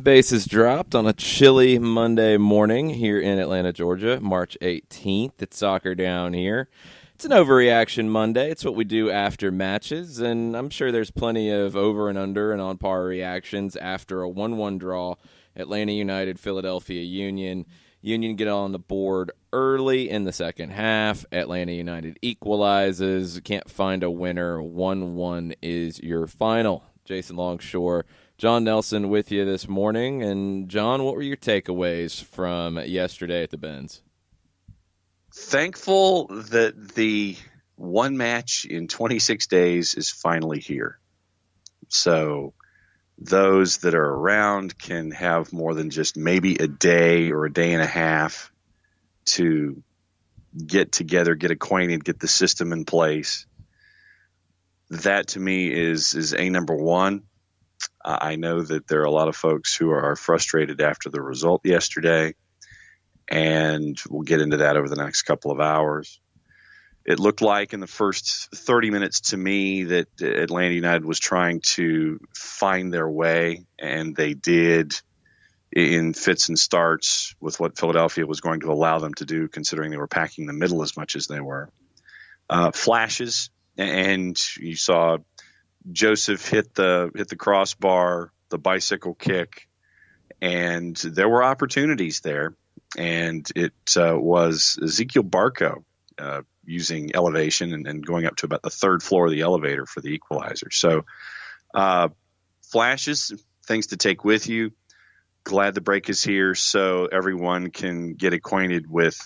Bases dropped on a chilly Monday morning here in Atlanta, Georgia, March 18th. It's Soccer Down here. It's an overreaction Monday. It's what we do after matches, and I'm sure there's plenty of over and under and on par reactions after a 1-1 draw. Atlanta United, Philadelphia Union. Union get on the board early in the second half. Atlanta United equalizes. Can't find a winner. 1-1 is your final. Jason Longshore, John Nelson with you this morning. And, John, what were your takeaways from yesterday at the Benz? Thankful that the one match in 26 days is finally here. So those that are around can have more than just maybe a day or a day and a half to get together, get acquainted, get the system in place. That to me is a number one. I know that there are a lot of folks who are frustrated after the result yesterday, and we'll get into that over the next couple of hours. It looked like in the first 30 minutes to me that Atlanta United was trying to find their way, and they did in fits and starts with what Philadelphia was going to allow them to do, considering they were packing the middle as much as they were. Flashes, and you saw Joseph hit the crossbar, the bicycle kick, and there were opportunities there. And it was Ezekiel Barco using elevation and going up to about the third floor of the elevator for the equalizer. So flashes, things to take with you. Glad the break is here so everyone can get acquainted with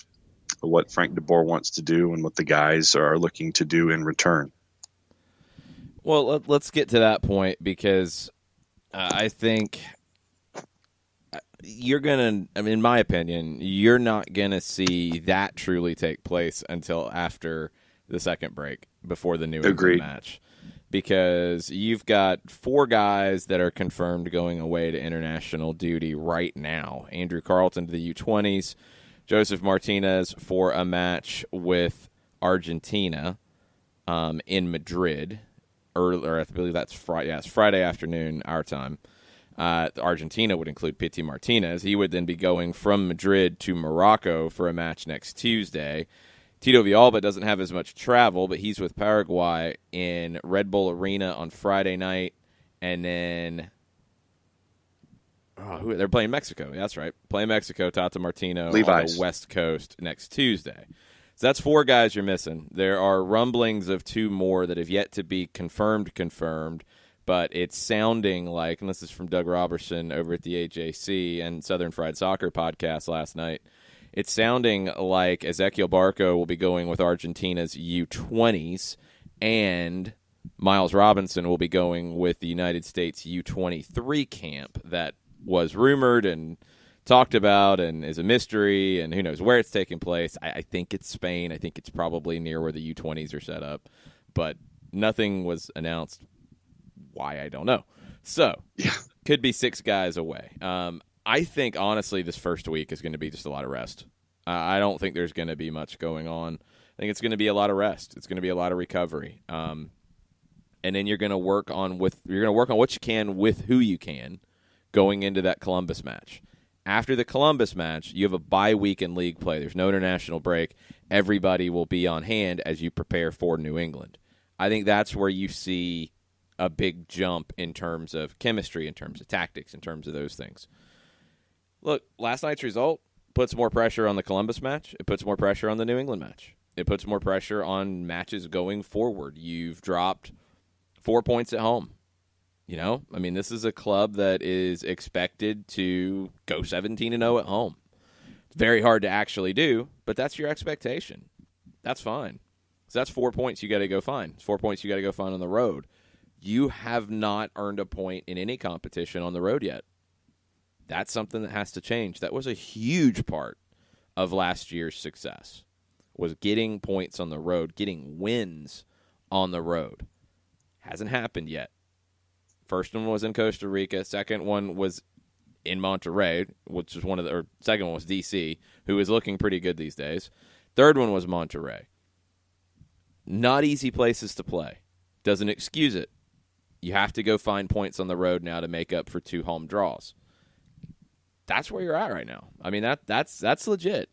what Frank DeBoer wants to do and what the guys are looking to do in return. Well, let's get to that point because I think you're going to, in my opinion, you're not going to see that truly take place until after the second break before the New England match. Because you've got 4 guys that are confirmed going away to international duty right now. Andrew Carlton to the U20s, Joseph Martinez for a match with Argentina in Madrid. Or I believe that's Friday. Yeah, it's Friday afternoon, our time. Argentina would include Pity Martinez. He would then be going from Madrid to Morocco for a match next Tuesday. Tito Villalba doesn't have as much travel, but he's with Paraguay in Red Bull Arena on Friday night. And then they're playing Mexico. That's right. Playing Mexico, Tata Martino Levi's on the West Coast next Tuesday. So that's 4 guys you're missing. There are rumblings of 2 more that have yet to be confirmed, but it's sounding like, and this is from Doug Robertson over at the AJC and Southern Fried Soccer podcast last night, it's sounding like Ezekiel Barco will be going with Argentina's U20s, and Miles Robinson will be going with the United States U23 camp that was rumored and talked about and is a mystery, and who knows where it's taking place. I think it's Spain. I think it's probably near where the U20s are set up, but nothing was announced. Why, I don't know. So, could be 6 guys away. I think, honestly, this first week is going to be just a lot of rest. I don't think there's going to be much going on. I think it's going to be a lot of rest. It's going to be a lot of recovery. And then you're going to work on what you can with who you can going into that Columbus match. After the Columbus match, you have a bye week in league play. There's no international break. Everybody will be on hand as you prepare for New England. I think that's where you see a big jump in terms of chemistry, in terms of tactics, in terms of those things. Look, last night's result puts more pressure on the Columbus match. It puts more pressure on the New England match. It puts more pressure on matches going forward. You've dropped 4 points at home. You know, I mean, this is a club that is expected to go 17-0 at home. It's very hard to actually do, but that's your expectation. That's fine. So that's 4 points you got to go find. It's 4 points you got to go find on the road. You have not earned a point in any competition on the road yet. That's something that has to change. That was a huge part of last year's success, was getting points on the road, getting wins on the road. Hasn't happened yet. First one was in Costa Rica. Second one was in Monterrey, which was second one was DC, who is looking pretty good these days. Third one was Monterrey. Not easy places to play. Doesn't excuse it. You have to go find points on the road now to make up for 2 home draws. that's where you're at right now. I mean, that's legit.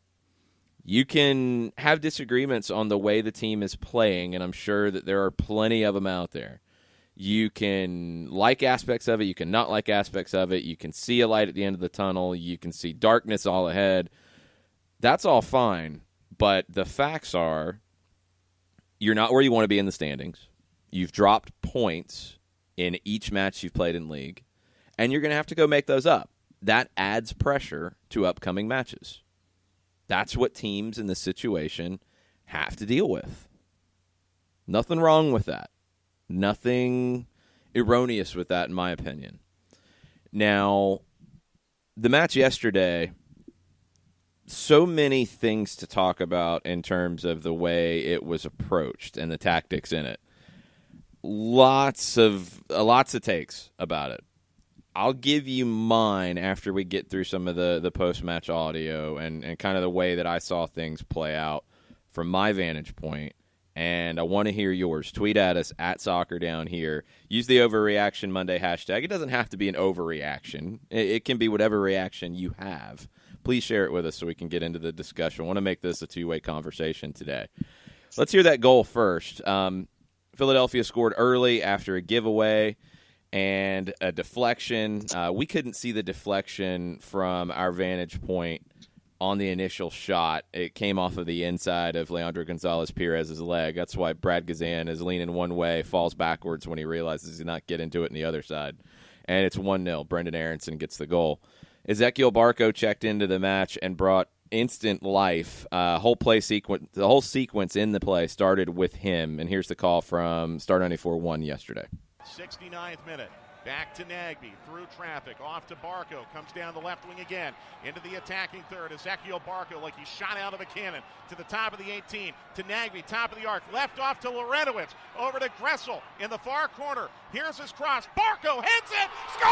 You can have disagreements on the way the team is playing, and I'm sure that there are plenty of them out there. You can like aspects of it. You can not like aspects of it. You can see a light at the end of the tunnel. You can see darkness all ahead. That's all fine. But the facts are you're not where you want to be in the standings. You've dropped points in each match you've played in league, and you're going to have to go make those up. That adds pressure to upcoming matches. That's what teams in this situation have to deal with. Nothing wrong with that. Nothing erroneous with that, in my opinion. Now, the match yesterday, so many things to talk about in terms of the way it was approached and the tactics in it. Lots of takes about it. I'll give you mine after we get through some of the post-match audio and kind of the way that I saw things play out from my vantage point. And I want to hear yours. Tweet at us at Soccer Down Here. Use the Overreaction Monday hashtag. It doesn't have to be an overreaction. It can be whatever reaction you have. Please share it with us so we can get into the discussion. I want to make this a two-way conversation today. Let's hear that goal first. Philadelphia scored early after a giveaway and a deflection. We couldn't see the deflection from our vantage point on the initial shot. It came off of the inside of Leandro Gonzalez-Pirez's leg. That's why Brad Gazan is leaning one way, falls backwards when he realizes he's not getting to it on the other side. And it's 1-0. Brendan Aronson gets the goal. Ezequiel Barco checked into the match and brought instant life. The whole sequence in the play started with him. And here's the call from Star 94-1 yesterday. 69th minute. Back to Nagby, through traffic, off to Barco, comes down the left wing again, into the attacking third. Ezequiel Barco like he shot out of a cannon, to the top of the 18, to Nagby, top of the arc, left off to Lorenowitz, over to Gressel in the far corner. Here's his cross, Barco hits it, score!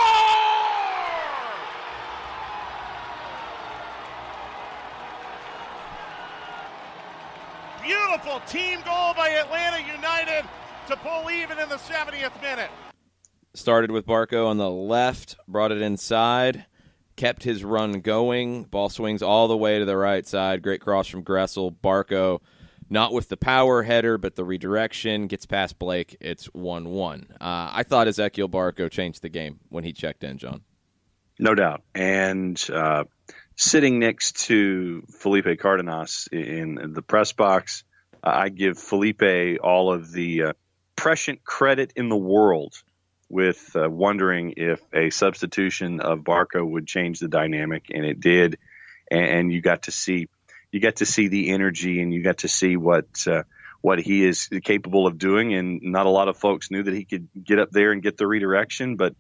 Beautiful team goal by Atlanta United to pull even in the 70th minute. Started with Barco on the left, brought it inside, kept his run going. Ball swings all the way to the right side. Great cross from Gressel. Barco, not with the power header, but the redirection, gets past Blake. It's 1-1. I thought Ezequiel Barco changed the game when he checked in, John. No doubt. And sitting next to Felipe Cardenas in the press box, I give Felipe all of the prescient credit in the world with wondering if a substitution of Barco would change the dynamic, and it did. And you got to see the energy, and you got to see what he is capable of doing. And not a lot of folks knew that he could get up there and get the redirection, but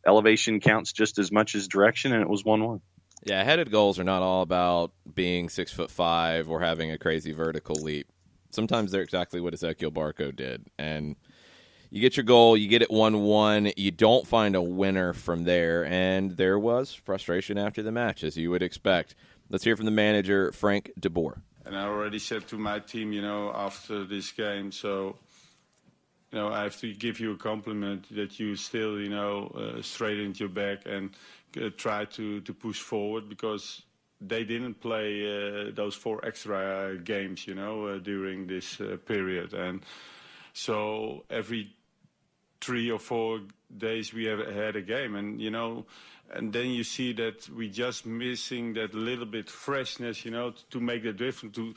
elevation counts just as much as direction, and it was 1-1. Yeah, headed goals are not all about being 6'5" or having a crazy vertical leap. Sometimes they're exactly what Ezequiel Barco did, and you get your goal, you get it 1-1, you don't find a winner from there, and there was frustration after the match, as you would expect. Let's hear from the manager, Frank de Boer. And I already said to my team, after this game, so, I have to give you a compliment that you still, straightened your back and try to push forward, because they didn't play those 4 extra games, during this period. And so every 3 or 4 days we have had a game, and and then you see that we just missing that little bit freshness, to make the difference, to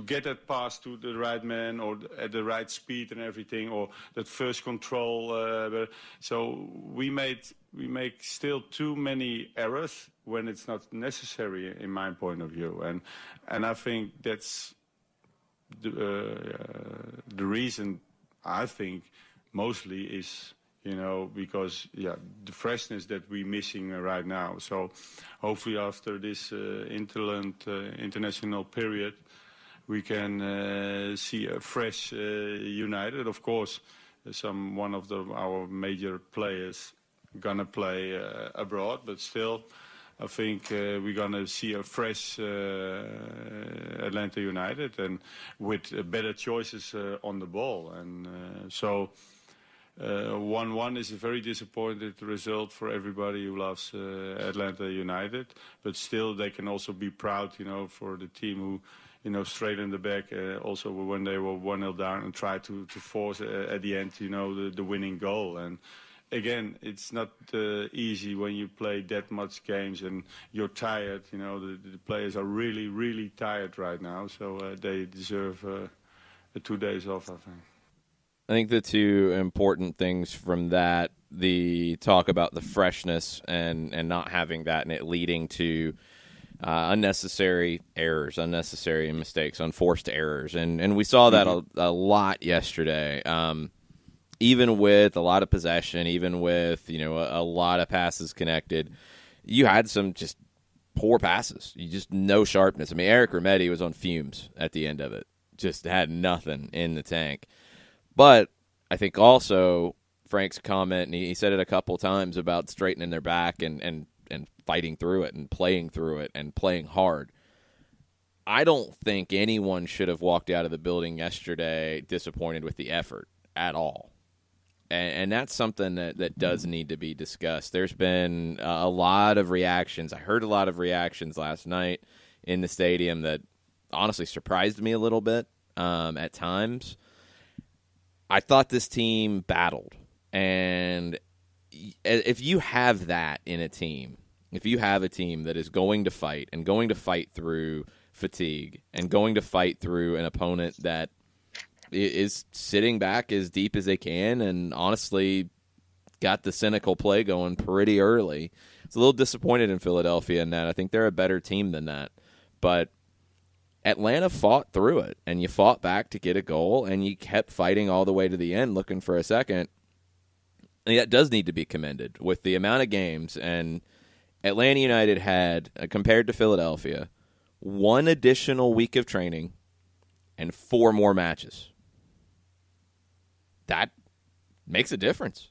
get that pass to the right man or at the right speed and everything, or that first control. So we make still too many errors when it's not necessary, in my point of view, and I think that's the reason. I think mostly is, because, the freshness that we're missing right now. So hopefully after this international period, we can see a fresh United. Of course, one of our major players going to play abroad, but still, I think we're going to see a fresh Atlanta United, and with better choices on the ball. And so 1-1 is a very disappointing result for everybody who loves Atlanta United. But still, they can also be proud, for the team who, straight in the back, also when they were 1-0 down and tried to force at the end, the winning goal. And again, it's not easy when you play that much games and you're tired. The players are really, really tired right now, so they deserve 2 days off, I think. I think the two important things from that, the talk about the freshness and not having that and it leading to unnecessary errors, unnecessary mistakes, unforced errors. And we saw that a lot yesterday. Even with a lot of possession, even with, a lot of passes connected, you had some just poor passes. You just no sharpness. I mean, Eric Remedi was on fumes at the end of it. Just had nothing in the tank. But I think also Frank's comment, and he said it a couple times about straightening their back and fighting through it and playing hard. I don't think anyone should have walked out of the building yesterday disappointed with the effort at all. And that's something that does need to be discussed. There's been a lot of reactions. I heard a lot of reactions last night in the stadium that honestly surprised me a little bit at times. I thought this team battled. And if you have that in a team, if you have a team that is going to fight and going to fight through fatigue and going to fight through an opponent that is sitting back as deep as they can and honestly got the cynical play going pretty early, it's a little disappointed in Philadelphia in that. I think they're a better team than that. But Atlanta fought through it, and you fought back to get a goal, and you kept fighting all the way to the end looking for a second. And that does need to be commended with the amount of games. And Atlanta United had, compared to Philadelphia, 1 additional week of training and 4 more matches. That makes a difference.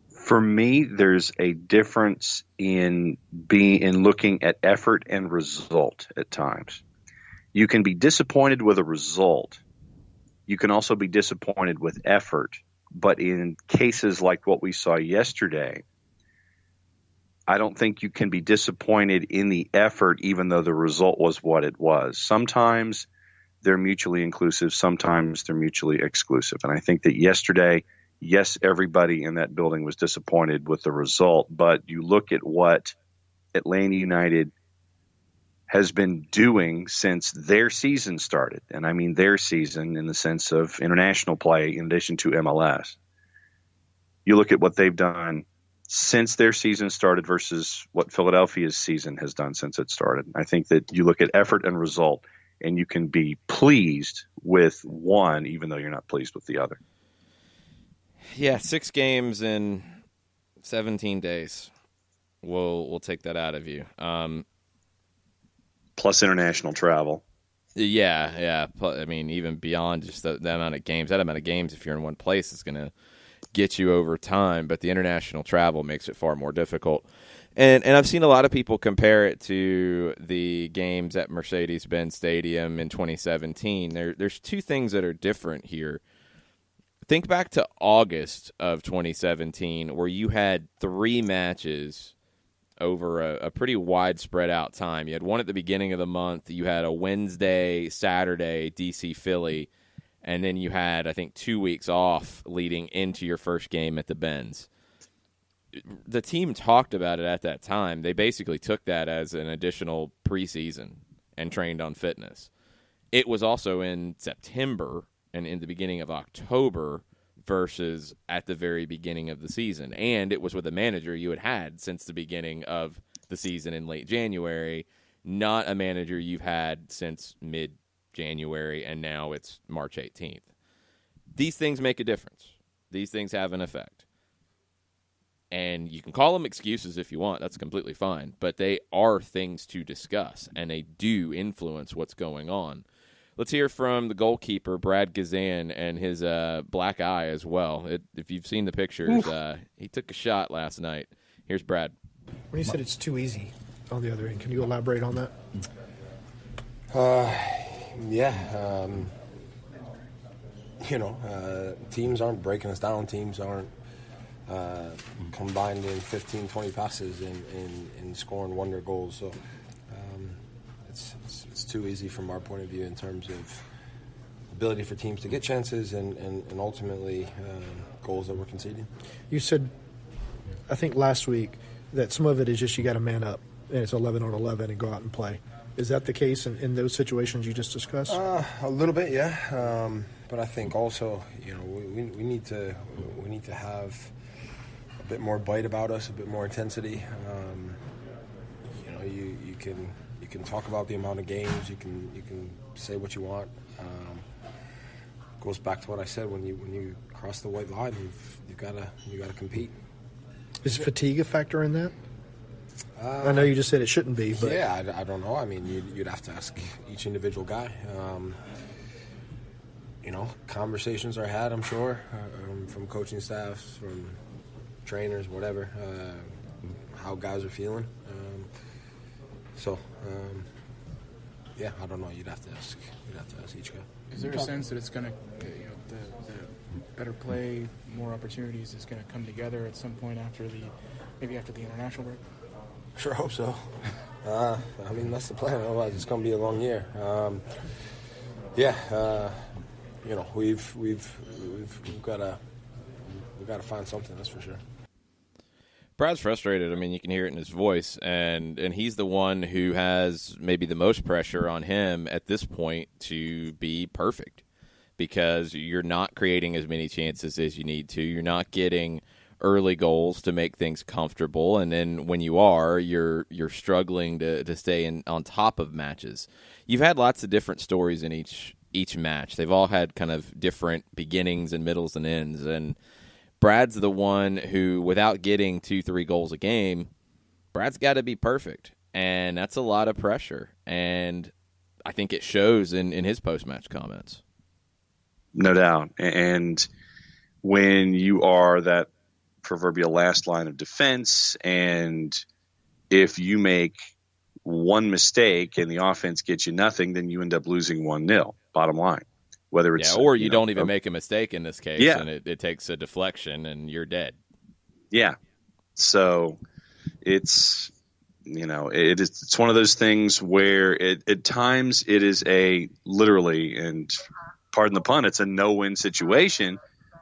For me, there's a difference in looking at effort and result at times. You can be disappointed with a result. You can also be disappointed with effort. But in cases like what we saw yesterday, I don't think you can be disappointed in the effort even though the result was what it was. Sometimes they're mutually inclusive. Sometimes they're mutually exclusive. And I think that yesterday, yes, everybody in that building was disappointed with the result, but you look at what Atlanta United has been doing since their season started, and I mean their season in the sense of international play in addition to MLS. You look at what they've done since their season started versus what Philadelphia's season has done since it started. I think that you look at effort and result, and you can be pleased with one even though you're not pleased with the other. Yeah, 6 games in 17 days. We'll take that out of you. Plus international travel. Yeah. I mean, even beyond just the amount of games. That amount of games, if you're in one place, is going to get you over time. But the international travel makes it far more difficult. And I've seen a lot of people compare it to the games at Mercedes-Benz Stadium in 2017. There's 2 things that are different here. Think back to August of 2017 where you had 3 matches over a pretty widespread out time. You had one at the beginning of the month. You had a Wednesday, Saturday, DC Philly, and then you had, I think, 2 weeks off leading into your first game at the Benz. The team talked about it at that time. They basically took that as an additional preseason and trained on fitness. It was also in September and in the beginning of October versus at the very beginning of the season. And it was with a manager you had since the beginning of the season in late January, not a manager you've had since mid-January, and now it's March 18th. These things make a difference. These things have an effect. And you can call them excuses if you want. That's completely fine. But they are things to discuss, and they do influence what's going on. Let's hear from the goalkeeper, Brad Gazan, and his black eye as well. If you've seen the pictures, he took a shot last night. Here's Brad. When you said it's too easy on the other end, can you elaborate on that? teams aren't breaking us down. Teams aren't combined in 15, 20 passes and scoring wonder goals. So it's too easy from our point of view in terms of ability for teams to get chances and ultimately goals that we're conceding. You said, I think last week, that some of it is just you got to man up, and it's 11 on 11 and go out and play. Is that the case in those situations you just discussed? A little bit, yeah. But I think also, we need to have a bit more bite about us, a bit more intensity. You can talk about the amount of games, you can say what you want. Goes back to what I said, when you cross the white line, you gotta compete. Is fatigue a factor in that? I know you just said it shouldn't be, but yeah, I don't know. I mean, you'd have to ask each individual guy. Conversations are had, I'm sure, from coaching staffs, from trainers, whatever, how guys are feeling. Yeah, I don't know. You'd have to ask each guy. Is there a sense that it's going to, the better play, more opportunities is going to come together at some point after the international break? Sure hope so. That's the plan. Otherwise, it's going to be a long year. We've got to find something. That's for sure. Brad's frustrated. I mean, you can hear it in his voice, and he's the one who has maybe the most pressure on him at this point to be perfect, because you're not creating as many chances as you need to. You're not getting early goals to make things comfortable, and then when you are, you're struggling to stay on top of matches. You've had lots of different stories in each match. They've all had kind of different beginnings and middles and ends, and Brad's the one who, without getting 2-3 goals a game, Brad's got to be perfect, and that's a lot of pressure, and I think it shows in his post-match comments. No doubt. And when you are that proverbial last line of defense, and if you make one mistake and the offense gets you nothing, then you end up losing 1-0, bottom line. Whether it's or you don't even make a mistake in this case, yeah. And it takes a deflection and you're dead. Yeah. So it's it's one of those things where at times it is a literally, and pardon the pun, it's a no-win situation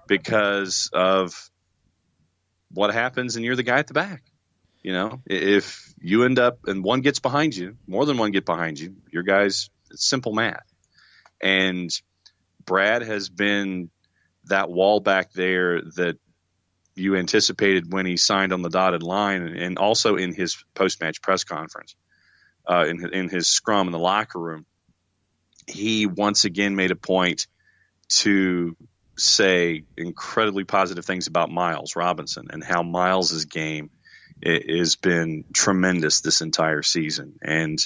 because of what happens and you're the guy at the back. If you end up and one gets behind you, more than one get behind you, your guys, it's simple math. And Brad has been that wall back there that you anticipated when he signed on the dotted line, and also in his post-match press conference, in his scrum in the locker room. He once again made a point to say incredibly positive things about Miles Robinson and how Miles's game has been tremendous this entire season. And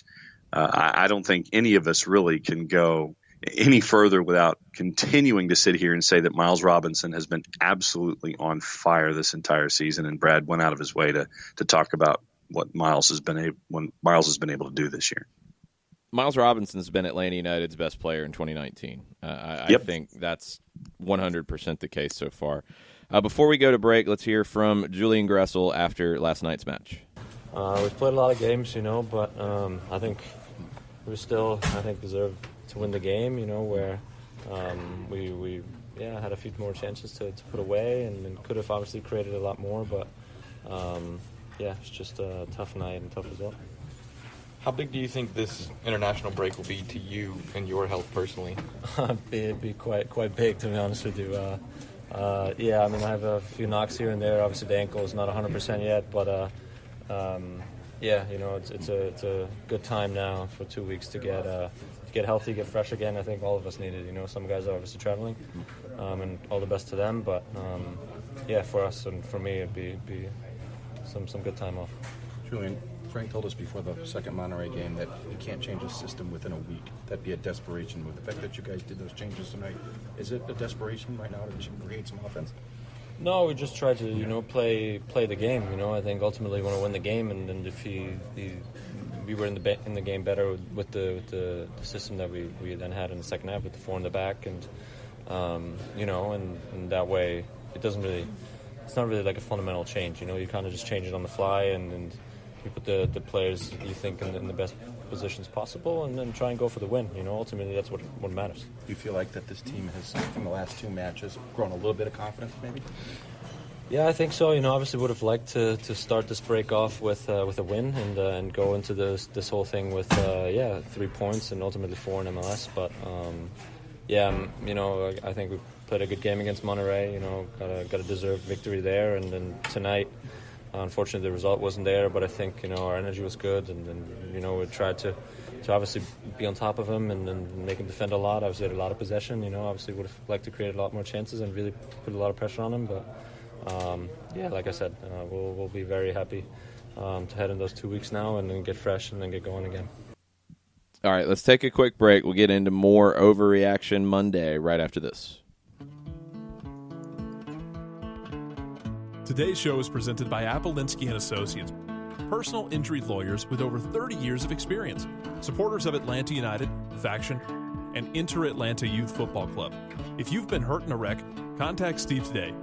I don't think any of us really can go any further without continuing to sit here and say that Miles Robinson has been absolutely on fire this entire season, and Brad went out of his way to talk about what Miles has been able to do this year. Miles Robinson's been Atlanta United's best player in 2019. I think that's 100% the case so far. Before we go to break, let's hear from Julian Gressel after last night's match. We've played a lot of games, but I think we still, deserve to win the game, where we had a few more chances to put away and could have obviously created a lot more, but it's just a tough night and tough result. How big do you think this international break will be to you and your health personally? It'd be quite big, to be honest with you. I have a few knocks here and there. Obviously the ankle is not 100% yet, but it's a good time now for 2 weeks to get healthy, get fresh again. I think all of us need it. Some guys are obviously traveling, and all the best to them. But for us and for me, it'd be some good time off. Julian, Frank told us before the second Monterey game that you can't change the system within a week. That'd be a desperation. With the fact that you guys did those changes tonight, is it a desperation right now to create some offense? No, we just try to, play the game. I think ultimately we want to win the game, and if we were in the game better with the system that we then had in the second half with the 4 in the back, and and that way it's not really like a fundamental change. You kind of just change it on the fly and you put the players you think in the best positions possible and then try and go for the win. Ultimately that's what matters. Do you feel like that this team has, from the last 2 matches, grown a little bit of confidence maybe? Yeah, I think so. Obviously would have liked to start this break off with a win and go into this whole thing with 3 points and ultimately 4 in MLS. But I think we played a good game against Monterrey. Got a deserved victory there. And then tonight, unfortunately, the result wasn't there. But I think our energy was good, and we tried to obviously be on top of him and make him defend a lot. Obviously, had a lot of possession. Obviously would have liked to create a lot more chances and really put a lot of pressure on him, but. Like I said, we'll be very happy to head in those 2 weeks now and then get fresh and then get going again. All right, let's take a quick break. We'll get into more Overreaction Monday right after this. Today's show is presented by Appolinsky & Associates, personal injury lawyers with over 30 years of experience, supporters of Atlanta United, Faction, and Inter-Atlanta Youth Football Club. If you've been hurt in a wreck, contact Steve today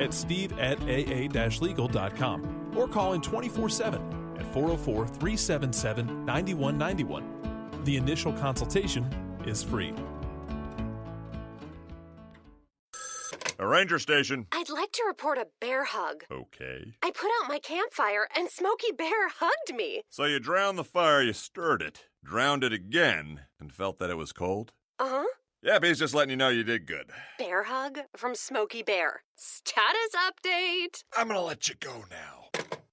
at steve@aa-legal.com or call in 24/7 at 404-377-9191. The initial consultation is free. A ranger station. I'd like to report a bear hug. Okay. I put out my campfire and Smokey Bear hugged me. So you drowned the fire, you stirred it, drowned it again, and felt that it was cold? Uh-huh. Yeah, but he's just letting you know you did good. Bear hug from Smokey Bear. Status update. I'm gonna let you go now.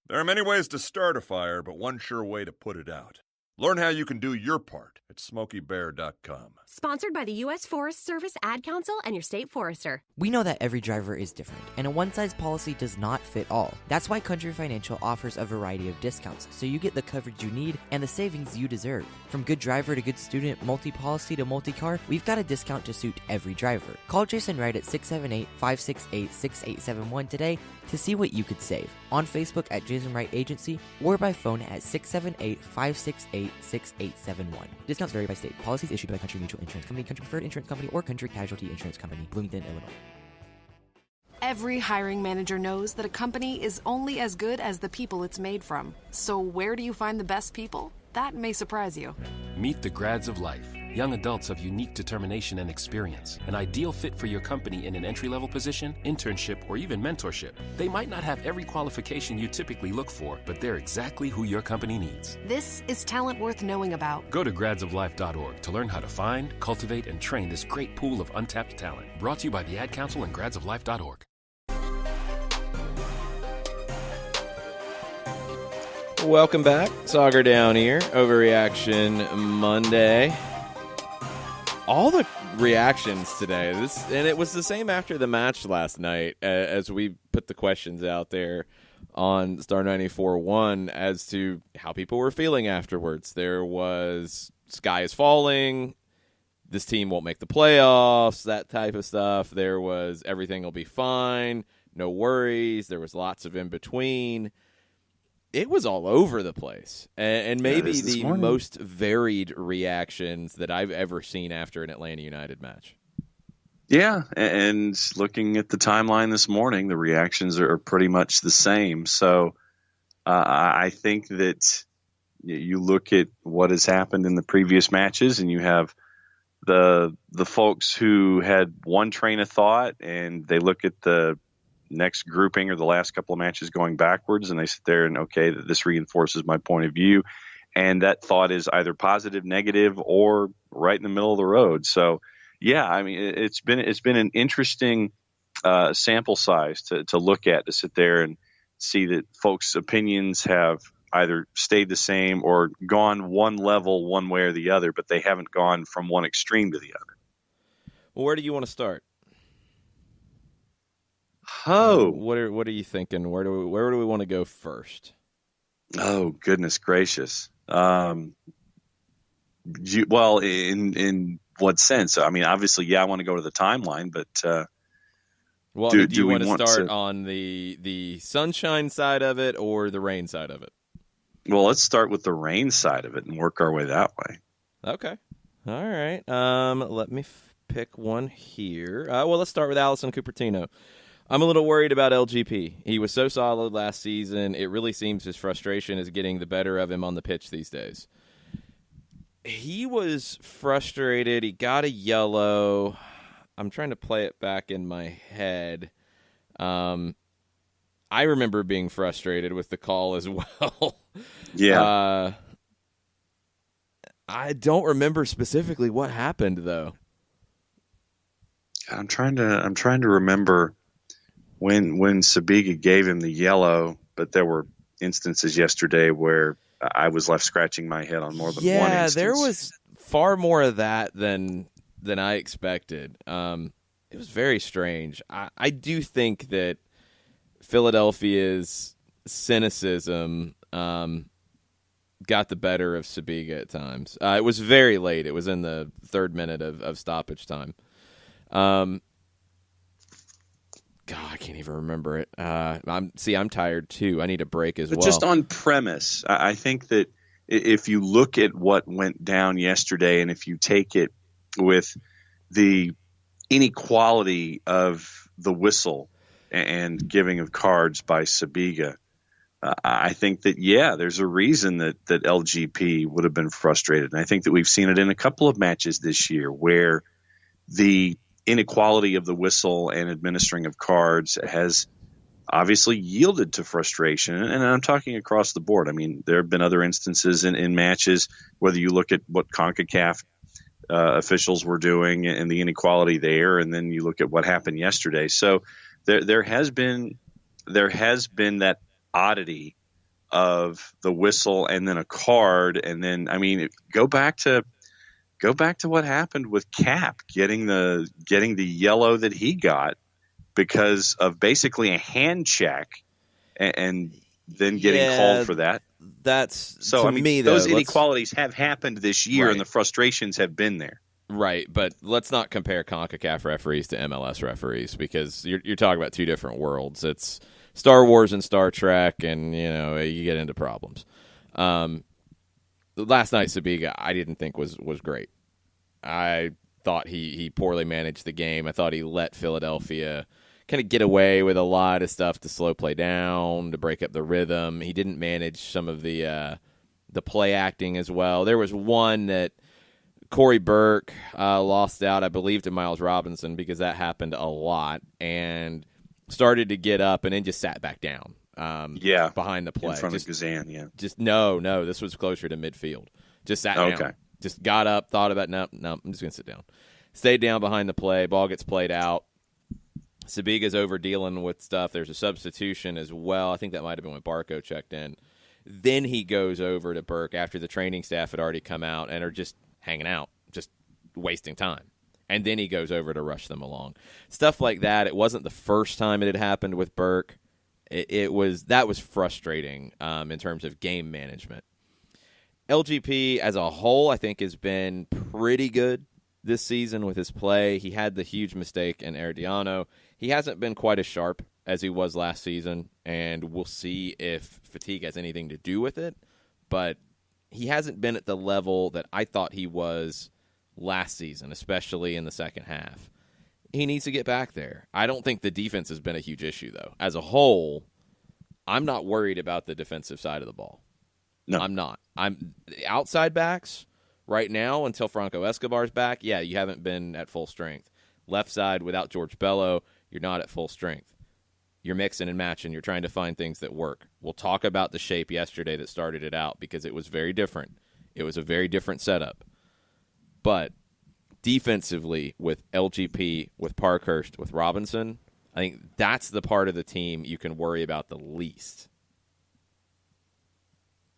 There are many ways to start a fire, but one sure way to put it out. Learn how you can do your part at SmokeyBear.com. Sponsored by the U.S. Forest Service, Ad Council, and your state forester. We know that every driver is different, and a one-size policy does not fit all. That's why Country Financial offers a variety of discounts, so you get the coverage you need and the savings you deserve. From good driver to good student, multi-policy to multi-car, we've got a discount to suit every driver. Call Jason Wright at 678-568-6871 today to see what you could save. On Facebook at Jason Wright Agency, or by phone at 678-568-6871. Discounts vary by state. Policies issued by Country Mutual Insurance Company, Country Preferred Insurance Company, or Country Casualty Insurance Company, Bloomington, Illinois. Every hiring manager knows that a company is only as good as the people it's made from. So where do you find the best people? That may surprise you. Meet the grads of life. Young adults of unique determination and experience. An ideal fit for your company in an entry-level position, internship, or even mentorship. They might not have every qualification you typically look for, but they're exactly who your company needs. This is talent worth knowing about. Go to gradsoflife.org to learn how to find, cultivate, and train this great pool of untapped talent. Brought to you by the Ad Council and gradsoflife.org. Welcome back. Sauger down here. Overreaction Monday. All the reactions today, and it was the same after the match last night as we put the questions out there on Star 94.1 as to how people were feeling afterwards. There was sky is falling, this team won't make the playoffs, that type of stuff. There was everything will be fine, no worries. There was lots of in between. It was all over the place, and maybe the most varied reactions that I've ever seen after an Atlanta United match. Yeah, and looking at the timeline this morning, the reactions are pretty much the same. So I think that you look at what has happened in the previous matches, and you have the folks who had one train of thought, and they look at the next grouping or the last couple of matches going backwards, and they sit there and, okay, this reinforces my point of view. And that thought is either positive, negative, or right in the middle of the road. So, yeah, I mean, it's been an interesting sample size to look at, to sit there and see that folks' opinions have either stayed the same or gone one level one way or the other, but they haven't gone from one extreme to the other. Well, where do you want to start? Oh, what are you thinking? Where do we want to go first? Oh, goodness gracious. Well, in what sense? I mean, obviously, yeah, I want to go to the timeline, but do you want to start on the sunshine side of it or the rain side of it? Well, let's start with the rain side of it and work our way that way. Okay. All right. Let me pick one here. Well, let's start with Allison Cupertino. I'm a little worried about LGP. He was so solid last season. It really seems his frustration is getting the better of him on the pitch these days. He was frustrated. He got a yellow. I'm trying to play it back in my head. I remember being frustrated with the call as well. Yeah. I don't remember specifically what happened, though. I'm trying to remember when Sabiga gave him the yellow, but there were instances yesterday where I was left scratching my head on more than one instance. Yeah, there was far more of that than I expected. It was very strange. I do think that Philadelphia's cynicism got the better of Sabiga at times. It was very late. It was in the third minute of stoppage time. God, I can't even remember it. I'm tired too. I need a break as well. Just on premise, I think that if you look at what went down yesterday, and if you take it with the inequality of the whistle and giving of cards by Sabiga, I think that, there's a reason that LGP would have been frustrated. And I think that we've seen it in a couple of matches this year where the inequality of the whistle and administering of cards has obviously yielded to frustration. And I'm talking across the board. I mean, there have been other instances in matches, whether you look at what CONCACAF officials were doing and the inequality there, and then you look at what happened yesterday. So there has been that oddity of the whistle and then a card. And then, I mean, go back to what happened with Cap getting the yellow that he got because of basically a hand check and then getting called for that. That's so. To I mean, me, those though, inequalities have happened this year, Right. and the frustrations have been there. Right, but let's not compare CONCACAF referees to MLS referees because you're talking about two different worlds. It's Star Wars and Star Trek, and you get into problems. Last night, Sabiga, I didn't think was great. I thought he poorly managed the game. I thought he let Philadelphia kind of get away with a lot of stuff to slow play down, to break up the rhythm. He didn't manage some of the play acting as well. There was one that Corey Burke lost out, I believe, to Miles Robinson because that happened a lot, and started to get up and then just sat back down. Behind the play. In front of Gazan, yeah. Just no, this was closer to midfield. Just sat down. Okay. Just got up, thought about, no, I'm just going to sit down. Stayed down behind the play. Ball gets played out. Sabiga's over dealing with stuff. There's a substitution as well. I think that might have been when Barco checked in. Then he goes over to Burke after the training staff had already come out and are just hanging out, just wasting time. And then he goes over to rush them along. Stuff like that. It wasn't the first time it had happened with Burke. That was frustrating in terms of game management. LGP as a whole, I think, has been pretty good this season with his play. He had the huge mistake in Herediano. He hasn't been quite as sharp as he was last season, and we'll see if fatigue has anything to do with it. But he hasn't been at the level that I thought he was last season, especially in the second half. He needs to get back there. I don't think the defense has been a huge issue, though. As a whole, I'm not worried about the defensive side of the ball. No. I'm not. I'm the outside backs right now until Franco Escobar's back. Yeah, you haven't been at full strength. Left side without George Bello, you're not at full strength. You're mixing and matching. You're trying to find things that work. We'll talk about the shape yesterday that started it out because it was very different. It was a very different setup. But defensively with LGP, with Parkhurst, with Robinson, I think that's the part of the team you can worry about the least.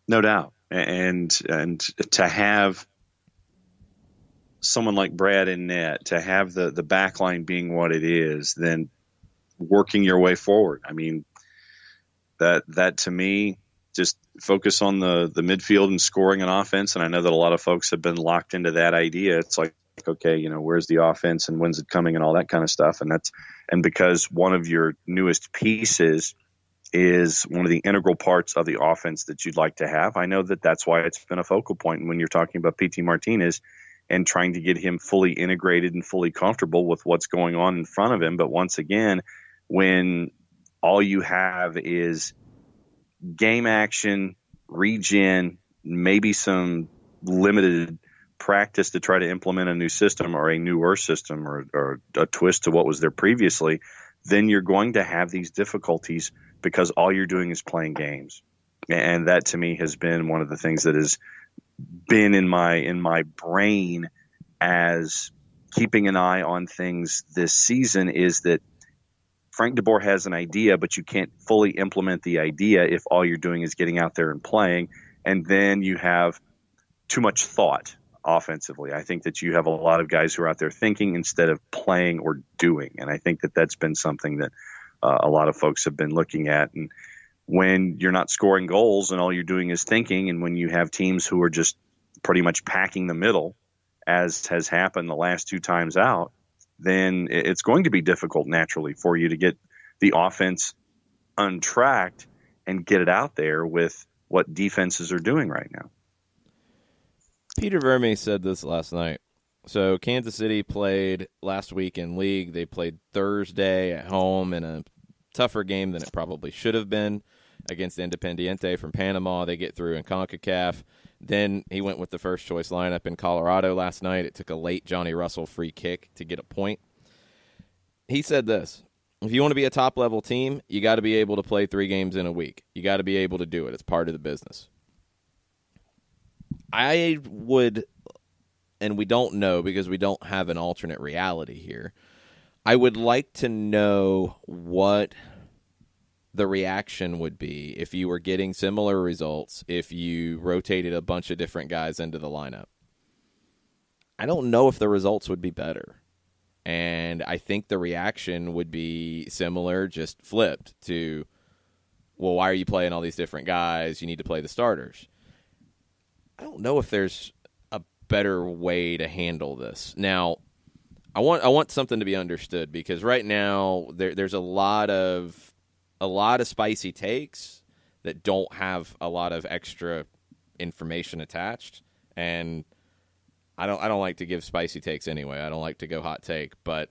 No doubt. And to have someone like Brad in net, to have the back line being what it is, then working your way forward. I mean, that to me, just focus on the midfield and scoring an offense. And I know that a lot of folks have been locked into that idea. It's like, okay, where's the offense and when's it coming and all that kind of stuff. And because one of your newest pieces is one of the integral parts of the offense that you'd like to have. I know that that's why it's been a focal point. And when you're talking about PT Martinez, and trying to get him fully integrated and fully comfortable with what's going on in front of him. But once again, when all you have is game action, regen, maybe some limited practice to try to implement a new system or a newer system or a twist to what was there previously, then you're going to have these difficulties because all you're doing is playing games. And that to me has been one of the things that has been in my brain as keeping an eye on things this season, is that Frank DeBoer has an idea, but you can't fully implement the idea if all you're doing is getting out there and playing. And then you have too much thought offensively. I think that you have a lot of guys who are out there thinking instead of playing or doing. And I think that that's been something that a lot of folks have been looking at. And when you're not scoring goals and all you're doing is thinking, and when you have teams who are just pretty much packing the middle, as has happened the last 2 times out, then it's going to be difficult naturally for you to get the offense untracked and get it out there with what defenses are doing right now. Peter Verme said this last night. So Kansas City played last week in league. They played Thursday at home in a tougher game than it probably should have been against Independiente from Panama. They get through in CONCACAF. Then he went with the first choice lineup in Colorado last night. It took a late Johnny Russell free kick to get a point. He said this: if you want to be a top-level team, you got to be able to play 3 games in a week. You got to be able to do it. It's part of the business. I would, and we don't know because we don't have an alternate reality here, I would like to know what the reaction would be if you were getting similar results if you rotated a bunch of different guys into the lineup. I don't know if the results would be better. And I think the reaction would be similar, just flipped to, well, why are you playing all these different guys? You need to play the starters. I don't know if there's a better way to handle this. Now, I want something to be understood, because right now there's a lot of spicy takes that don't have a lot of extra information attached, and I don't like to give spicy takes anyway. I don't like to go hot take, but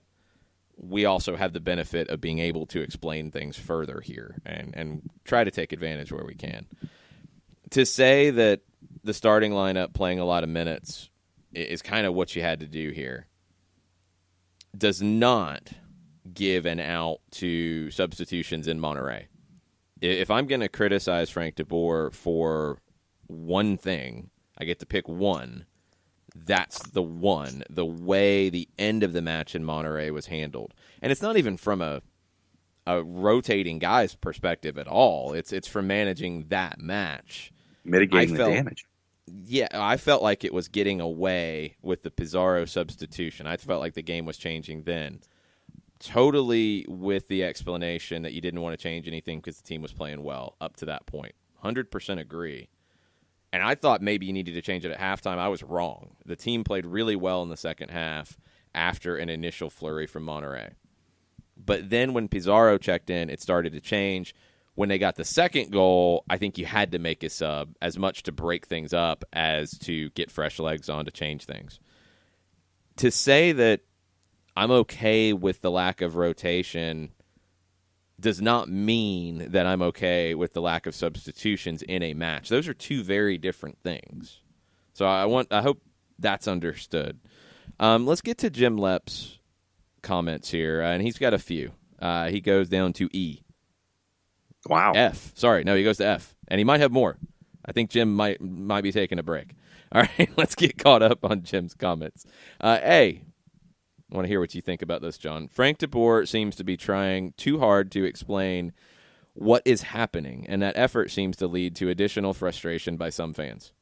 we also have the benefit of being able to explain things further here and try to take advantage where we can. To say that the starting lineup playing a lot of minutes is kind of what you had to do here does not give an out to substitutions in Monterrey. If I'm going to criticize Frank DeBoer for one thing, I get to pick one. That's the one, the way the end of the match in Monterrey was handled. And it's not even from a rotating guy's perspective at all. It's from managing that match. Mitigating the damage. Yeah, I felt like it was getting away with the Pizarro substitution. I felt like the game was changing then. Totally with the explanation that you didn't want to change anything because the team was playing well up to that point. 100% agree. And I thought maybe you needed to change it at halftime. I was wrong. The team played really well in the second half after an initial flurry from Monterrey. But then when Pizarro checked in, it started to change. When they got the second goal, I think you had to make a sub, as much to break things up as to get fresh legs on to change things. To say that I'm okay with the lack of rotation does not mean that I'm okay with the lack of substitutions in a match. Those are two very different things. So I hope that's understood. Let's get to Jim Lepp's comments here, and he's got a few. He goes down to E. Wow. F. Sorry, no, he goes to F. And he might have more. I think Jim might be taking a break. All right, let's get caught up on Jim's comments. A. I want to hear what you think about this, John. Frank DeBoer seems to be trying too hard to explain what is happening, and that effort seems to lead to additional frustration by some fans.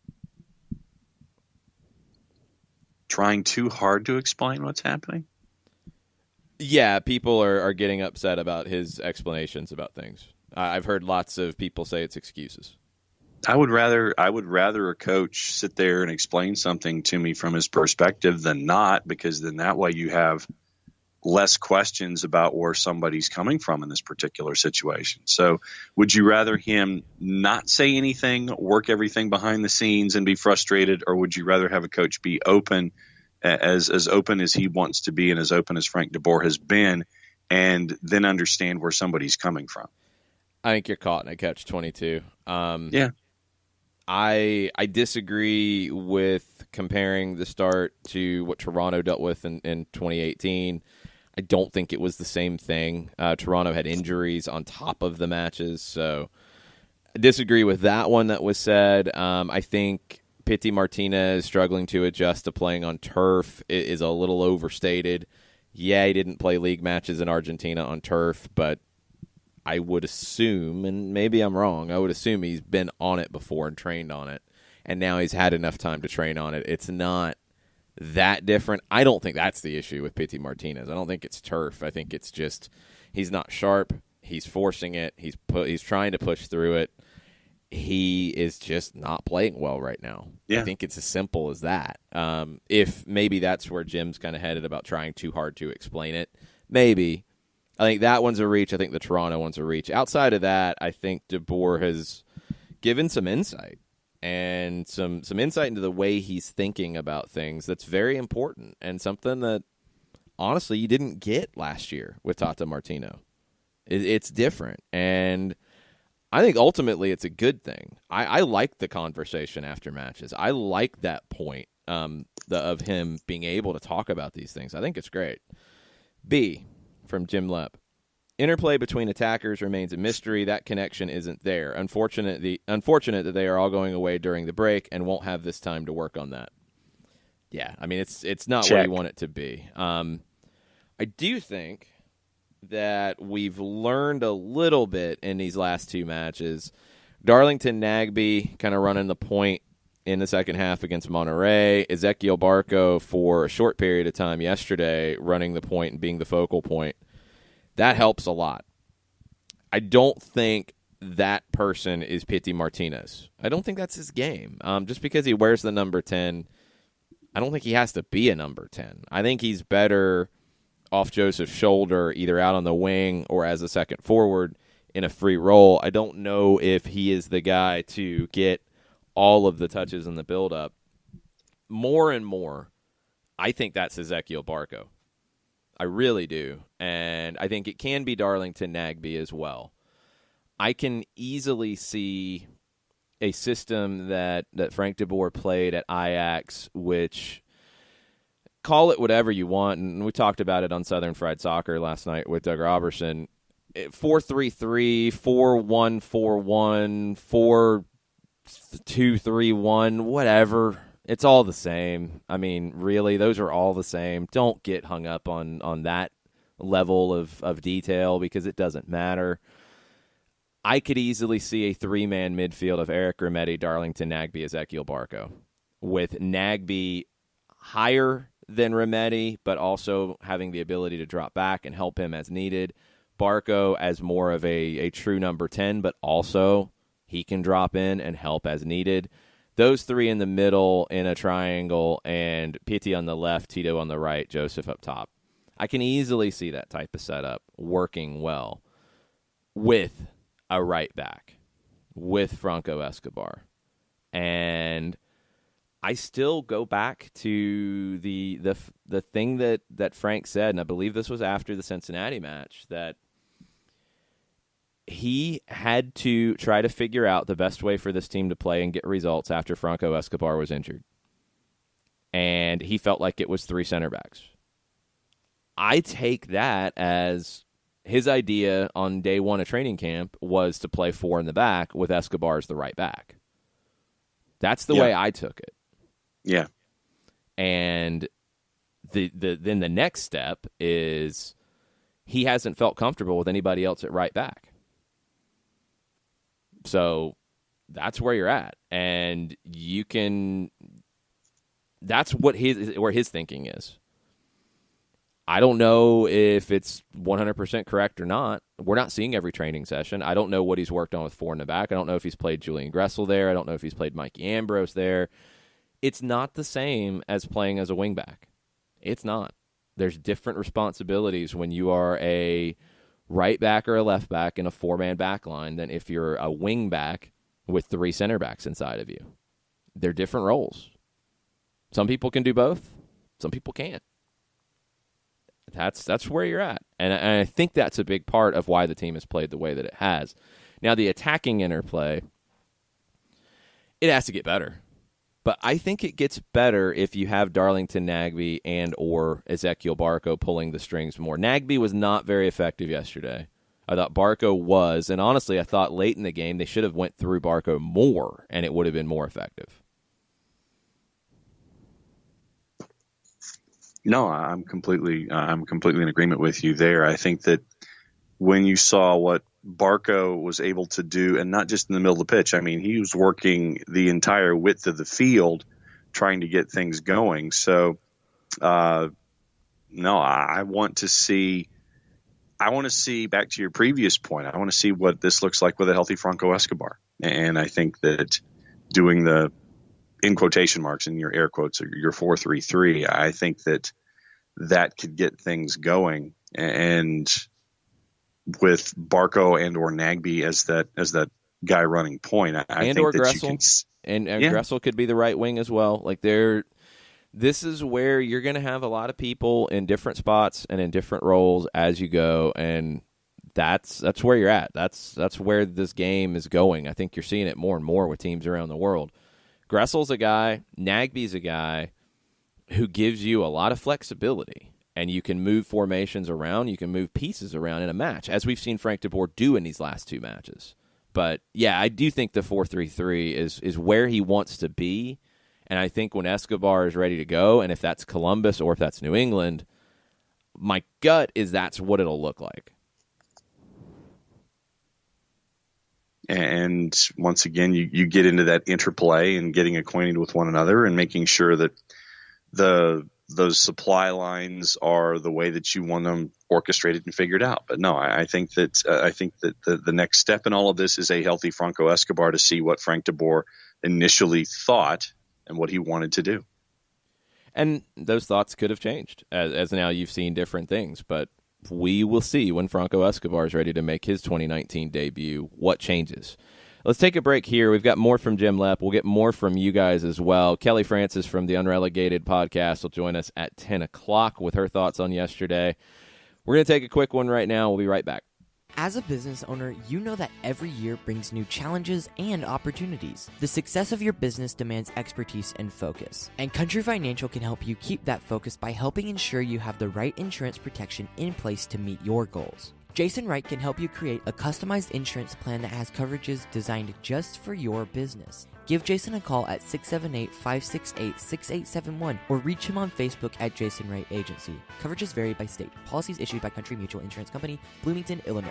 Trying too hard to explain what's happening? Yeah, people are getting upset about his explanations about things. I've heard lots of people say it's excuses. I would rather a coach sit there and explain something to me from his perspective than not, because then that way you have less questions about where somebody's coming from in this particular situation. So would you rather him not say anything, work everything behind the scenes and be frustrated, or would you rather have a coach be open as open as he wants to be and as open as Frank DeBoer has been, and then understand where somebody's coming from. I think you're caught in a catch-22. Yeah. I disagree with comparing the start to what Toronto dealt with in 2018. I don't think it was the same thing. Toronto had injuries on top of the matches, so I disagree with that one that was said. I think Pity Martinez struggling to adjust to playing on turf is a little overstated. Yeah, he didn't play league matches in Argentina on turf, but I would assume, and maybe I'm wrong, I would assume he's been on it before and trained on it, and now he's had enough time to train on it. It's not that different. I don't think that's the issue with Pity Martinez. I don't think it's turf. I think it's just he's not sharp. He's forcing it. He's trying to push through it. He is just not playing well right now. Yeah. I think it's as simple as that. If maybe that's where Jim's kind of headed about trying too hard to explain it, maybe. I think that one's a reach. I think the Toronto one's a reach. Outside of that, I think DeBoer has given some insight and some insight into the way he's thinking about things that's very important and something that, honestly, you didn't get last year with Tata Martino. It's different, and I think ultimately it's a good thing. I like the conversation after matches. I like that point of him being able to talk about these things. I think it's great. B, from Jim Lepp. Interplay between attackers remains a mystery. That connection isn't there. Unfortunate that they are all going away during the break and won't have this time to work on that. Yeah, I mean, it's not where you want it to be. I do think that we've learned a little bit in these last two matches. Darlington Nagbe kind of running the point in the second half against Monterrey. Ezequiel Barco for a short period of time yesterday running the point and being the focal point. That helps a lot. I don't think that person is Pity Martinez. I don't think that's his game. Just because he wears the number 10, I don't think he has to be a number 10. I think he's better off Joseph's shoulder, either out on the wing or as a second forward in a free role. I don't know if he is the guy to get all of the touches in the build-up. More and more, I think that's Ezequiel Barco. I really do. And I think it can be Darlington Nagbe as well. I can easily see a system that Frank DeBoer played at Ajax, which, call it whatever you want, and we talked about it on Southern Fried Soccer last night with Doug Robertson. 4-3-3, 4-1-4-1, 4-2-3-1, whatever. It's all the same. I mean, really, those are all the same. Don't get hung up on that level of detail because it doesn't matter. I could easily see a three-man midfield of Eric Remedi, Darlington Nagbe, Ezequiel Barco, with Nagbe higher than Remedi, but also having the ability to drop back and help him as needed. Barco as more of a true number 10, but also he can drop in and help as needed. Those three in the middle in a triangle, and Pity on the left, Tito on the right, Joseph up top. I can easily see that type of setup working well with a right back, with Franco Escobar. And I still go back to the thing that Frank said, and I believe this was after the Cincinnati match, that he had to try to figure out the best way for this team to play and get results after Franco Escobar was injured. And he felt like it was three center backs. I take that as his idea on day one of training camp was to play four in the back with Escobar as the right back. That's the way I took it. Yeah. And then the next step is he hasn't felt comfortable with anybody else at right back. So that's where you're at. And you can – that's what where his thinking is. I don't know if it's 100% correct or not. We're not seeing every training session. I don't know what he's worked on with four in the back. I don't know if he's played Julian Gressel there. I don't know if he's played Mikey Ambrose there. It's not the same as playing as a wingback. It's not. There's different responsibilities when you are a right back or a left back in a four-man back line than if you're a wing back with three center backs inside of you. They're different roles. Some people can do both. Some people can't. That's where you're at. And I think that's a big part of why the team has played the way that it has. Now, the attacking interplay, it has to get better. But I think it gets better if you have Darlington Nagbe and or Ezequiel Barco pulling the strings more. Nagbe was not very effective yesterday. I thought Barco was. And honestly, I thought late in the game they should have went through Barco more, and it would have been more effective. No, I'm completely in agreement with you there. I think that when you saw what Barco was able to do, and not just in the middle of the pitch, I mean, he was working the entire width of the field trying to get things going. So, no, I want to see, back to your previous point, I want to see what this looks like with a healthy Franco Escobar. And I think that doing the, in quotation marks, in your air quotes, your 4-3-3, I think that could get things going. And with Barco and or Nagbe as that guy running point, I think that Gressel. you can. And Gressel could be the right wing as well. Like this is where you're going to have a lot of people in different spots and in different roles as you go, and that's where you're at. That's where this game is going. I think you're seeing it more and more with teams around the world. Gressel's a guy, Nagbe's a guy who gives you a lot of flexibility, and you can move formations around, you can move pieces around in a match, as we've seen Frank de Boer do in these last two matches. But, yeah, I do think the 4-3-3 is where he wants to be, and I think when Escobar is ready to go, and if that's Columbus or if that's New England, my gut is that's what it'll look like. And once again, you get into that interplay and getting acquainted with one another and making sure that those supply lines are the way that you want them orchestrated and figured out. But no, I think that the next step in all of this is a healthy Franco Escobar to see what Frank de Boer initially thought and what he wanted to do. And those thoughts could have changed as now you've seen different things, but we will see when Franco Escobar is ready to make his 2019 debut what changes. Let's take a break here. We've got more from Jim Lepp. We'll get more from you guys as well. Kelly Francis from the Unrelegated podcast will join us at 10 o'clock with her thoughts on yesterday. We're going to take a quick one right now. We'll be right back. As a business owner, you know that every year brings new challenges and opportunities. The success of your business demands expertise and focus. And Country Financial can help you keep that focus by helping ensure you have the right insurance protection in place to meet your goals. Jason Wright can help you create a customized insurance plan that has coverages designed just for your business. Give Jason a call at 678-568-6871 or reach him on Facebook at Jason Wright Agency. Coverages vary by state. Policies issued by Country Mutual Insurance Company, Bloomington, Illinois.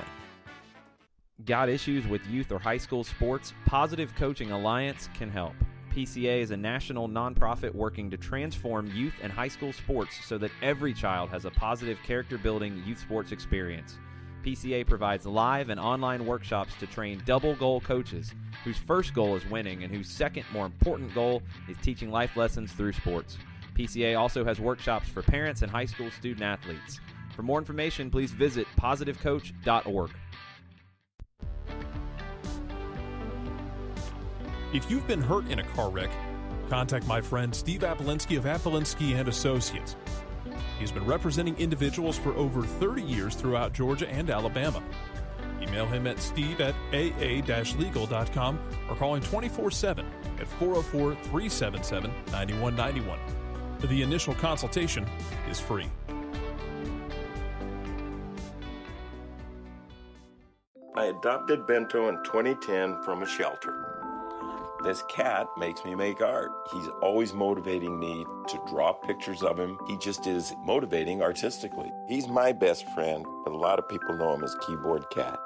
Got issues with youth or high school sports? Positive Coaching Alliance can help. PCA is a national nonprofit working to transform youth and high school sports so that every child has a positive character-building youth sports experience. PCA provides live and online workshops to train double-goal coaches whose first goal is winning and whose second, more important goal is teaching life lessons through sports. PCA also has workshops for parents and high school student-athletes. For more information, please visit positivecoach.org. If you've been hurt in a car wreck, contact my friend Steve Apolinski of Apolinski & Associates. He's been representing individuals for over 30 years throughout Georgia and Alabama. Email him at steve@aa-legal.com or call him 24/7 at 404-377-9191. The initial consultation is free. I adopted Bento in 2010 from a shelter. This cat makes me make art. He's always motivating me to draw pictures of him. He just is motivating artistically. He's my best friend, but a lot of people know him as Keyboard Cat.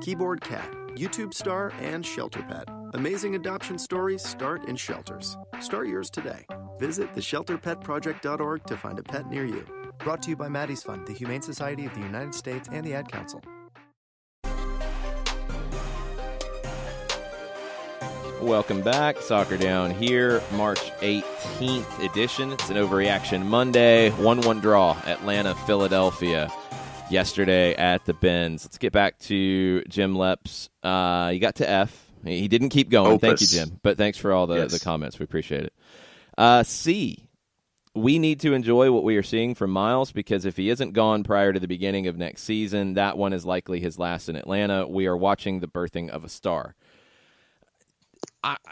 Keyboard Cat, YouTube star and shelter pet. Amazing adoption stories start in shelters. Start yours today. Visit theshelterpetproject.org to find a pet near you. Brought to you by Maddie's Fund, the Humane Society of the United States, and the Ad Council. Welcome back. Soccer Down here, March 18th edition. It's an Overreaction Monday. 1-1 draw, Atlanta, Philadelphia, yesterday at the Benz. Let's get back to Jim Lepp's. You got to F. He didn't keep going. Opus. Thank you, Jim. But thanks for all the comments. We appreciate it. C. we need to enjoy what we are seeing from Miles, because if he isn't gone prior to the beginning of next season, that one is likely his last in Atlanta. We are watching the birthing of a star.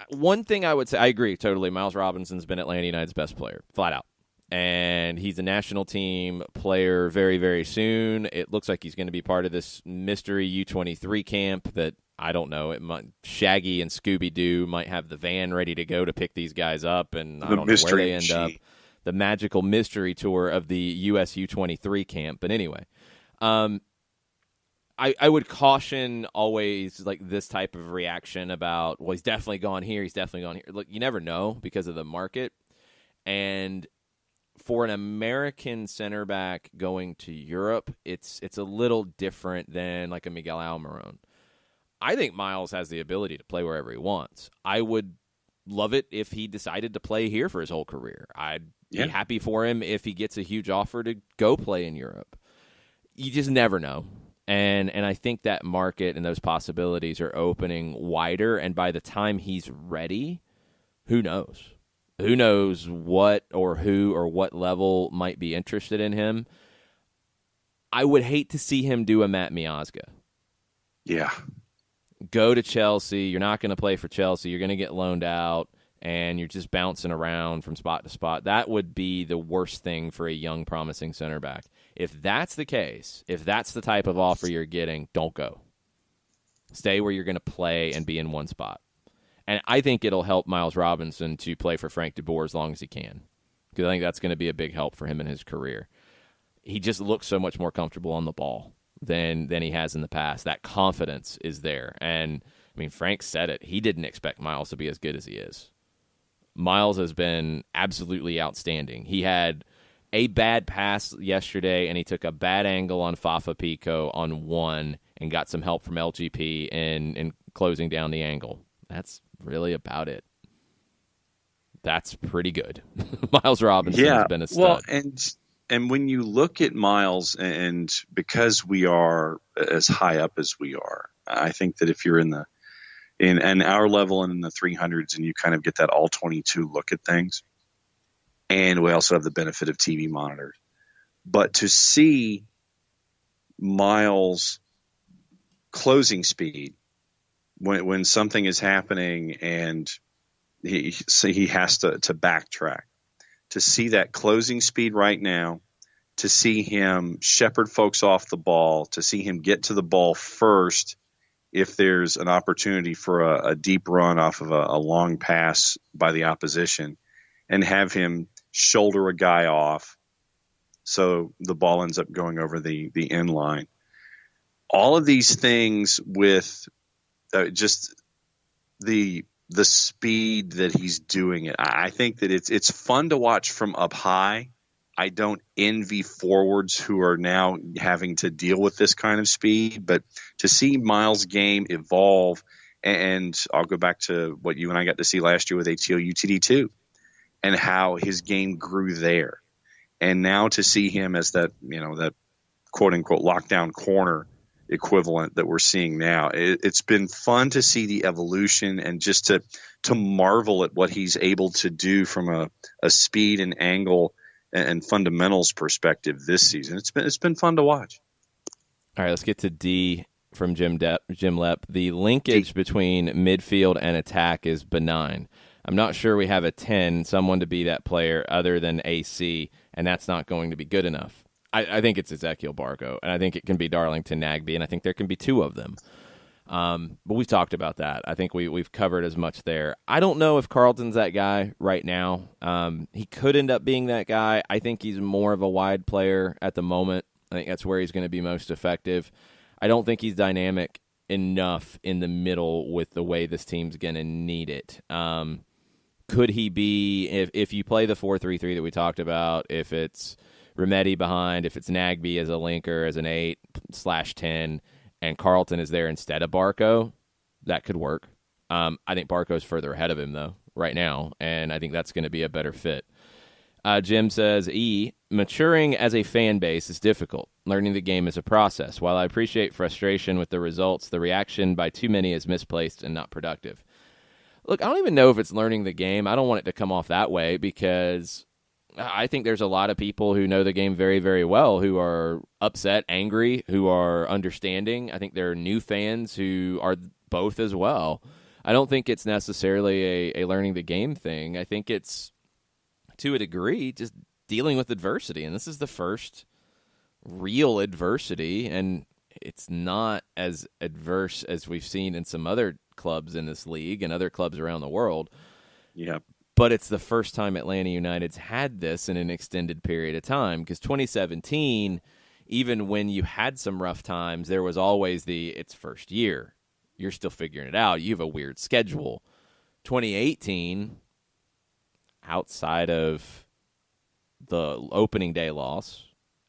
One thing I would say, I agree totally. Miles Robinson's been Atlanta United's best player, flat out. And he's a national team player very, very soon. It looks like he's going to be part of this mystery U23 camp that, I don't know, Shaggy and Scooby-Doo might have the van ready to go to pick these guys up, and I don't know where they end up. The magical mystery tour of the US U23 camp. But anyway, I would caution always like this type of reaction about, well, he's definitely gone here, he's definitely gone here. Look, you never know because of the market. And for an American center back going to Europe, it's a little different than like a Miguel Almiron. I think Miles has the ability to play wherever he wants. I would love it if he decided to play here for his whole career. I'd be happy for him if he gets a huge offer to go play in Europe. You just never know. And I think that market and those possibilities are opening wider, and by the time he's ready, who knows? Who knows what or who or what level might be interested in him. I would hate to see him do a Matt Miazga. Yeah. Go to Chelsea. You're not going to play for Chelsea. You're going to get loaned out, and you're just bouncing around from spot to spot. That would be the worst thing for a young, promising center back. If that's the case, if that's the type of offer you're getting, don't go. Stay where you're going to play and be in one spot. And I think it'll help Miles Robinson to play for Frank de Boer as long as he can, because I think that's going to be a big help for him in his career. He just looks so much more comfortable on the ball than he has in the past. That confidence is there. And, I mean, Frank said it. He didn't expect Miles to be as good as he is. Miles has been absolutely outstanding. He had a bad pass yesterday, and he took a bad angle on Fafa Pico on one and got some help from LGP in closing down the angle. That's really about it. That's pretty good. Miles Robinson has been a stud. Well, and when you look at Miles, and because we are as high up as we are, I think that if you're in our level and in the 300s, and you kind of get that all 22 look at things, and we also have the benefit of TV monitors, but to see Miles' closing speed when something is happening and he has to backtrack, to see that closing speed right now, to see him shepherd folks off the ball, to see him get to the ball first if there's an opportunity for a deep run off of a long pass by the opposition, and have him shoulder a guy off so the ball ends up going over the end line. All of these things with just the speed that he's doing it. I think that it's fun to watch from up high. I don't envy forwards who are now having to deal with this kind of speed, but to see Miles' game evolve, and I'll go back to what you and I got to see last year with ATO UTD2 and how his game grew there. And now to see him as that quote unquote lockdown corner equivalent that we're seeing now, it's been fun to see the evolution and just to marvel at what he's able to do from a speed and angle and fundamentals perspective this season. It's been fun to watch. All right, let's get to D from Jim Lepp. The linkage between midfield and attack is benign. I'm not sure we have a 10, someone to be that player other than AC, and that's not going to be good enough. I think it's Ezekiel Barco, and I think it can be Darlington Nagbe, and I think there can be two of them. But we've talked about that. I think we've covered as much there. I don't know if Carlton's that guy right now. He could end up being that guy. I think he's more of a wide player at the moment. I think that's where he's going to be most effective. I don't think he's dynamic enough in the middle with the way this team's going to need it. Could he be, if you play the 4-3-3 that we talked about, if it's Remedi behind, if it's Nagbe as a linker, as an 8/10, and Carlton is there instead of Barco, that could work. I think Barco's further ahead of him, though, right now, and I think that's going to be a better fit. Jim says, maturing as a fan base is difficult. Learning the game is a process. While I appreciate frustration with the results, the reaction by too many is misplaced and not productive. Look, I don't even know if it's learning the game. I don't want it to come off that way because I think there's a lot of people who know the game very, very well who are upset, angry, who are understanding. I think there are new fans who are both as well. I don't think it's necessarily a learning the game thing. I think it's, to a degree, just dealing with adversity. And this is the first real adversity, and it's not as adverse as we've seen in some other clubs in this league and other clubs around the world. Yeah. But it's the first time Atlanta United's had this in an extended period of time, because 2017, even when you had some rough times, there was always it's first year. You're still figuring it out. You have a weird schedule. 2018, outside of the opening day loss,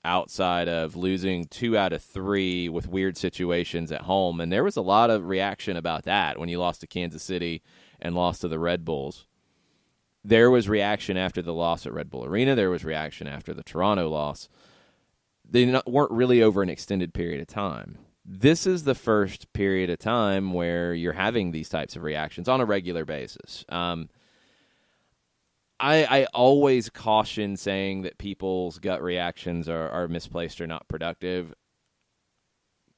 outside of losing 2 out of 3 with weird situations at home, and there was a lot of reaction about that when you lost to Kansas City and lost to the Red Bulls. There was reaction after the loss at Red Bull Arena. There was reaction after the Toronto loss. They weren't really over an extended period of time. This is the first period of time where you're having these types of reactions on a regular basis. I always caution saying that people's gut reactions are misplaced or not productive.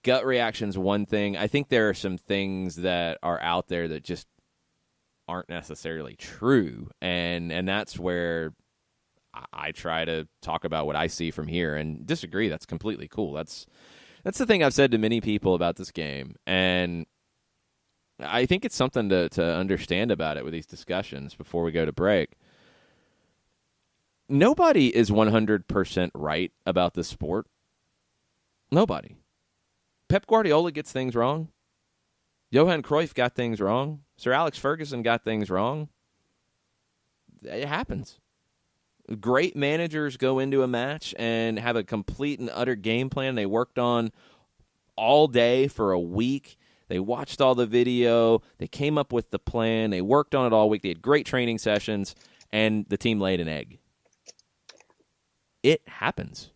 Gut reaction's one thing. I think there are some things that are out there that just aren't necessarily true, and that's where I try to talk about what I see from here and disagree. That's completely cool. That's the thing I've said to many people about this game, and I think it's something to understand about it with these discussions before we go to break. Nobody is 100% right about this sport. Nobody. Pep Guardiola gets things wrong. Johan Cruyff got things wrong. Sir Alex Ferguson got things wrong. It happens. Great managers go into a match and have a complete and utter game plan they worked on all day for a week. They watched all the video. They came up with the plan. They worked on it all week. They had great training sessions, and the team laid an egg. It happens.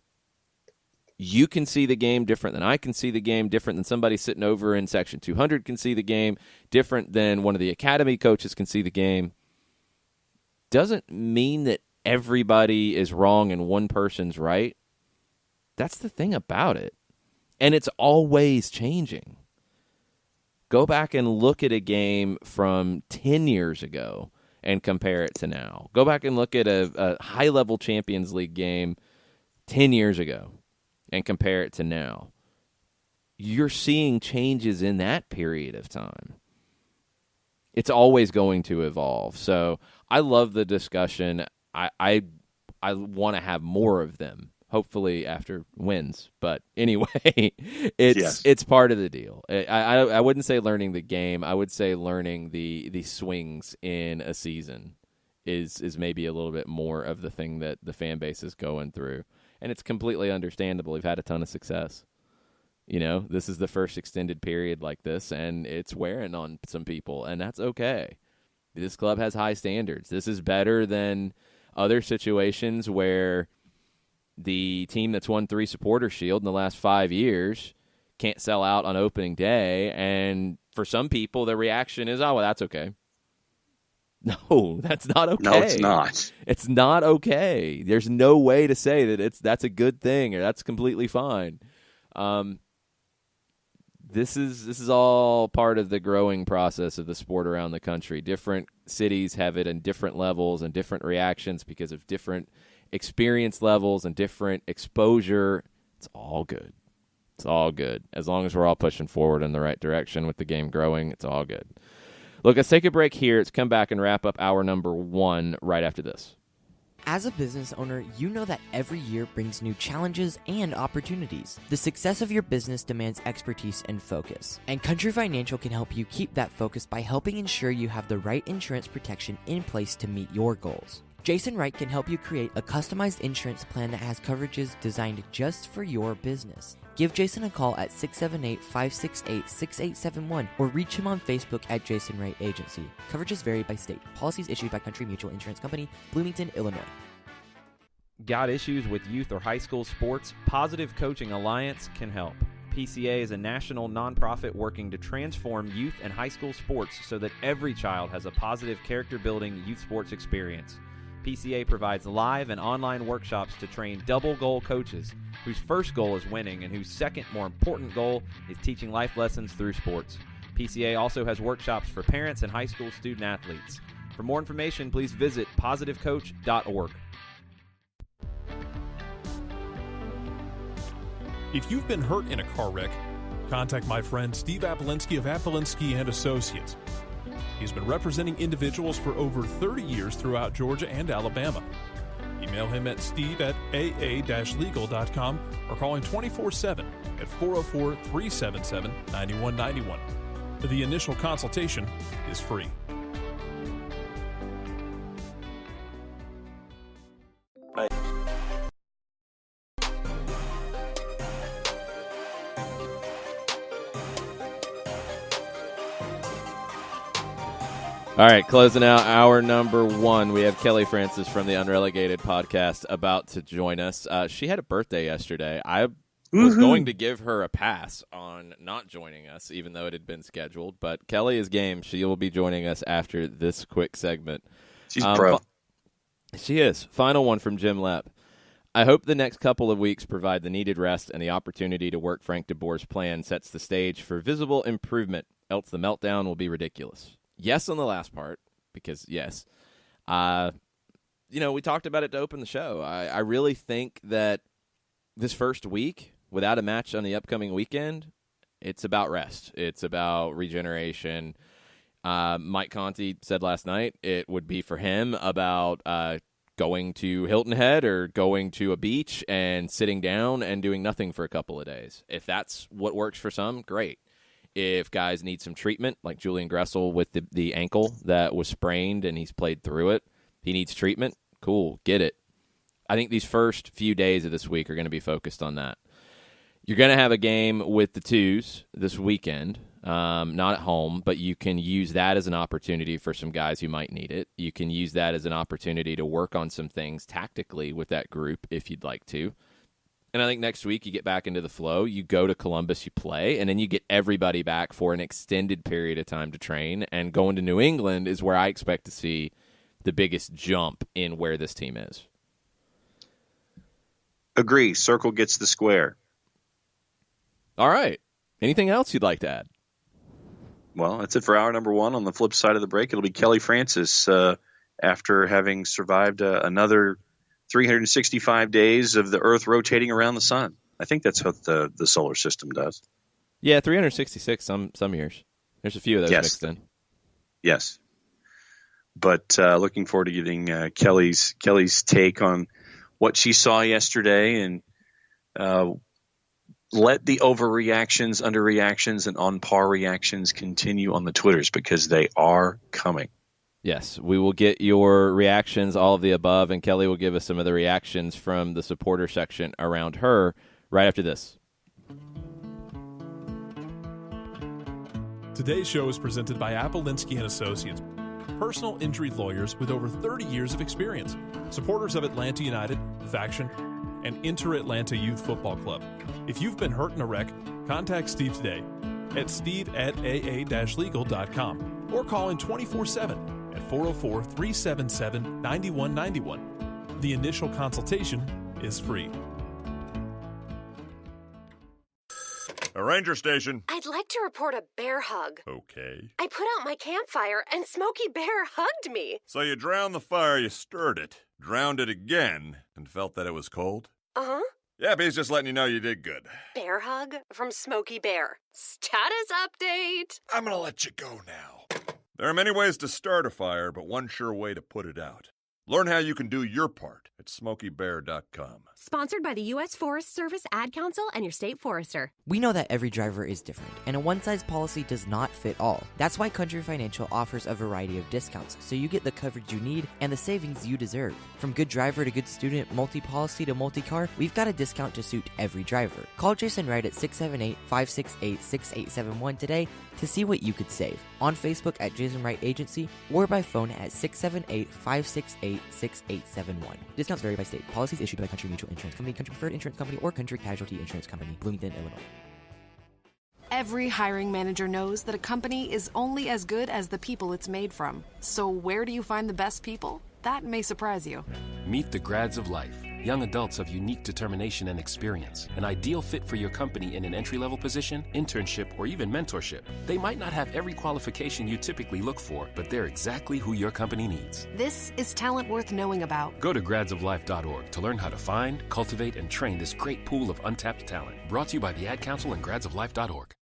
You can see the game different than I can see the game, different than somebody sitting over in Section 200 can see the game, different than one of the academy coaches can see the game. Doesn't mean that everybody is wrong and one person's right. That's the thing about it. And it's always changing. Go back and look at a game from 10 years ago and compare it to now. Go back and look at a high-level Champions League game 10 years ago and compare it to now. You're seeing changes in that period of time. It's always going to evolve. So I love the discussion. I want to have more of them, hopefully after wins. But anyway, it's part of the deal. I wouldn't say learning the game. I would say learning the swings in a season is maybe a little bit more of the thing that the fan base is going through. And it's completely understandable. We've had a ton of success. You know, this is the first extended period like this, and it's wearing on some people, and that's okay. This club has high standards. This is better than other situations where the team that's won 3 Supporter Shield in the last 5 years can't sell out on opening day, and for some people, the reaction is, oh, well, that's okay. No, that's not okay. No, it's not. It's not okay. There's no way to say that that's a good thing or that's completely fine. This is all part of the growing process of the sport around the country. Different cities have it in different levels and different reactions because of different experience levels and different exposure. It's all good. It's all good. As long as we're all pushing forward in the right direction with the game growing, it's all good. Look, let's take a break here. Let's come back and wrap up hour number 1 right after this. As a business owner, you know that every year brings new challenges and opportunities. The success of your business demands expertise and focus. And Country Financial can help you keep that focus by helping ensure you have the right insurance protection in place to meet your goals. Jason Wright can help you create a customized insurance plan that has coverages designed just for your business. Give Jason a call at 678-568-6871 or reach him on Facebook at Jason Wright Agency. Coverages vary by state. Policies issued by Country Mutual Insurance Company, Bloomington, Illinois. Got issues with youth or high school sports? Positive Coaching Alliance can help. PCA is a national nonprofit working to transform youth and high school sports so that every child has a positive character-building youth sports experience. PCA provides live and online workshops to train double goal coaches whose first goal is winning and whose second, more important goal is teaching life lessons through sports. PCA also has workshops for parents and high school student athletes. For more information, please visit positivecoach.org. If you've been hurt in a car wreck, contact my friend Steve Apolinski of Apolinski & Associates. He's been representing individuals for over 30 years throughout Georgia and Alabama. Email him at steve@aa-legal.com or call him 24/7 at 404-377-9191. The initial consultation is free. All right, closing out hour number 1, we have Kelly Francis from the Unrelegated podcast about to join us. She had a birthday yesterday. I was going to give her a pass on not joining us, even though it had been scheduled. But Kelly is game. She will be joining us after this quick segment. She's pro. She is. Final one from Jim Lepp. I hope the next couple of weeks provide the needed rest and the opportunity to work Frank DeBoer's plan sets the stage for visible improvement, else the meltdown will be ridiculous. Yes on the last part, because yes. We talked about it to open the show. I really think that this first week, without a match on the upcoming weekend, it's about rest. It's about regeneration. Mike Conti said last night it would be for him about going to Hilton Head or going to a beach and sitting down and doing nothing for a couple of days. If that's what works for some, great. If guys need some treatment, like Julian Gressel with the ankle that was sprained and he's played through it, he needs treatment, cool, get it. I think these first few days of this week are going to be focused on that. You're going to have a game with the twos this weekend, not at home, but you can use that as an opportunity for some guys who might need it. You can use that as an opportunity to work on some things tactically with that group if you'd like to. And I think next week you get back into the flow, you go to Columbus, you play, and then you get everybody back for an extended period of time to train. And going to New England is where I expect to see the biggest jump in where this team is. Agree. Circle gets the square. All right. Anything else you'd like to add? Well, that's it for hour number 1. On the flip side of the break, it'll be Kelly Francis after having survived another 365 days of the Earth rotating around the sun. I think that's what the solar system does. Yeah, 366 some years. There's a few of those mixed in. Yes. But looking forward to getting Kelly's take on what she saw yesterday, and let the overreactions, underreactions, and on par reactions continue on the Twitters, because they are coming. Yes, we will get your reactions, all of the above, and Kelly will give us some of the reactions from the supporter section around her right after this. Today's show is presented by Apolinski & Associates, personal injury lawyers with over 30 years of experience, supporters of Atlanta United, Faction, and Inter-Atlanta Youth Football Club. If you've been hurt in a wreck, contact Steve today at steve@aa-legal.com or call in 24/7 at 404-377-9191. The initial consultation is free. A ranger station. I'd like to report a bear hug. Okay. I put out my campfire and Smokey Bear hugged me. So you drowned the fire, you stirred it, drowned it again, and felt that it was cold? Uh-huh. Yep, he's just letting you know you did good. Bear hug from Smokey Bear. Status update. I'm gonna let you go now. There are many ways to start a fire, but one sure way to put it out. Learn how you can do your part at SmokeyBear.com. Sponsored by the U.S. Forest Service Ad Council and your state forester. We know that every driver is different, and a one-size policy does not fit all. That's why Country Financial offers a variety of discounts, so you get the coverage you need and the savings you deserve. From good driver to good student, multi-policy to multi-car, we've got a discount to suit every driver. Call Jason Wright at 678-568-6871 today to see what you could save. On Facebook at Jason Wright Agency or by phone at 678-568-6871. Discounts vary by state. Policies issued by Country Mutual Insurance Company, Country Preferred Insurance Company, or Country Casualty Insurance Company, Bloomington, Illinois. Every hiring manager knows that a company is only as good as the people it's made from. So where do you find the best people? that may surprise you. Meet the grads of life, young adults of unique determination and experience, an ideal fit for your company in an entry-level position, internship, or even mentorship. They might not have every qualification you typically look for, but they're exactly who your company needs. This is talent worth knowing about. Go to gradsoflife.org to learn how to find, cultivate, and train this great pool of untapped talent. Brought to you by the Ad Council and gradsoflife.org.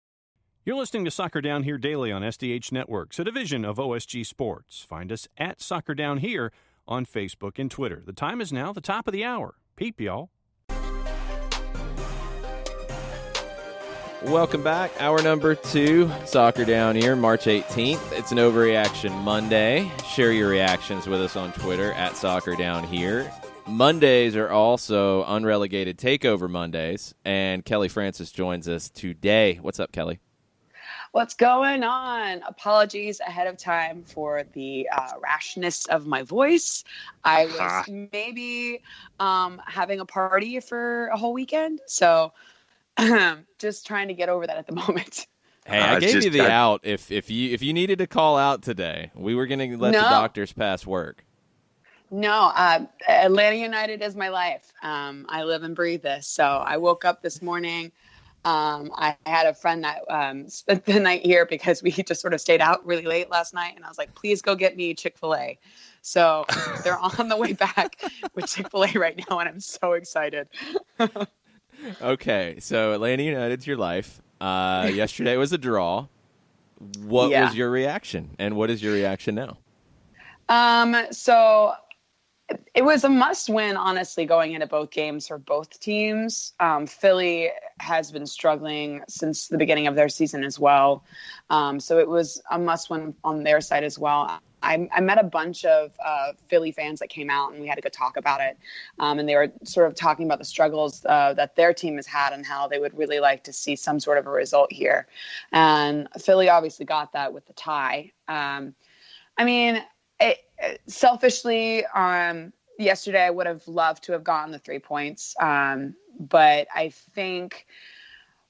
You're listening to Soccer Down Here daily on SDH Networks, a division of OSG Sports. Find us at Soccer Down Here on Facebook and Twitter. The time is now the top of the hour. Peep, y'all. Welcome back. Hour number 2, Soccer Down Here, March 18th. It's an Overreaction Monday. Share your reactions with us on Twitter at Soccer Down Here. Mondays are also unrelegated Takeover Mondays, and Kelly Francis joins us today. What's up, Kelly? What's going on? Apologies ahead of time for the rashness of my voice. I was maybe having a party for a whole weekend, so just trying to get over that at the moment. Hey, I gave you the out if you needed to call out today. We were going to let the doctors pass work. No, Atlanta United is my life. I live and breathe this. So I woke up this morning. I had a friend that spent the night here because we just sort of stayed out really late last night. And I was like, please go get me Chick-fil-A. So they're on the way back with Chick-fil-A right now. And I'm so excited. Okay. So Atlanta United's your life. Yesterday was a draw. What was your reaction? And what is your reaction now? So it was a must-win, honestly, going into both games for both teams. Philly has been struggling since the beginning of their season as well. So it was a must-win on their side as well. I met a bunch of Philly fans that came out, and we had a good talk about it. And they were sort of talking about the struggles that their team has had and how they would really like to see some sort of a result here. And Philly obviously got that with the tie. Selfishly, yesterday I would have loved to have gotten the 3 points. But I think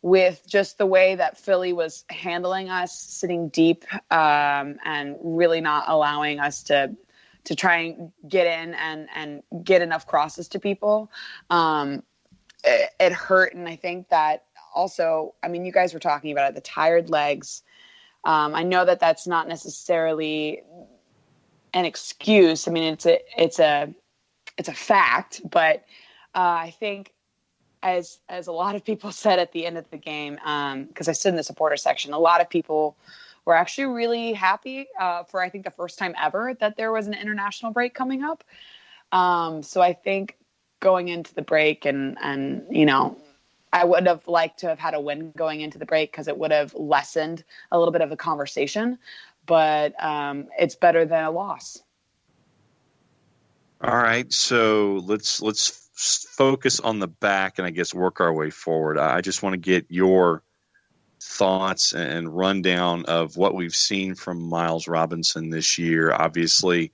with just the way that Philly was handling us, sitting deep, and really not allowing us to try and get in and get enough crosses to people, it hurt. And I think that also, you guys were talking about it, the tired legs. I know that that's not necessarily an excuse. It's a fact, but I think as a lot of people said at the end of the game, because I stood in the supporter section, a lot of people were actually really happy for, I think, the first time ever that there was an international break coming up. So I think going into the break and I would have liked to have had a win going into the break because it would have lessened a little bit of the conversation. But it's better than a loss. All right, so let's focus on the back and I guess work our way forward. I just want to get your thoughts and rundown of what we've seen from Miles Robinson this year. Obviously,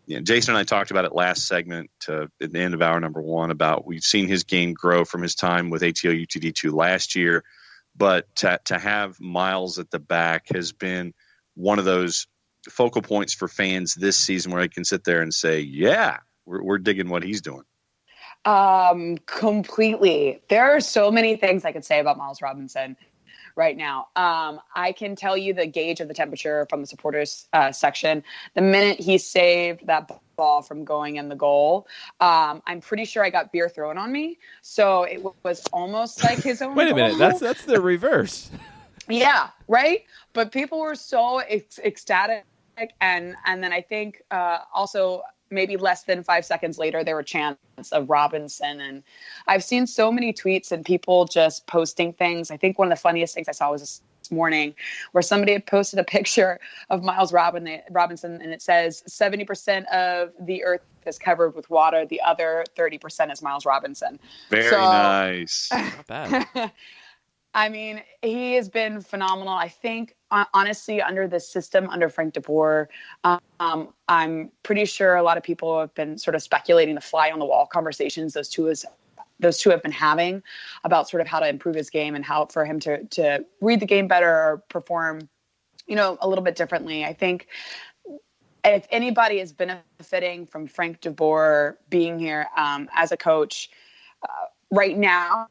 Jason and I talked about it last segment at the end of hour number 1 about we've seen his game grow from his time with ATO UTD2 last year, but to have Miles at the back has been one of those focal points for fans this season where I can sit there and say, yeah, we're digging what he's doing. Completely. There are so many things I could say about Miles Robinson right now. I can tell you the gauge of the temperature from the supporters section. The minute he saved that ball from going in the goal, I'm pretty sure I got beer thrown on me. So it was almost like his own Wait a goal. minute. That's the reverse. Yeah, right? But people were so ecstatic. And then I think also maybe less than 5 seconds later, there were chants of Robinson. And I've seen so many tweets and people just posting things. I think one of the funniest things I saw was this morning where somebody had posted a picture of Miles Robinson, and it says 70% of the earth is covered with water. The other 30% is Miles Robinson. Very nice. Not bad. He has been phenomenal. I think, honestly, under the system, under Frank DeBoer, I'm pretty sure a lot of people have been sort of speculating the fly on the wall conversations those two have been having about sort of how to improve his game and how for him to read the game better or perform, a little bit differently. I think if anybody is benefiting from Frank DeBoer being here as a coach right now,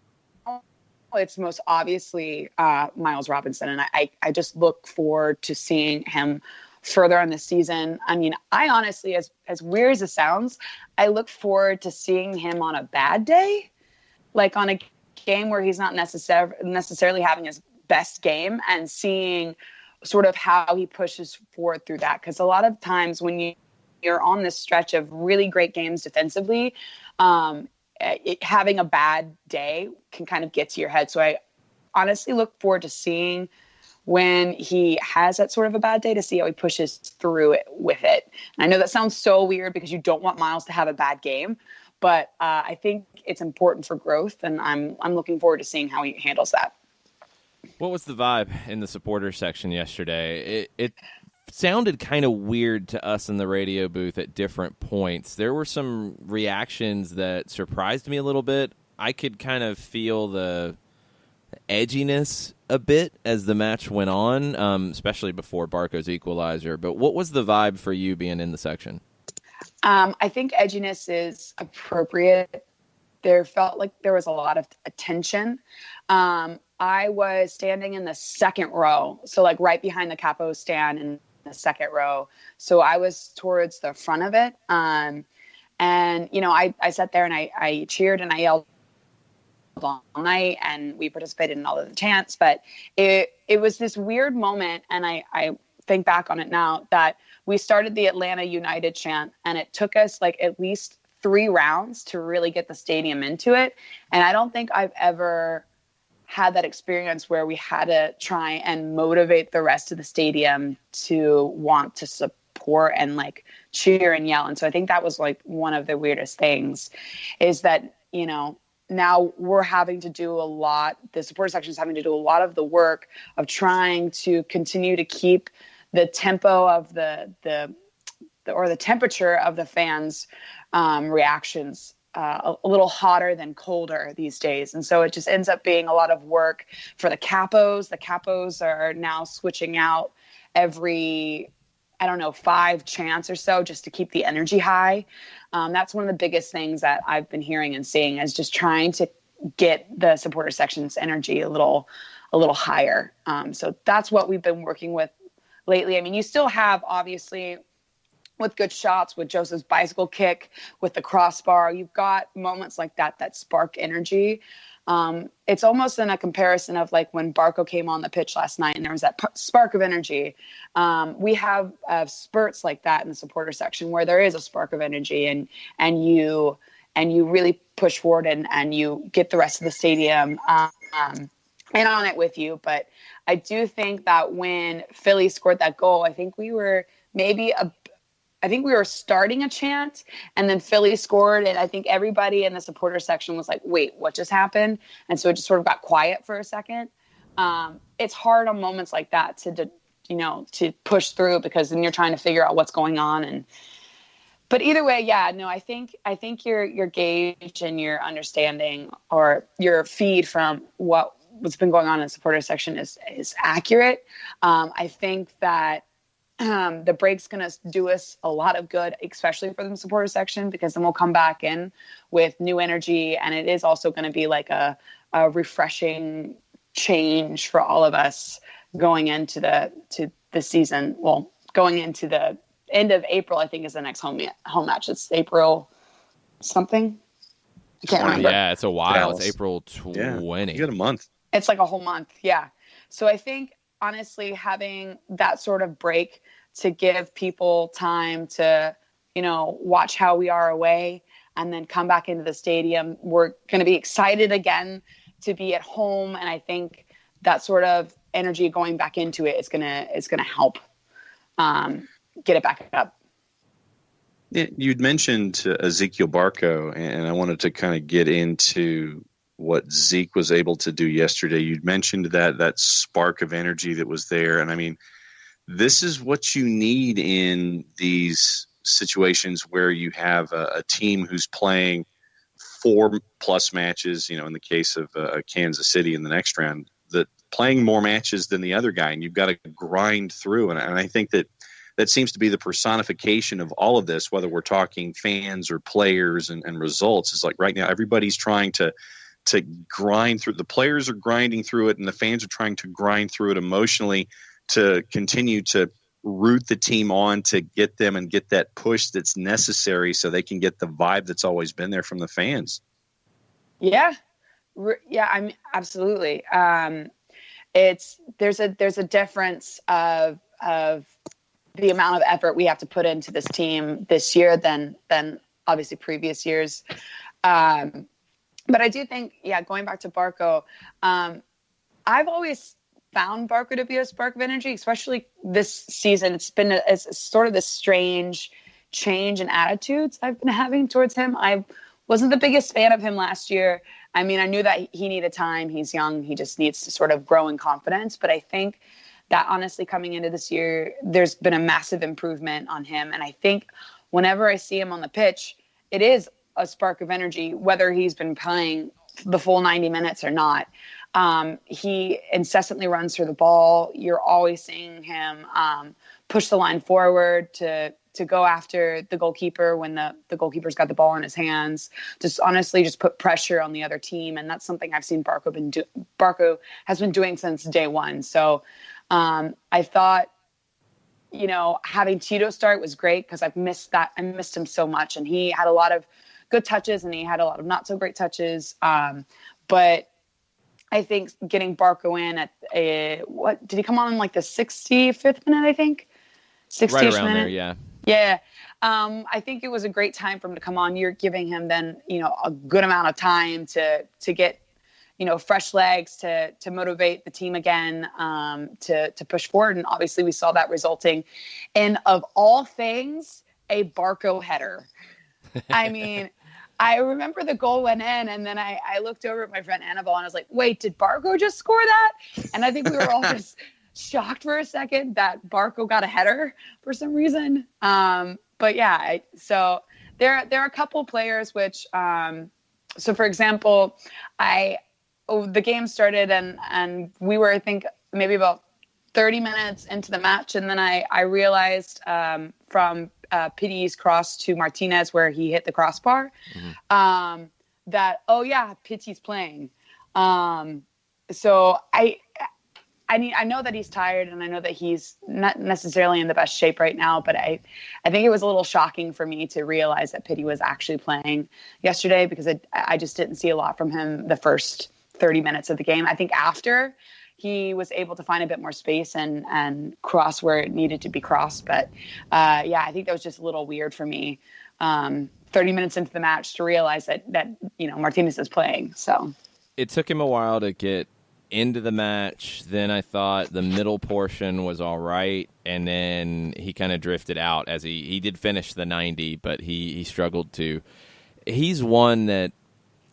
it's most obviously Miles Robinson. And I just look forward to seeing him further on the season. I mean, I honestly, as weird as it sounds, I look forward to seeing him on a bad day, like on a game where he's not necessarily having his best game, and seeing sort of how he pushes forward through that. Because a lot of times when you're on this stretch of really great games defensively, having a bad day can kind of get to your head. So I honestly look forward to seeing when he has that sort of a bad day, to see how he pushes through it with it. And I know that sounds so weird because you don't want Miles to have a bad game, but I think it's important for growth, and I'm looking forward to seeing how he handles that. What was the vibe in the supporter section yesterday? It sounded kind of weird to us in the radio booth at different points. There were some reactions that surprised me a little bit. I could kind of feel the edginess a bit as the match went on, especially before Barco's equalizer. But what was the vibe for you being in the section? I think edginess is appropriate. There felt like there was a lot of attention. I was standing in the second row, so like right behind the capo stand in the second row. So I was towards the front of it. And, you know, I sat there and I cheered and I yelled all night, and we participated in all of the chants. But it was this weird moment, and I think back on it now, that we started the Atlanta United chant, and it took us like at least 3 rounds to really get the stadium into it. And I don't think I've ever had that experience where we had to try and motivate the rest of the stadium to want to support and like cheer and yell. And so I think that was like one of the weirdest things, is that, you know, now we're having to do a lot, the support section is having to do a lot of the work of trying to continue to keep the tempo of the temperature of the fans' reactions a little hotter than colder these days. And so it just ends up being a lot of work for the capos. The capos are now switching out every, 5 chants or so, just to keep the energy high. That's one of the biggest things that I've been hearing and seeing, is just trying to get the supporter section's energy a little higher. So that's what we've been working with lately. I mean, you still have, obviously, with good shots, with Joseph's bicycle kick, with the crossbar, you've got moments like that spark energy. It's almost in a comparison of like when Barco came on the pitch last night and there was that spark of energy. We have spurts like that in the supporter section where there is a spark of energy, and you really push forward and you get the rest of the stadium in on it with you. But I do think that when Philly scored that goal, I think we were starting a chant, and then Philly scored, and I think everybody in the supporter section was like, wait, what just happened? And so it just sort of got quiet for a second. It's hard on moments like that to push through, because then you're trying to figure out what's going on. But either way, yeah, no, I think your gauge and your understanding or your feed from what's been going on in the supporter section is accurate. I think that the break's going to do us a lot of good, especially for the supporter section, because then we'll come back in with new energy, and it is also going to be like a refreshing change for all of us going into the season. Well, going into the end of April, I think, is the next home match. It's April something. I can't remember. Yeah, it's a while. Dallas. It's April 20. Yeah, you got a month. It's like a whole month. Yeah. So I think, honestly, having that sort of break to give people time to, watch how we are away and then come back into the stadium. We're going to be excited again to be at home. And I think that sort of energy going back into it is going to help get it back up. Yeah, you'd mentioned Ezekiel Barco, and I wanted to kind of get into what Zeke was able to do yesterday. You'd mentioned that spark of energy that was there. And I mean, this is what you need in these situations where you have a team who's playing 4+ matches, in the case of Kansas City in the next round, that playing more matches than the other guy, and you've got to grind through. And I think that that seems to be the personification of all of this, whether we're talking fans or players and results. It's like right now everybody's trying to grind through. The players are grinding through it, and the fans are trying to grind through it emotionally to continue to root the team on, to get them and get that push that's necessary so they can get the vibe that's always been there from the fans. Yeah. I mean, absolutely. There's a difference of the amount of effort we have to put into this team this year than obviously previous years. But I do think, going back to Barco, I've always found Barco to be a spark of energy, especially this season. It's been it's sort of this strange change in attitudes I've been having towards him. I wasn't the biggest fan of him last year. I mean, I knew that he needed time. He's young. He just needs to sort of grow in confidence. But I think that honestly, coming into this year, there's been a massive improvement on him. And I think whenever I see him on the pitch, it is a spark of energy, whether he's been playing the full 90 minutes or not. He incessantly runs through the ball. You're always seeing him push the line forward to go after the goalkeeper when the goalkeeper's got the ball in his hands. Just honestly, just put pressure on the other team, and that's something I've seen Barco has been doing since day one. So I thought, having Tito start was great because I've missed that. I missed him so much, and he had a lot of good touches and he had a lot of not so great touches. But I think getting Barco in at what did he come on in like the 65th minute? I think 60th right around minute. there, yeah. Yeah. I think it was a great time for him to come on. You're giving him then, a good amount of time to get, fresh legs to motivate the team again, to push forward. And obviously we saw that resulting in, of all things, a Barco header. I mean, I remember the goal went in, and then I looked over at my friend Annabelle and I was like, wait, did Barco just score that? And I think we were all just shocked for a second that Barco got a header for some reason. But yeah, so there are a couple players which, so for example, the game started and we were, I think, maybe about 30 minutes into the match. And then I realized from Pitty's cross to Martinez where he hit the crossbar, that, oh yeah, Pitty's playing. So I know that he's tired and I know that he's not necessarily in the best shape right now, but I think it was a little shocking for me to realize that Pitty was actually playing yesterday because I just didn't see a lot from him the first 30 minutes of the game. I think after he was able to find a bit more space and cross where it needed to be crossed. But I think that was just a little weird for me 30 minutes into the match to realize that Martinez is playing. So it took him a while to get into the match. Then I thought the middle portion was all right, and then he kind of drifted out as he did finish the 90, but he struggled to. He's one that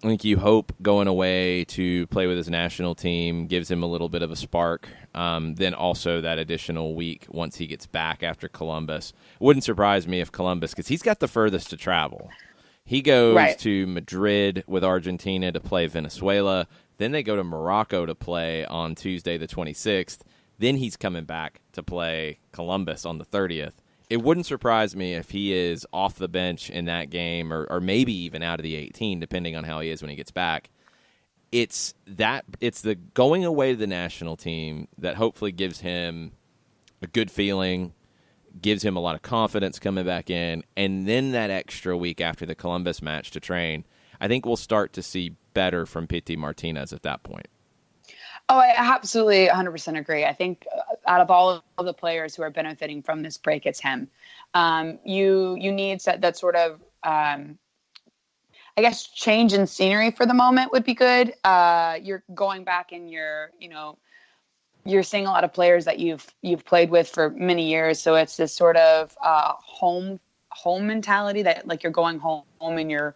I think you hope going away to play with his national team gives him a little bit of a spark. Then also that additional week once he gets back after Columbus. Wouldn't surprise me if Columbus, because he's got the furthest to travel. He goes to Madrid with Argentina to play Venezuela. Then they go to Morocco to play on Tuesday the 26th. Then he's coming back to play Columbus on the 30th. It wouldn't surprise me if he is off the bench in that game or maybe even out of the 18, depending on how he is when he gets back. It's the going away to the national team that hopefully gives him a good feeling, gives him a lot of confidence coming back in, and then that extra week after the Columbus match to train. I think we'll start to see better from Pity Martinez at that point. Oh, I absolutely 100% agree. I think out of all of the players who are benefiting from this break, it's him. You need that sort of, I guess, change in scenery for the moment would be good. You're going back and you're seeing a lot of players that you've played with for many years. So it's this sort of home mentality that like you're going home and you're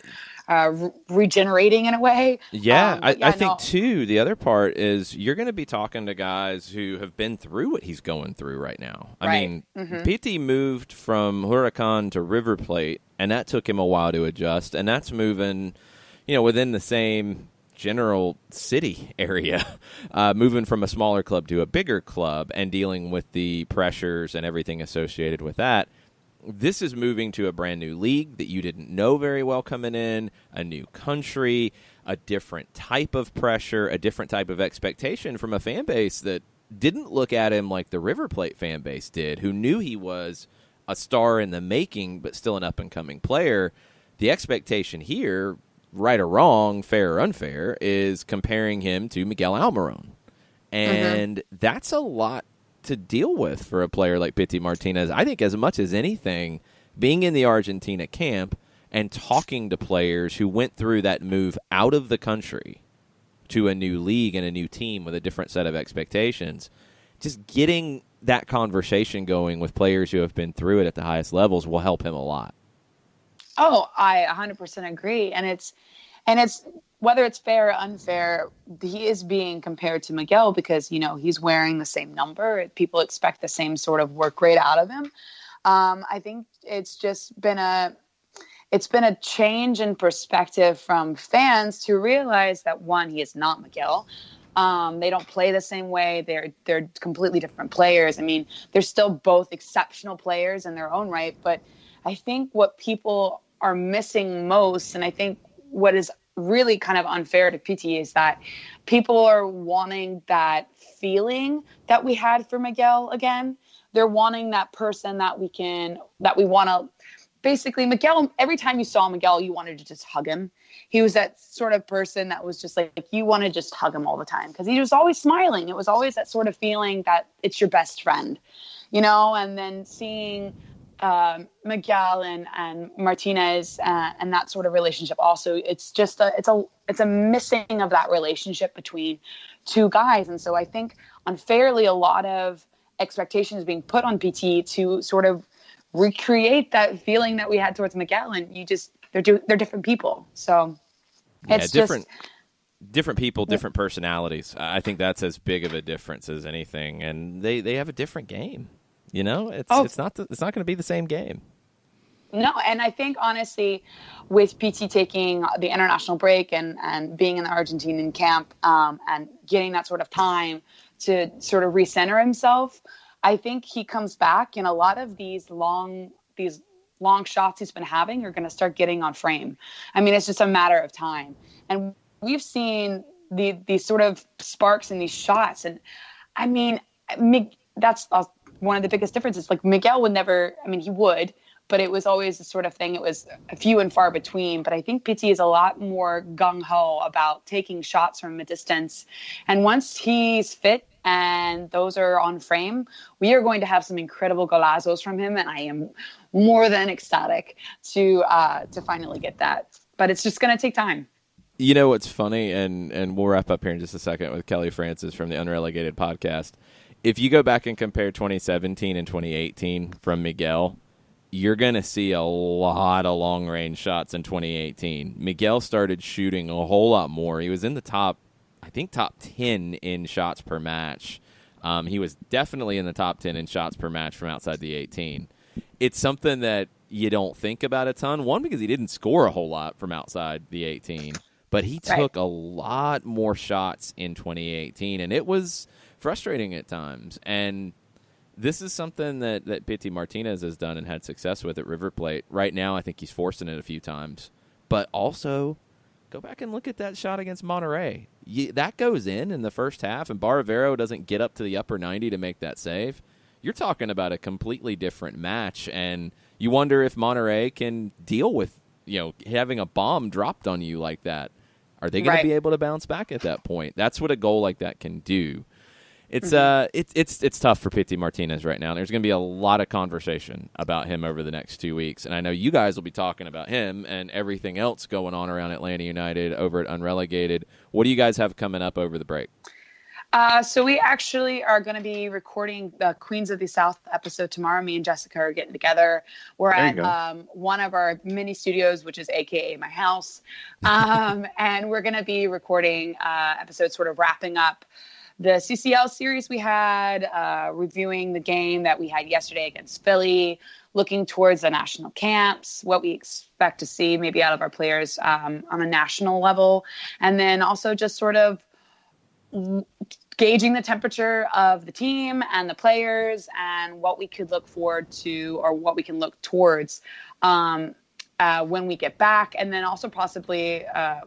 regenerating in a way. Yeah, I think, too, the other part is you're going to be talking to guys who have been through what he's going through right now. I mean, Pity moved from Huracan to River Plate, and that took him a while to adjust, and that's moving, within the same general city area, moving from a smaller club to a bigger club and dealing with the pressures and everything associated with that. This is moving to a brand new league that you didn't know very well coming in, a new country, a different type of pressure, a different type of expectation from a fan base that didn't look at him like the River Plate fan base did, who knew he was a star in the making but still an up-and-coming player. The expectation here, right or wrong, fair or unfair, is comparing him to Miguel Almiron. And that's a lot to deal with for a player like Pity Martinez. I think as much as anything, being in the Argentina camp and talking to players who went through that move out of the country to a new league and a new team with a different set of expectations, just getting that conversation going with players who have been through it at the highest levels will help him a lot. Oh, I 100% agree. And it's whether it's fair or unfair, he is being compared to Miguel because, he's wearing the same number. People expect the same sort of work rate out of him. I think it's just been a change in perspective from fans to realize that, one, he is not Miguel. They don't play the same way. They're completely different players. I mean, they're still both exceptional players in their own right. But I think what people are missing most, and I think what is really kind of unfair to PT, is that people are wanting that feeling that we had for Miguel again. They're wanting that person that we want to. Basically, Miguel, every time you saw Miguel, you wanted to just hug him. He was that sort of person that was just like you want to just hug him all the time because he was always smiling. It was always that sort of feeling that it's your best friend, and then seeing Miguel and Martinez and that sort of relationship also, it's just it's a missing of that relationship between two guys. And so I think unfairly a lot of expectations being put on PT to sort of recreate that feeling that we had towards Miguel, and they're different people. So it's different people, different personalities. I think that's as big of a difference as anything, and they have a different game. It's not going to be the same game. No, and I think honestly, with PT taking the international break and being in the Argentinian camp and getting that sort of time to sort of recenter himself, I think he comes back, and a lot of these long shots he's been having are going to start getting on frame. I mean, it's just a matter of time. And we've seen these sort of sparks in these shots. And I mean, that's one of the biggest differences. Like Miguel would never, he would, but it was always the sort of thing. It was a few and far between. But I think Pity is a lot more gung-ho about taking shots from a distance. And once he's fit, and those are on frame, we are going to have some incredible golazos from him, and I am more than ecstatic to finally get that. But it's just going to take time. What's funny, and we'll wrap up here in just a second with Kelly Francis from the Unrelegated podcast. If you go back and compare 2017 and 2018 from Miguel, you're going to see a lot of long-range shots in 2018. Miguel started shooting a whole lot more. He was in the top 10 in shots per match. He was definitely in the top 10 in shots per match from outside the 18. It's something that you don't think about a ton. One, because he didn't score a whole lot from outside the 18, but he took a lot more shots in 2018, and it was frustrating at times. And this is something that Pity Martinez has done and had success with at River Plate. Right now, I think he's forcing it a few times. But also, go back and look at that shot against Monterrey. That goes in the first half, and Baravero doesn't get up to the upper 90 to make that save. You're talking about a completely different match, and you wonder if Monterrey can deal with having a bomb dropped on you like that. Are they going to be able to bounce back at that point? That's what a goal like that can do. It's it's tough for Pity Martinez right now. There's going to be a lot of conversation about him over the next 2 weeks, and I know you guys will be talking about him and everything else going on around Atlanta United over at Unrelegated. What do you guys have coming up over the break? So we actually are going to be recording the Queens of the South episode tomorrow. Me and Jessica are getting together. We're at one of our mini studios, which is AKA my house. And we're going to be recording episodes sort of wrapping up the CCL series we had, reviewing the game that we had yesterday against Philly, looking towards the national camps, what we expect to see maybe out of our players on a national level, and then also just sort of gauging the temperature of the team and the players and what we could look forward to or what we can look towards when we get back. And then also possibly, I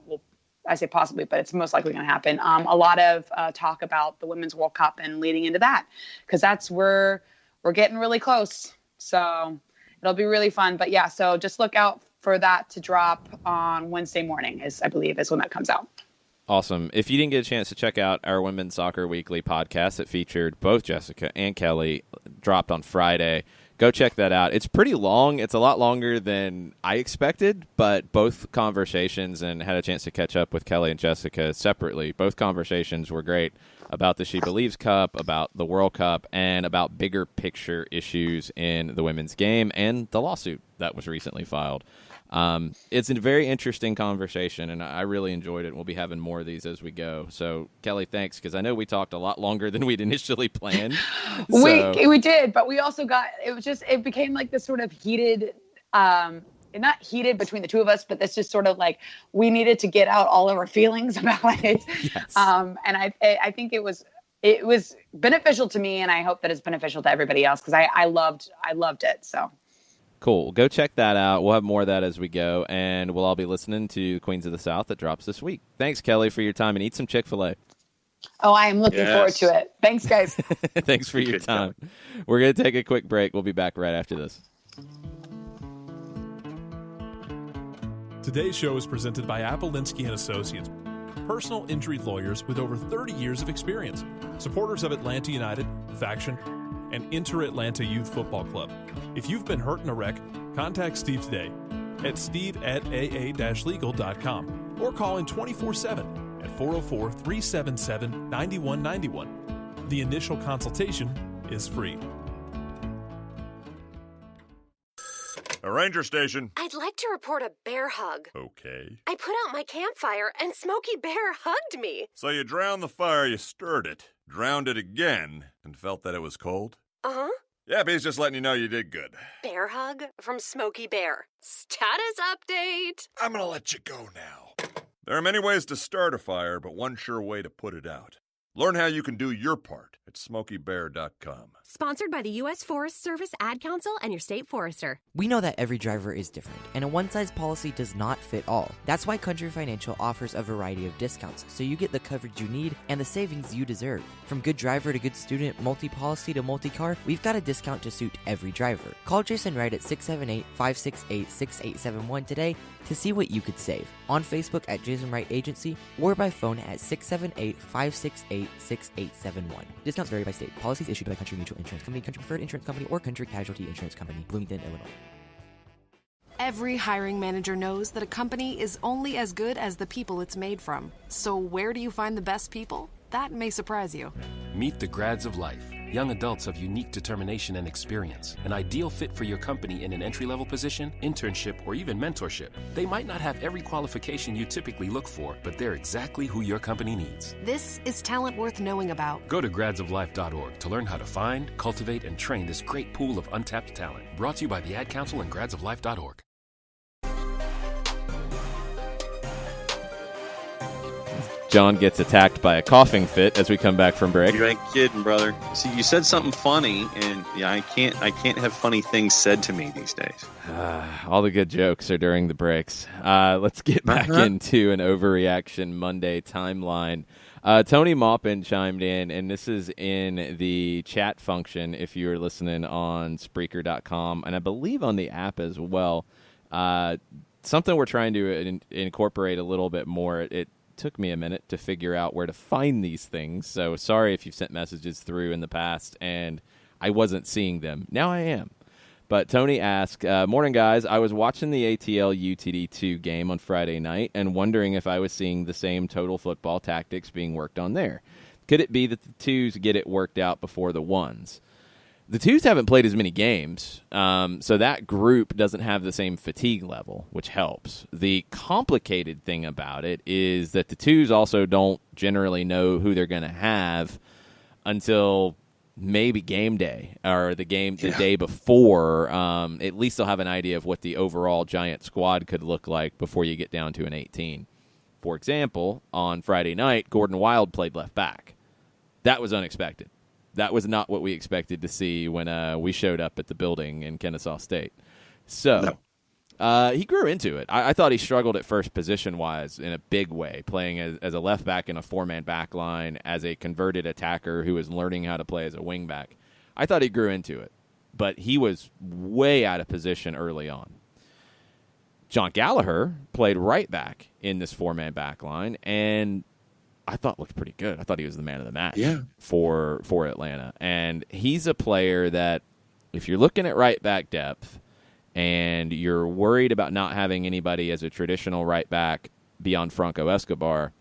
say possibly, but it's most likely going to happen, a lot of talk about the Women's World Cup and leading into that, because that's where we're getting really close. So it'll be really fun. But yeah, so just look out for that to drop on Wednesday morning, I believe is when that comes out. Awesome. If you didn't get a chance to check out our Women's Soccer Weekly podcast that featured both Jessica and Kelly, dropped on Friday, go check that out. It's pretty long. It's a lot longer than I expected, but both conversations, and had a chance to catch up with Kelly and Jessica separately, both conversations were great about the She Believes Cup, about the World Cup, and about bigger picture issues in the women's game and the lawsuit that was recently filed. It's a very interesting conversation, and I really enjoyed it. We'll be having more of these as we go. So, Kelly, thanks, because I know we talked a lot longer than we'd initially planned. We did, but we also it became like this sort of heated, not heated between the two of us, but that's just sort of like we needed to get out all of our feelings about it. Yes. And I think it was beneficial to me, and I hope that it's beneficial to everybody else, because I loved it. So. Cool. Go check that out. We'll have more of that as we go, and we'll all be listening to Queens of the South that drops this week. Thanks, Kelly, for your time, and eat some Chick-fil-A. Oh, I am looking forward to it. Thanks, guys. Thanks for your time. We're going to take a quick break. We'll be back right after this. Today's show is presented by Appolinsky & Associates, personal injury lawyers with over 30 years of experience, supporters of Atlanta United, Faction, and Inter-Atlanta Youth Football Club. If you've been hurt in a wreck, contact Steve today at steve@aa-legal.com or call in 24/7 at 404-377-9191. The initial consultation is free. A ranger station. I'd like to report a bear hug. Okay. I put out my campfire and Smokey Bear hugged me. So you drowned the fire, you stirred it, drowned it again, and felt that it was cold? Uh-huh. Yeah, he's just letting you know you did good. Bear hug from Smokey Bear. Status update. I'm gonna let you go now. There are many ways to start a fire, but one sure way to put it out. Learn how you can do your part at SmokeyBear.com. Sponsored by the U.S. Forest Service Ad Council and your state forester. We know that every driver is different, and a one-size policy does not fit all. That's why Country Financial offers a variety of discounts, so you get the coverage you need and the savings you deserve. From good driver to good student, multi-policy to multi-car, we've got a discount to suit every driver. Call Jason Wright at 678-568-6871 today to see what you could save. On Facebook at Jason Wright Agency or by phone at 678-568-6871. Discounts vary by state. Policies issued by Country Mutual Insurance Company, Country Preferred Insurance Company, or Country Casualty Insurance Company, Bloomington, Illinois. Every hiring manager knows that a company is only as good as the people it's made from. So where do you find the best people? That may surprise you. Meet the grads of life, young adults of unique determination and experience, an ideal fit for your company in an entry-level position, internship, or even mentorship. They might not have every qualification you typically look for, but they're exactly who your company needs. This is talent worth knowing about. Go to gradsoflife.org to learn how to find, cultivate, and train this great pool of untapped talent. Brought to you by the Ad Council and gradsoflife.org. John gets attacked by a coughing fit as we come back from break. You ain't kidding, brother. See, you said something funny, and yeah, I can't have funny things said to me these days. All the good jokes are during the breaks. Let's get back into an Overreaction Monday timeline. Tony Maupin chimed in, and this is in the chat function if you're listening on Spreaker.com, and I believe on the app as well. Something we're trying to incorporate a little bit more. It took me a minute to figure out where to find these things, so sorry if you've sent messages through in the past and I wasn't seeing them. Now I am. But Tony asked, morning guys, I was watching the ATL UTD2 game on Friday night and wondering if I was seeing the same total football tactics being worked on there. Could it be that the twos get it worked out before the ones? The twos haven't played as many games, so that group doesn't have the same fatigue level, which helps. The complicated thing about it is that the twos also don't generally know who they're going to have until maybe game day or the day before. At least they'll have an idea of what the overall Giant squad could look like before you get down to an 18. For example, on Friday night, Gordon Wild played left back. That was unexpected. That was not what we expected to see when we showed up at the building in Kennesaw State. So he grew into it. I thought he struggled at first position-wise in a big way, playing as a left back in a four-man back line, as a converted attacker who was learning how to play as a wing back. I thought he grew into it, but he was way out of position early on. John Gallagher played right back in this four-man back line, and I thought looked pretty good. I thought he was the man of the match for Atlanta. And he's a player that, if you're looking at right back depth and you're worried about not having anybody as a traditional right back beyond Franco Escobar,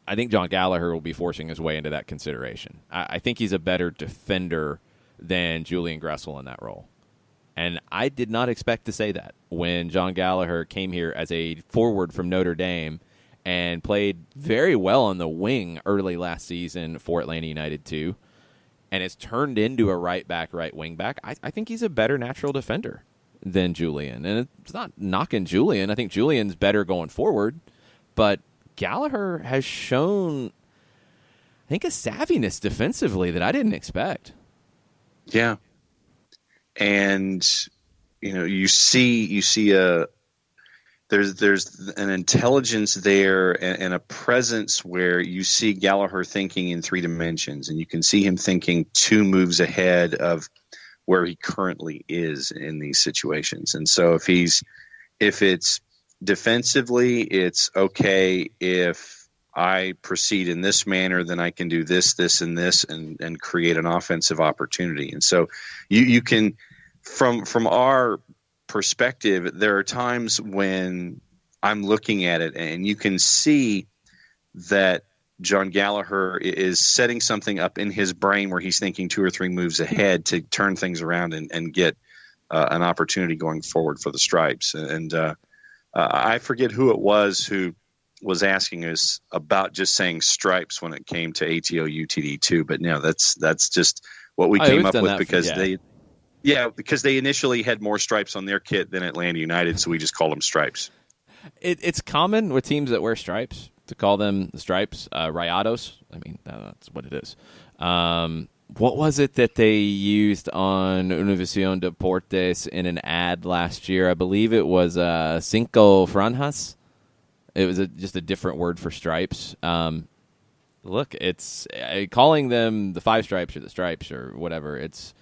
I think John Gallagher will be forcing his way into that consideration. I think he's a better defender than Julian Gressel in that role. And I did not expect to say that when John Gallagher came here as a forward from Notre Dame and played very well on the wing early last season for Atlanta United too, and has turned into a right back, right wing back. I think he's a better natural defender than Julian. And it's not knocking Julian. I think Julian's better going forward, but Gallagher has shown, I think, a savviness defensively that I didn't expect. Yeah. And, you see there's an intelligence there and a presence where you see Gallagher thinking in three dimensions, and you can see him thinking two moves ahead of where he currently is in these situations. And so if it's defensively, it's okay. If I proceed in this manner, then I can do this, and this, and create an offensive opportunity. And so you can, from our perspective, there are times when I'm looking at it and you can see that John Gallagher is setting something up in his brain where he's thinking two or three moves ahead to turn things around and get an opportunity going forward for the Stripes. And I forget who it was who was asking us about just saying Stripes when it came to ATO UTD2, but no, that's just what we came up with because because they initially had more stripes on their kit than Atlanta United, so we just called them Stripes. It's common with teams that wear stripes to call them the Stripes, Rayados. I mean, that's what it is. What was it that they used on Univision Deportes in an ad last year? I believe it was Cinco Franjas. It was just a different word for stripes. Look, it's calling them the five stripes or the stripes or whatever. It's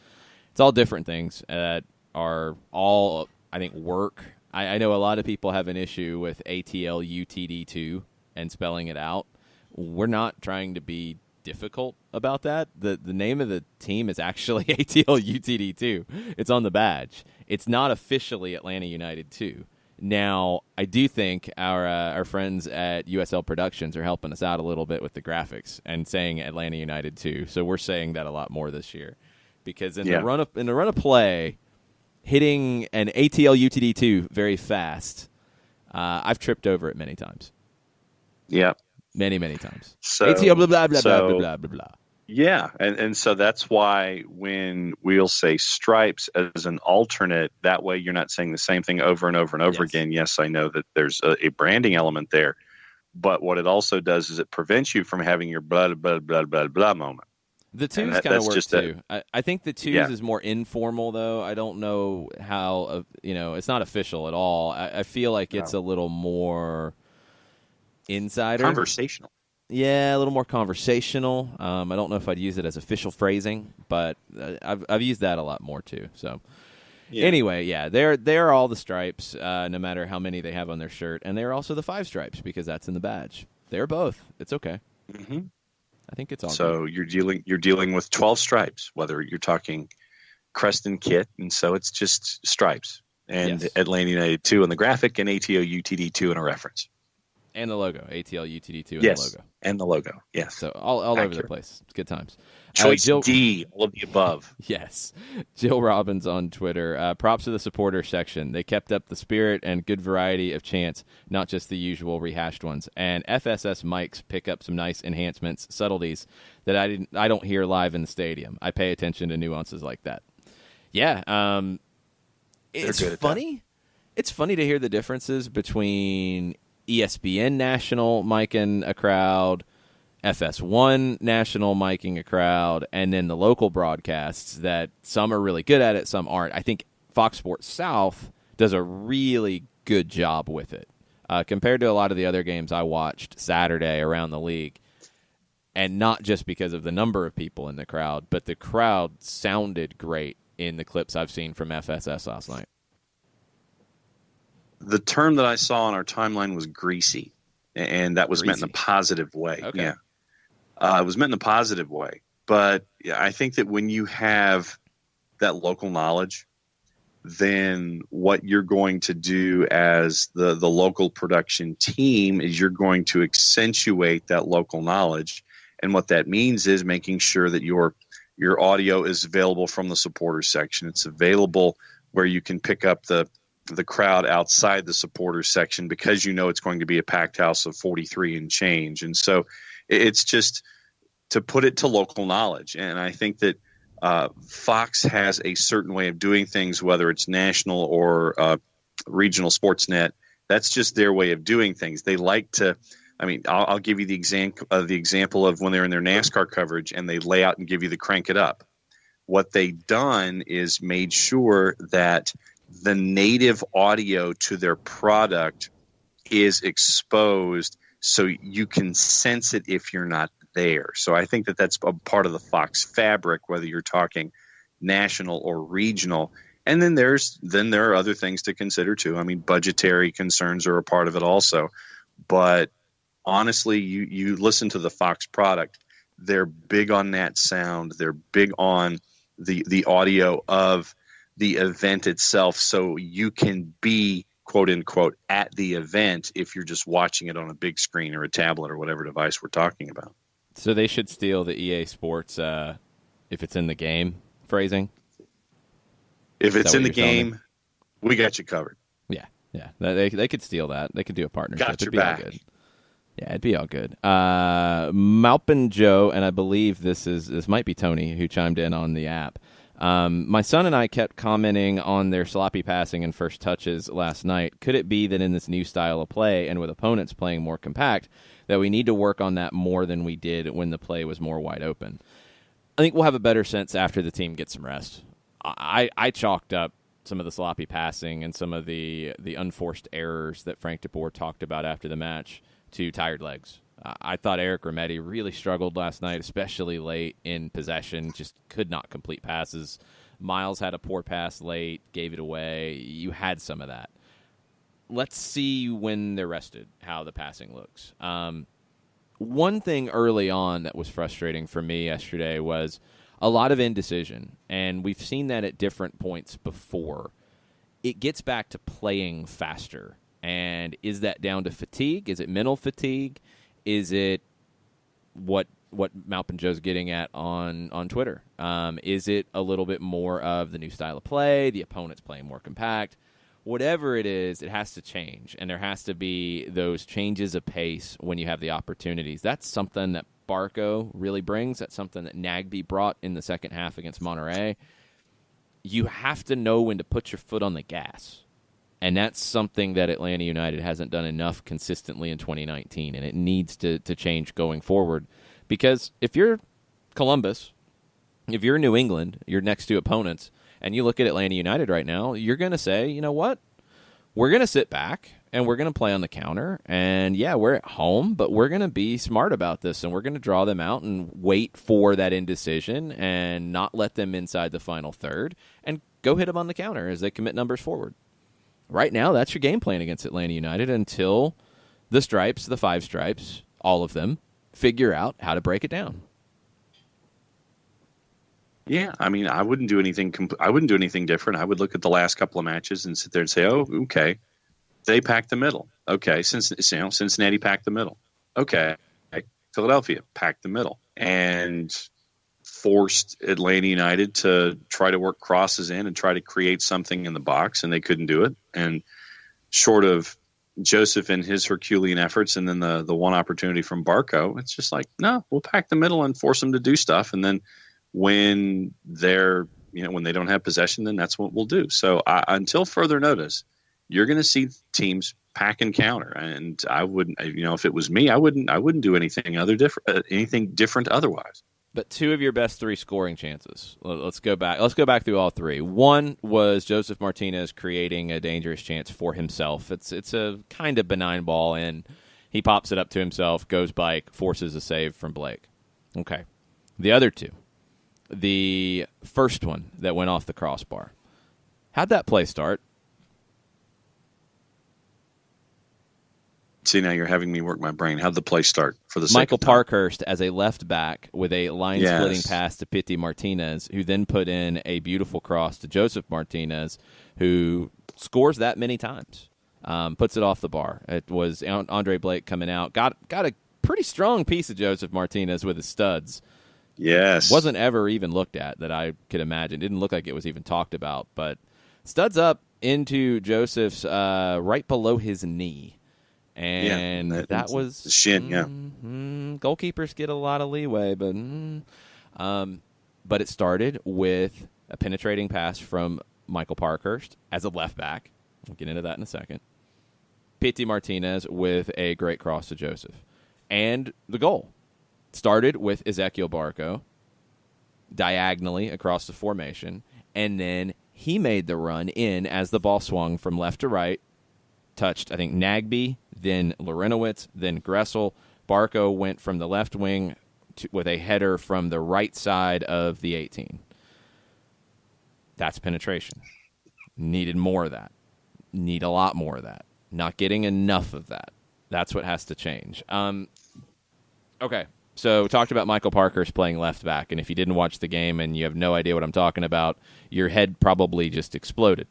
all different things that are all, I think, work. I know a lot of people have an issue with ATLUTD2 and spelling it out. We're not trying to be difficult about that. The name of the team is actually ATLUTD2. It's on the badge. It's not officially Atlanta United 2. Now, I do think our friends at USL Productions are helping us out a little bit with the graphics and saying Atlanta United 2. So we're saying that a lot more this year. Because in the run of play, hitting an ATL UTD2 very fast, I've tripped over it many times. Yeah, many times. So, ATL blah blah blah blah blah blah blah. Yeah, and so that's why when we'll say Stripes as an alternate, that way you're not saying the same thing over and over and over again. Yes, I know that there's a branding element there, but what it also does is it prevents you from having your blah blah blah blah blah moment. The twos kind of work too. I think the twos is more informal, though. I don't know how, it's not official at all. I feel like it's a little more insider. Conversational. Yeah, a little more conversational. I don't know if I'd use it as official phrasing, but I've used that a lot more too. So anyway, they're all the stripes, no matter how many they have on their shirt. And they're also the five stripes because that's in the badge. They're both. It's okay. Mm-hmm. I think it's all so good. you're dealing with 12 stripes, whether you're talking crest and kit, and so it's just stripes and Atlanta United 2 in the graphic and ATO UTD 2 in a reference. And the logo, ATL UTD2 and Yes, the logo. and the logo, yes. So all over the place. It's good times. Choice D, all of the above. Yes. Jill Robbins on Twitter. Props to the supporter section. They kept up the spirit and good variety of chants, not just the usual rehashed ones. And FSS mics pick up some nice enhancements, subtleties that I don't hear live in the stadium. I pay attention to nuances like that. Yeah. It's funny. It's funny to hear the differences between ESPN national micing a crowd, FS1 national micing a crowd, and then the local broadcasts that some are really good at it, some aren't. I think Fox Sports South does a really good job with it compared to a lot of the other games I watched Saturday around the league. And not just because of the number of people in the crowd, but the crowd sounded great in the clips I've seen from FSS last night. The term that I saw on our timeline was greasy, and that was meant in a positive way. Okay. Yeah. It was meant in a positive way. But yeah, I think that when you have that local knowledge, then what you're going to do as the local production team is you're going to accentuate that local knowledge. And what that means is making sure that your audio is available from the supporters section. It's available where you can pick up the crowd outside the supporters section because you know it's going to be a packed house of 43 and change. And so it's just to put it to local knowledge. And I think that Fox has a certain way of doing things, whether it's national or regional Sportsnet. That's just their way of doing things. They like to, I mean, I'll give you the example of when they're in their NASCAR coverage and they lay out and give you the crank it up. What they've done is made sure that the native audio to their product is exposed so you can sense it if you're not there. So I think that that's a part of the Fox fabric, whether you're talking national or regional. And then there are other things to consider too. I mean, budgetary concerns are a part of it also. But honestly, you listen to the Fox product, they're big on that sound. They're big on the audio of the event itself, so you can be, quote unquote, at the event if you're just watching it on a big screen or a tablet or whatever device we're talking about. So they should steal the EA Sports if it's in the game phrasing? If it's in the game, we got you covered. Yeah. They could steal that. They could do a partnership. Got your It'd be back. all good. Yeah, it'd be all good. Malpin Joe, and I believe this might be Tony who chimed in on the app. My son and I kept commenting on their sloppy passing and first touches last night. Could it be that in this new style of play and with opponents playing more compact that we need to work on that more than we did when the play was more wide open? I think we'll have a better sense after the team gets some rest. I chalked up some of the sloppy passing and some of the unforced errors that Frank DeBoer talked about after the match to tired legs. I thought Eric Remedi really struggled last night, especially late in possession, just could not complete passes. Miles had a poor pass late, gave it away. You had some of that. Let's see when they're rested how the passing looks. One thing early on that was frustrating for me yesterday was a lot of indecision, and we've seen that at different points before. It gets back to playing faster, and is that down to fatigue? Is it mental fatigue? Is it what Malpin Joe's getting at on Twitter? Is it a little bit more of the new style of play, the opponent's playing more compact? Whatever it is, it has to change, and there has to be those changes of pace when you have the opportunities. That's something that Barco really brings. That's something that Nagbe brought in the second half against Monterey. You have to know when to put your foot on the gas. And that's something that Atlanta United hasn't done enough consistently in 2019, and it needs to change going forward. Because if you're Columbus, if you're New England, your next two opponents, and you look at Atlanta United right now, you're going to say, you know what? We're going to sit back, and we're going to play on the counter. And, yeah, we're at home, but we're going to be smart about this, and we're going to draw them out and wait for that indecision and not let them inside the final third and go hit them on the counter as they commit numbers forward. Right now, that's your game plan against Atlanta United until the Stripes, the five Stripes, all of them, figure out how to break it down. Yeah, I mean, I wouldn't do anything different. I would look at the last couple of matches and sit there and say, "Oh, okay, They packed the middle. Okay, Cincinnati packed the middle. Okay, Philadelphia packed the middle and forced Atlanta United to try to work crosses in and try to create something in the box, and they couldn't do it. And short of Joseph and his Herculean efforts, and then the one opportunity from Barco, it's just like, no, we'll pack the middle and force them to do stuff. And then when when they don't have possession, then that's what we'll do. So until further notice, you're going to see teams pack and counter. And I wouldn't, if it was me, I wouldn't do anything different otherwise. But two of your best three scoring chances. Let's go back. Let's go back through all three. One was Joseph Martinez creating a dangerous chance for himself. It's a kind of benign ball, and he pops it up to himself, goes bike, forces a save from Blake. Okay. The other two. The first one that went off the crossbar. How'd that play start? See, now you're having me work my brain. How'd the play start for the Michael second time? Parkhurst as a left back with a line-splitting pass to Pity Martinez, who then put in a beautiful cross to Joseph Martinez, who scores that many times, puts it off the bar. It was Andre Blake coming out, got a pretty strong piece of Joseph Martinez with his studs. Yes. Wasn't ever even looked at that I could imagine. Didn't look like it was even talked about, but studs up into Joseph's right below his knee. And that was the shin. Goalkeepers get a lot of leeway, but it started with a penetrating pass from Michael Parkhurst as a left back. We'll get into that in a second. Pity Martinez with a great cross to Joseph, and the goal started with Ezequiel Barco diagonally across the formation, and then he made the run in as the ball swung from left to right. Touched, I think, Nagby, then Lorenowitz, then Gressel. Barco went from the left wing with a header from the right side of the 18. That's penetration. Needed more of that. Need a lot more of that. Not getting enough of that. That's what has to change. Okay, so talked about Michael Parkhurst playing left back, and if you didn't watch the game and you have no idea what I'm talking about, your head probably just exploded.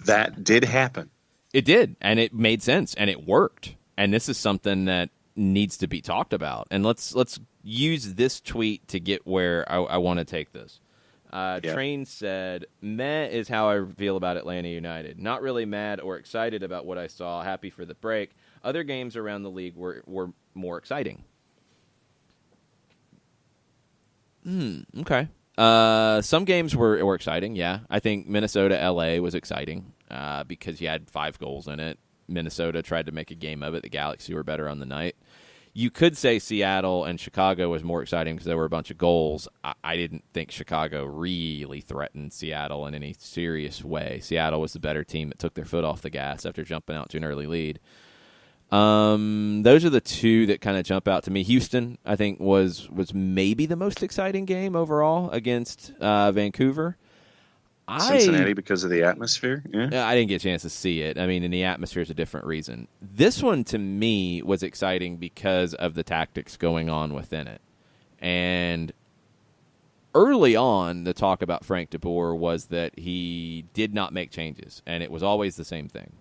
That did happen. It did, and it made sense, and it worked. And this is something that needs to be talked about. And let's use this tweet to get where I want to take this. Train said, "Meh is how I feel about Atlanta United. Not really mad or excited about what I saw. Happy for the break. Other games around the league were more exciting." Okay. Some games were exciting, yeah. I think Minnesota-LA was exciting because you had 5 goals in it. Minnesota tried to make a game of it. The Galaxy were better on the night. You could say Seattle and Chicago was more exciting because there were a bunch of goals. I didn't think Chicago really threatened Seattle in any serious way. Seattle was the better team that took their foot off the gas after jumping out to an early lead. Those are the two that kind of jump out to me. Houston, I think, was maybe the most exciting game overall against Vancouver. Cincinnati because of the atmosphere? Yeah. I didn't get a chance to see it. I mean, and the atmosphere is a different reason. This one, to me, was exciting because of the tactics going on within it. And early on, the talk about Frank de Boer was that he did not make changes, and it was always the same thing.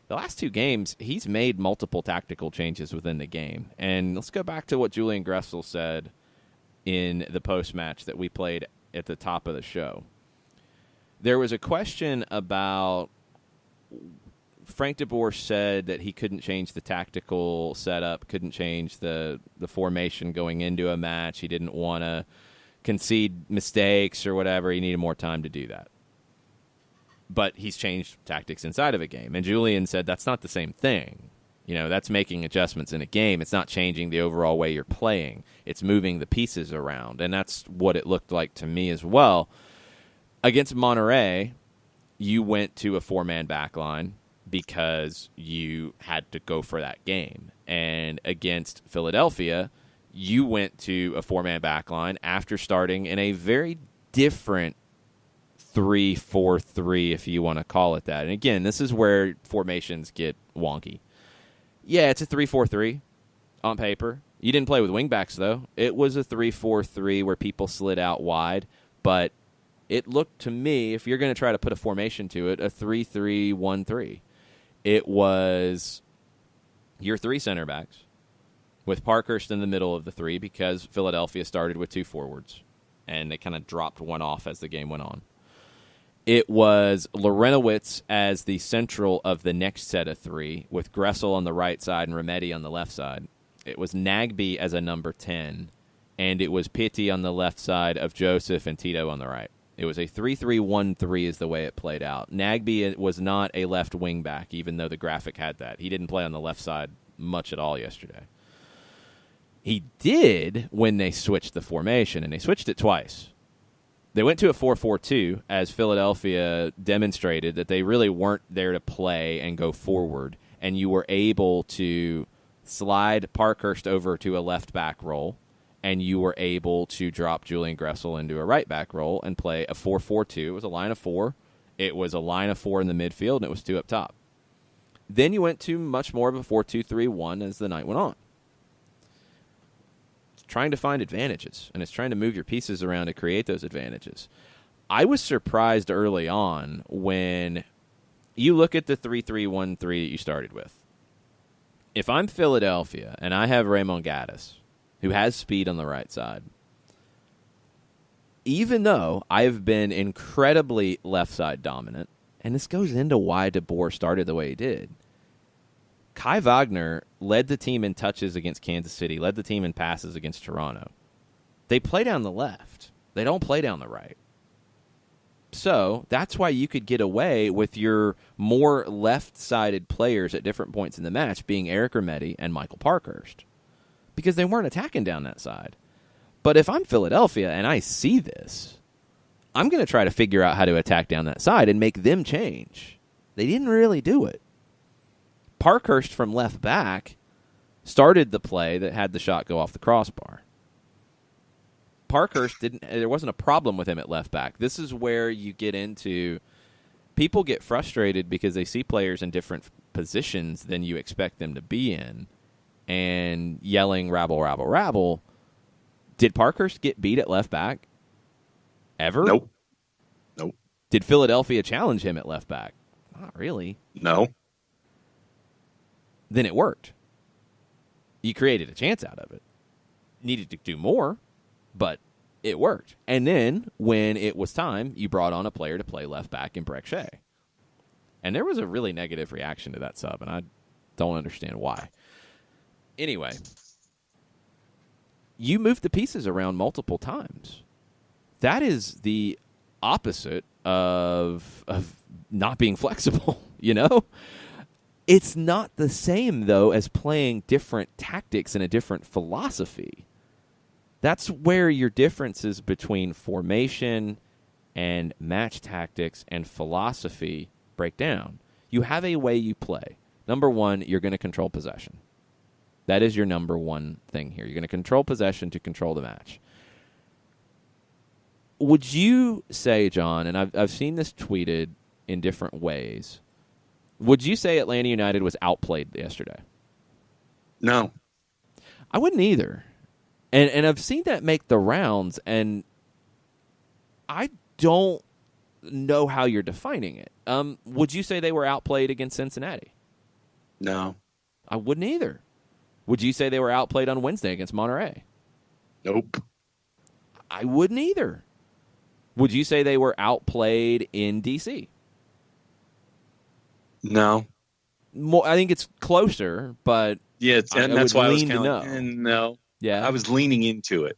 The last 2 games, he's made multiple tactical changes within the game. And let's go back to what Julian Gressel said in the post-match that we played at the top of the show. There was a question about Frank de Boer said that he couldn't change the tactical setup, couldn't change the formation going into a match. He didn't want to concede mistakes or whatever. He needed more time to do that. But he's changed tactics inside of a game. And Julian said that's not the same thing. You know, that's making adjustments in a game. It's not changing the overall way you're playing. It's moving the pieces around. And that's what it looked like to me as well. Against Monterrey, you went to a 4-man back line because you had to go for that game. And against Philadelphia, you went to a 4-man back line after starting in a very different 3-4-3, if you want to call it that. And again, this is where formations get wonky. Yeah, it's a 3-4-3 on paper. You didn't play with wingbacks, though. It was a 3-4-3 where people slid out wide, but it looked to me, if you're going to try to put a formation to it, a 3-3-1-3. It was your three center backs with Parkhurst in the middle of the three because Philadelphia started with two forwards, and they kind of dropped one off as the game went on. It was Lorenowitz as the central of the next set of three, with Gressel on the right side and Remedi on the left side. It was Nagbe as a number 10, and it was Pitti on the left side of Joseph and Tito on the right. It was a 3-3-1-3 is the way it played out. Nagbe was not a left wing back, even though the graphic had that. He didn't play on the left side much at all yesterday. He did when they switched the formation, and they switched it twice. They went to a 4-4-2 as Philadelphia demonstrated that they really weren't there to play and go forward, and you were able to slide Parkhurst over to a left-back role, and you were able to drop Julian Gressel into a right-back role and play a 4-4-2. It was a line of four. It was a line of four in the midfield, and it was two up top. Then you went to much more of a 4-2-3-1 as the night went on. Trying to find advantages, and it's trying to move your pieces around to create those advantages. I was surprised early on when you look at the 3-3-1-3 that you started with. If I'm Philadelphia and I have Raymond Gaddis, who has speed on the right side, even though I've been incredibly left side dominant, and this goes into why DeBoer started the way he did, Kai Wagner led the team in touches against Kansas City, led the team in passes against Toronto. They play down the left. They don't play down the right. So that's why you could get away with your more left-sided players at different points in the match being Eric Remedi and Michael Parkhurst, because they weren't attacking down that side. But if I'm Philadelphia and I see this, I'm going to try to figure out how to attack down that side and make them change. They didn't really do it. Parkhurst from left back started the play that had the shot go off the crossbar. Parkhurst there wasn't a problem with him at left back. This is where you get into people get frustrated because they see players in different positions than you expect them to be in and yelling rabble, rabble, rabble. Did Parkhurst get beat at left back ever? Nope. Did Philadelphia challenge him at left back? Not really. No. Then it worked. You created a chance out of it. Needed to do more, but it worked. And then when it was time, you brought on a player to play left back in Breck Shea. And there was a really negative reaction to that sub, and I don't understand why. Anyway, you moved the pieces around multiple times. That is the opposite of not being flexible, you know? It's not the same, though, as playing different tactics and a different philosophy. That's where your differences between formation and match tactics and philosophy break down. You have a way you play. Number one, you're going to control possession. That is your number one thing here. You're going to control possession to control the match. Would you say, John, and I've seen this tweeted in different ways, would you say Atlanta United was outplayed yesterday? No. I wouldn't either. And I've seen that make the rounds, and I don't know how you're defining it. Would you say they were outplayed against Cincinnati? No. I wouldn't either. Would you say they were outplayed on Wednesday against Monterey? Nope. I wouldn't either. Would you say they were outplayed in D.C.? No. More, I think it's closer, but yeah, and that's why I was kind of no. Yeah, I was leaning into it.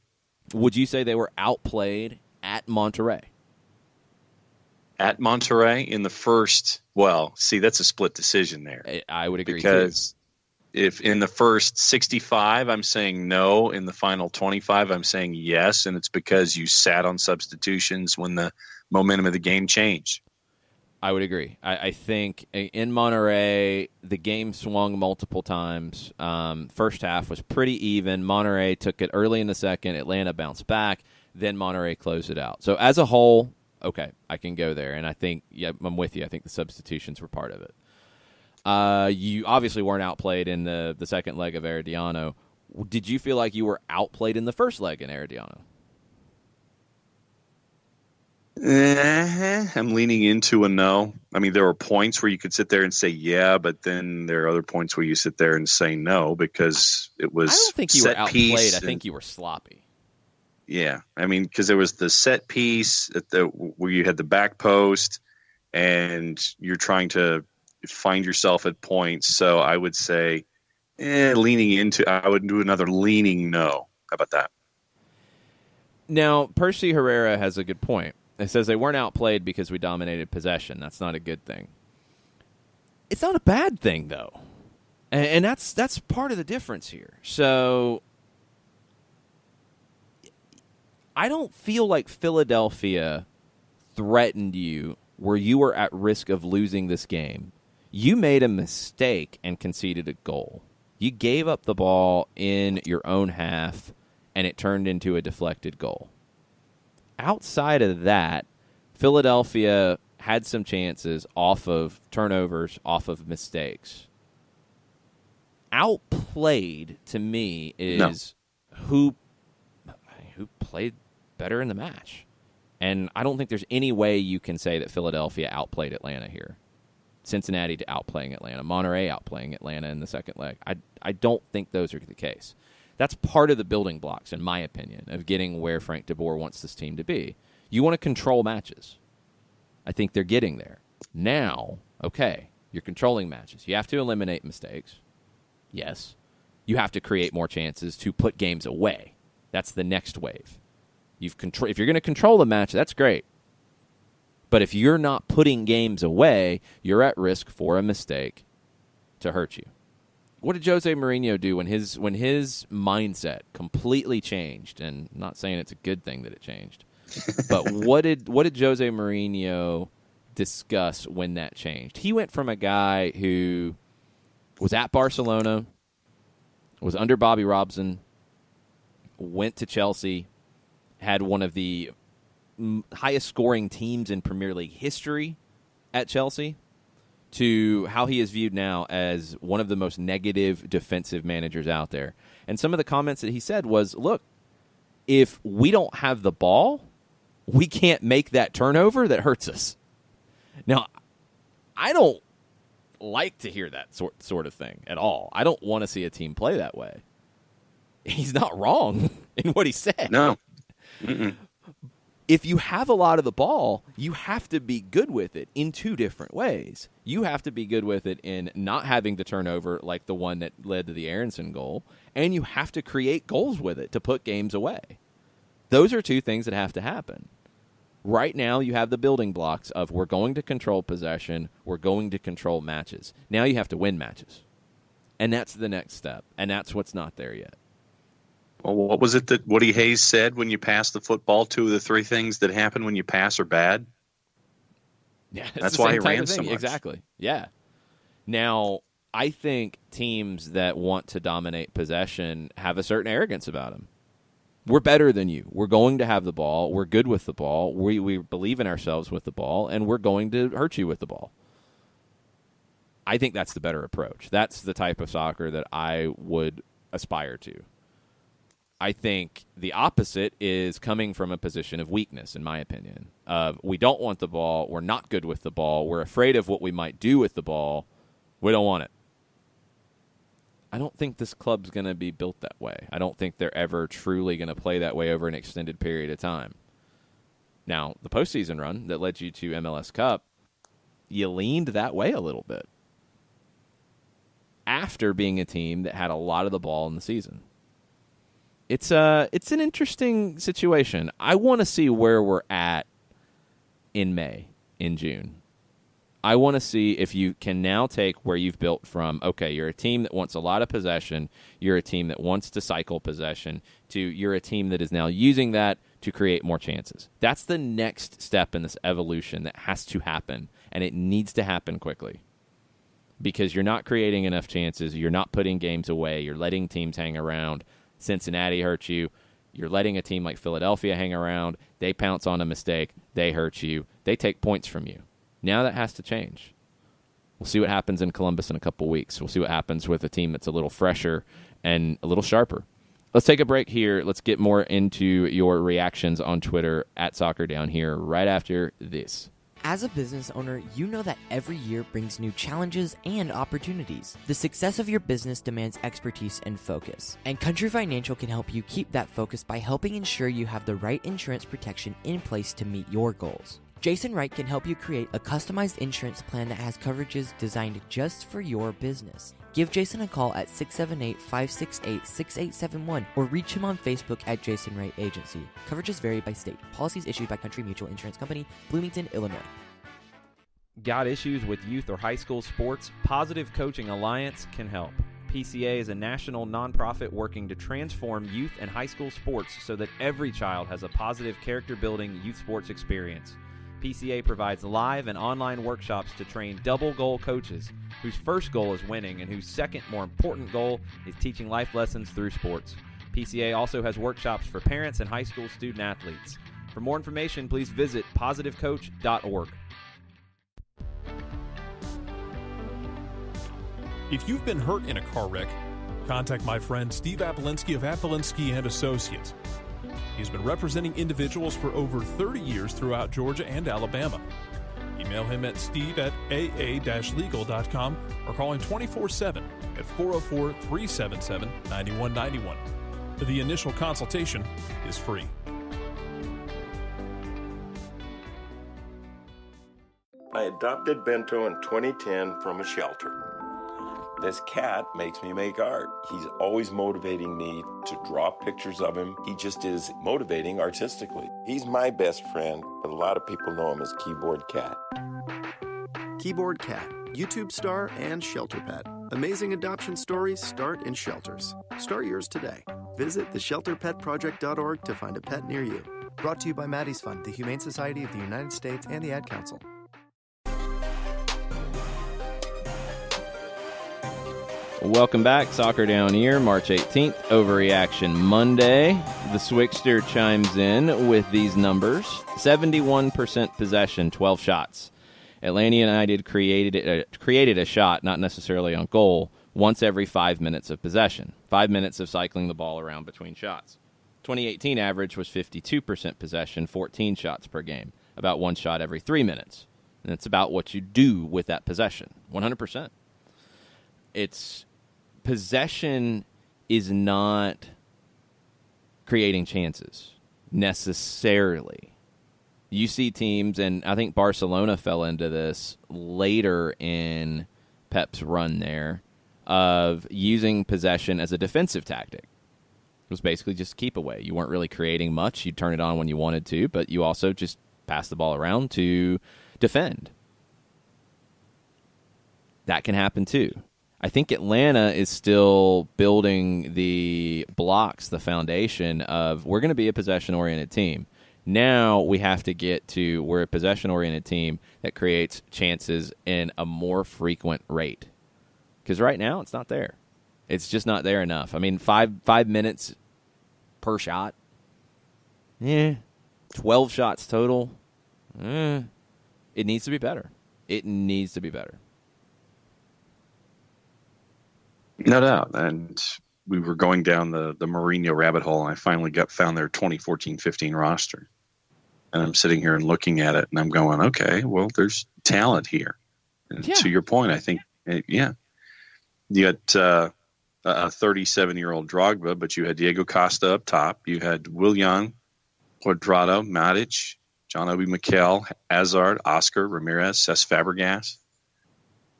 Would you say they were outplayed at Monterey? At Monterey in the first, well, see, that's a split decision there. I would agree because if in the first 65, I'm saying no. In the final 25, I'm saying yes, and it's because you sat on substitutions when the momentum of the game changed. I would agree. I think in Monterey, the game swung multiple times. First half was pretty even. Monterey took it early in the second. Atlanta bounced back. Then Monterey closed it out. So as a whole, okay, I can go there. And I think, yeah, I'm with you. I think the substitutions were part of it. You obviously weren't outplayed in the second leg of Herediano. Did you feel like you were outplayed in the first leg in Herediano? I'm leaning into a no. I mean, there are points where you could sit there and say yeah, but then there are other points where you sit there and say no because it was. I don't think you were set outplayed. piece I think you were sloppy. Yeah, I mean, because there was the set piece where you had the back post, and you're trying to find yourself at points. So I would say, leaning into. I would do another leaning no. How about that? Now, Percy Herrera has a good point. It says they weren't outplayed because we dominated possession. That's not a good thing. It's not a bad thing, though. And that's part of the difference here. So I don't feel like Philadelphia threatened you where you were at risk of losing this game. You made a mistake and conceded a goal. You gave up the ball in your own half, and it turned into a deflected goal. Outside of that, Philadelphia had some chances off of turnovers, off of mistakes. Outplayed, to me, is who played better in the match. And I don't think there's any way you can say that Philadelphia outplayed Atlanta here. Cincinnati outplaying Atlanta. Monterey outplaying Atlanta in the second leg. I don't think those are the case. That's part of the building blocks, in my opinion, of getting where Frank DeBoer wants this team to be. You want to control matches. I think they're getting there. Now, okay, you're controlling matches. You have to eliminate mistakes. Yes. You have to create more chances to put games away. That's the next wave. If you're going to control the match, that's great. But if you're not putting games away, you're at risk for a mistake to hurt you. What did Jose Mourinho do when his mindset completely changed? And I'm not saying it's a good thing that it changed, but what did Jose Mourinho discuss when that changed? He went from a guy who was at Barcelona, was under Bobby Robson, went to Chelsea, had one of the highest scoring teams in Premier League history at Chelsea, to how he is viewed now as one of the most negative defensive managers out there. And some of the comments that he said was, look, if we don't have the ball, we can't make that turnover that hurts us. Now, I don't like to hear that sort of thing at all. I don't want to see a team play that way. He's not wrong in what he said. No. Mm-mm. If you have a lot of the ball, you have to be good with it in two different ways. You have to be good with it in not having the turnover like the one that led to the Aronson goal, and you have to create goals with it to put games away. Those are two things that have to happen. Right now, you have the building blocks of we're going to control possession, we're going to control matches. Now you have to win matches. And that's the next step, and that's what's not there yet. Well, what was it that Woody Hayes said when you pass the football? 2 of the 3 things that happen when you pass are bad. Yeah, that's why he ran so much. Exactly. Yeah. Now, I think teams that want to dominate possession have a certain arrogance about them. We're better than you. We're going to have the ball. We're good with the ball. We believe in ourselves with the ball, and we're going to hurt you with the ball. I think that's the better approach. That's the type of soccer that I would aspire to. I think the opposite is coming from a position of weakness, in my opinion. We don't want the ball. We're not good with the ball. We're afraid of what we might do with the ball. We don't want it. I don't think this club's going to be built that way. I don't think they're ever truly going to play that way over an extended period of time. Now, the postseason run that led you to MLS Cup, you leaned that way a little bit after being a team that had a lot of the ball in the season. It's an interesting situation. I want to see where we're at in May, in June. I want to see if you can now take where you've built from, okay, you're a team that wants a lot of possession, you're a team that wants to cycle possession, to you're a team that is now using that to create more chances. That's the next step in this evolution that has to happen, and it needs to happen quickly. Because you're not creating enough chances, you're not putting games away, you're letting teams hang around. Cincinnati hurt you. You're letting a team like Philadelphia hang around. They pounce on a mistake. They hurt you. They take points from you. Now that has to change. We'll see what happens in Columbus in a couple weeks. We'll see what happens with a team that's a little fresher and a little sharper. Let's take a break here. Let's get more into your reactions on Twitter at Soccer Down Here right after this. As a business owner, you know that every year brings new challenges and opportunities. The success of your business demands expertise and focus. And Country Financial can help you keep that focus by helping ensure you have the right insurance protection in place to meet your goals. Jason Wright can help you create a customized insurance plan that has coverages designed just for your business. Give Jason a call at 678-568-6871 or reach him on Facebook at Jason Wright Agency. Coverages vary by state. Policies issued by Country Mutual Insurance Company, Bloomington, Illinois. Got issues with youth or high school sports? Positive Coaching Alliance can help. PCA is a national nonprofit working to transform youth and high school sports so that every child has a positive character-building youth sports experience. PCA provides live and online workshops to train double goal coaches whose first goal is winning and whose second, more important goal is teaching life lessons through sports. PCA also has workshops for parents and high school student athletes. For more information, please visit positivecoach.org. If you've been hurt in a car wreck, contact my friend Steve Apolinski of Apolinski and Associates. He's been representing individuals for over 30 years throughout Georgia and Alabama. Email him at steve@aa-legal.com or call him 24/7 at 404-377-9191. The initial consultation is free. I adopted Bento in 2010 from a shelter. This cat makes me make art. He's always motivating me to draw pictures of him. He just is motivating artistically. He's my best friend, but a lot of people know him as Keyboard Cat. Keyboard Cat, YouTube star and shelter pet. Amazing adoption stories start in shelters. Start yours today. Visit theshelterpetproject.org to find a pet near you. Brought to you by Maddie's Fund, the Humane Society of the United States, and the Ad Council. Welcome back. Soccer Down Here, March 18th, Overreaction Monday. The Swixter chimes in with these numbers. 71% possession, 12 shots. Atlanta United created a shot, not necessarily on goal, once every 5 minutes of possession. 5 minutes of cycling the ball around between shots. 2018 average was 52% possession, 14 shots per game. About one shot every 3 minutes. And it's about what you do with that possession. 100%. Possession is not creating chances necessarily. You see teams, and I think Barcelona fell into this later in Pep's run there, of using possession as a defensive tactic. It was basically just keep away. You weren't really creating much. You'd turn it on when you wanted to, but you also just pass the ball around to defend. That can happen too. I think Atlanta is still building the blocks, the foundation of we're going to be a possession-oriented team. Now we have to get to we're a possession-oriented team that creates chances in a more frequent rate. Because right now it's not there. It's just not there enough. I mean, 5 minutes per shot. 12 shots total. It needs to be better. It needs to be better. No doubt. And we were going down the Mourinho rabbit hole, and I finally found their 2014-15 roster. And I'm sitting here and looking at it, and I'm going, okay, well, there's talent here. And to your point, I think, you got a 37-year-old Drogba, but you had Diego Costa up top. You had Willian, Cuadrado, Matic, John Obi Mikel, Hazard, Oscar, Ramirez, Cesc Fabregas.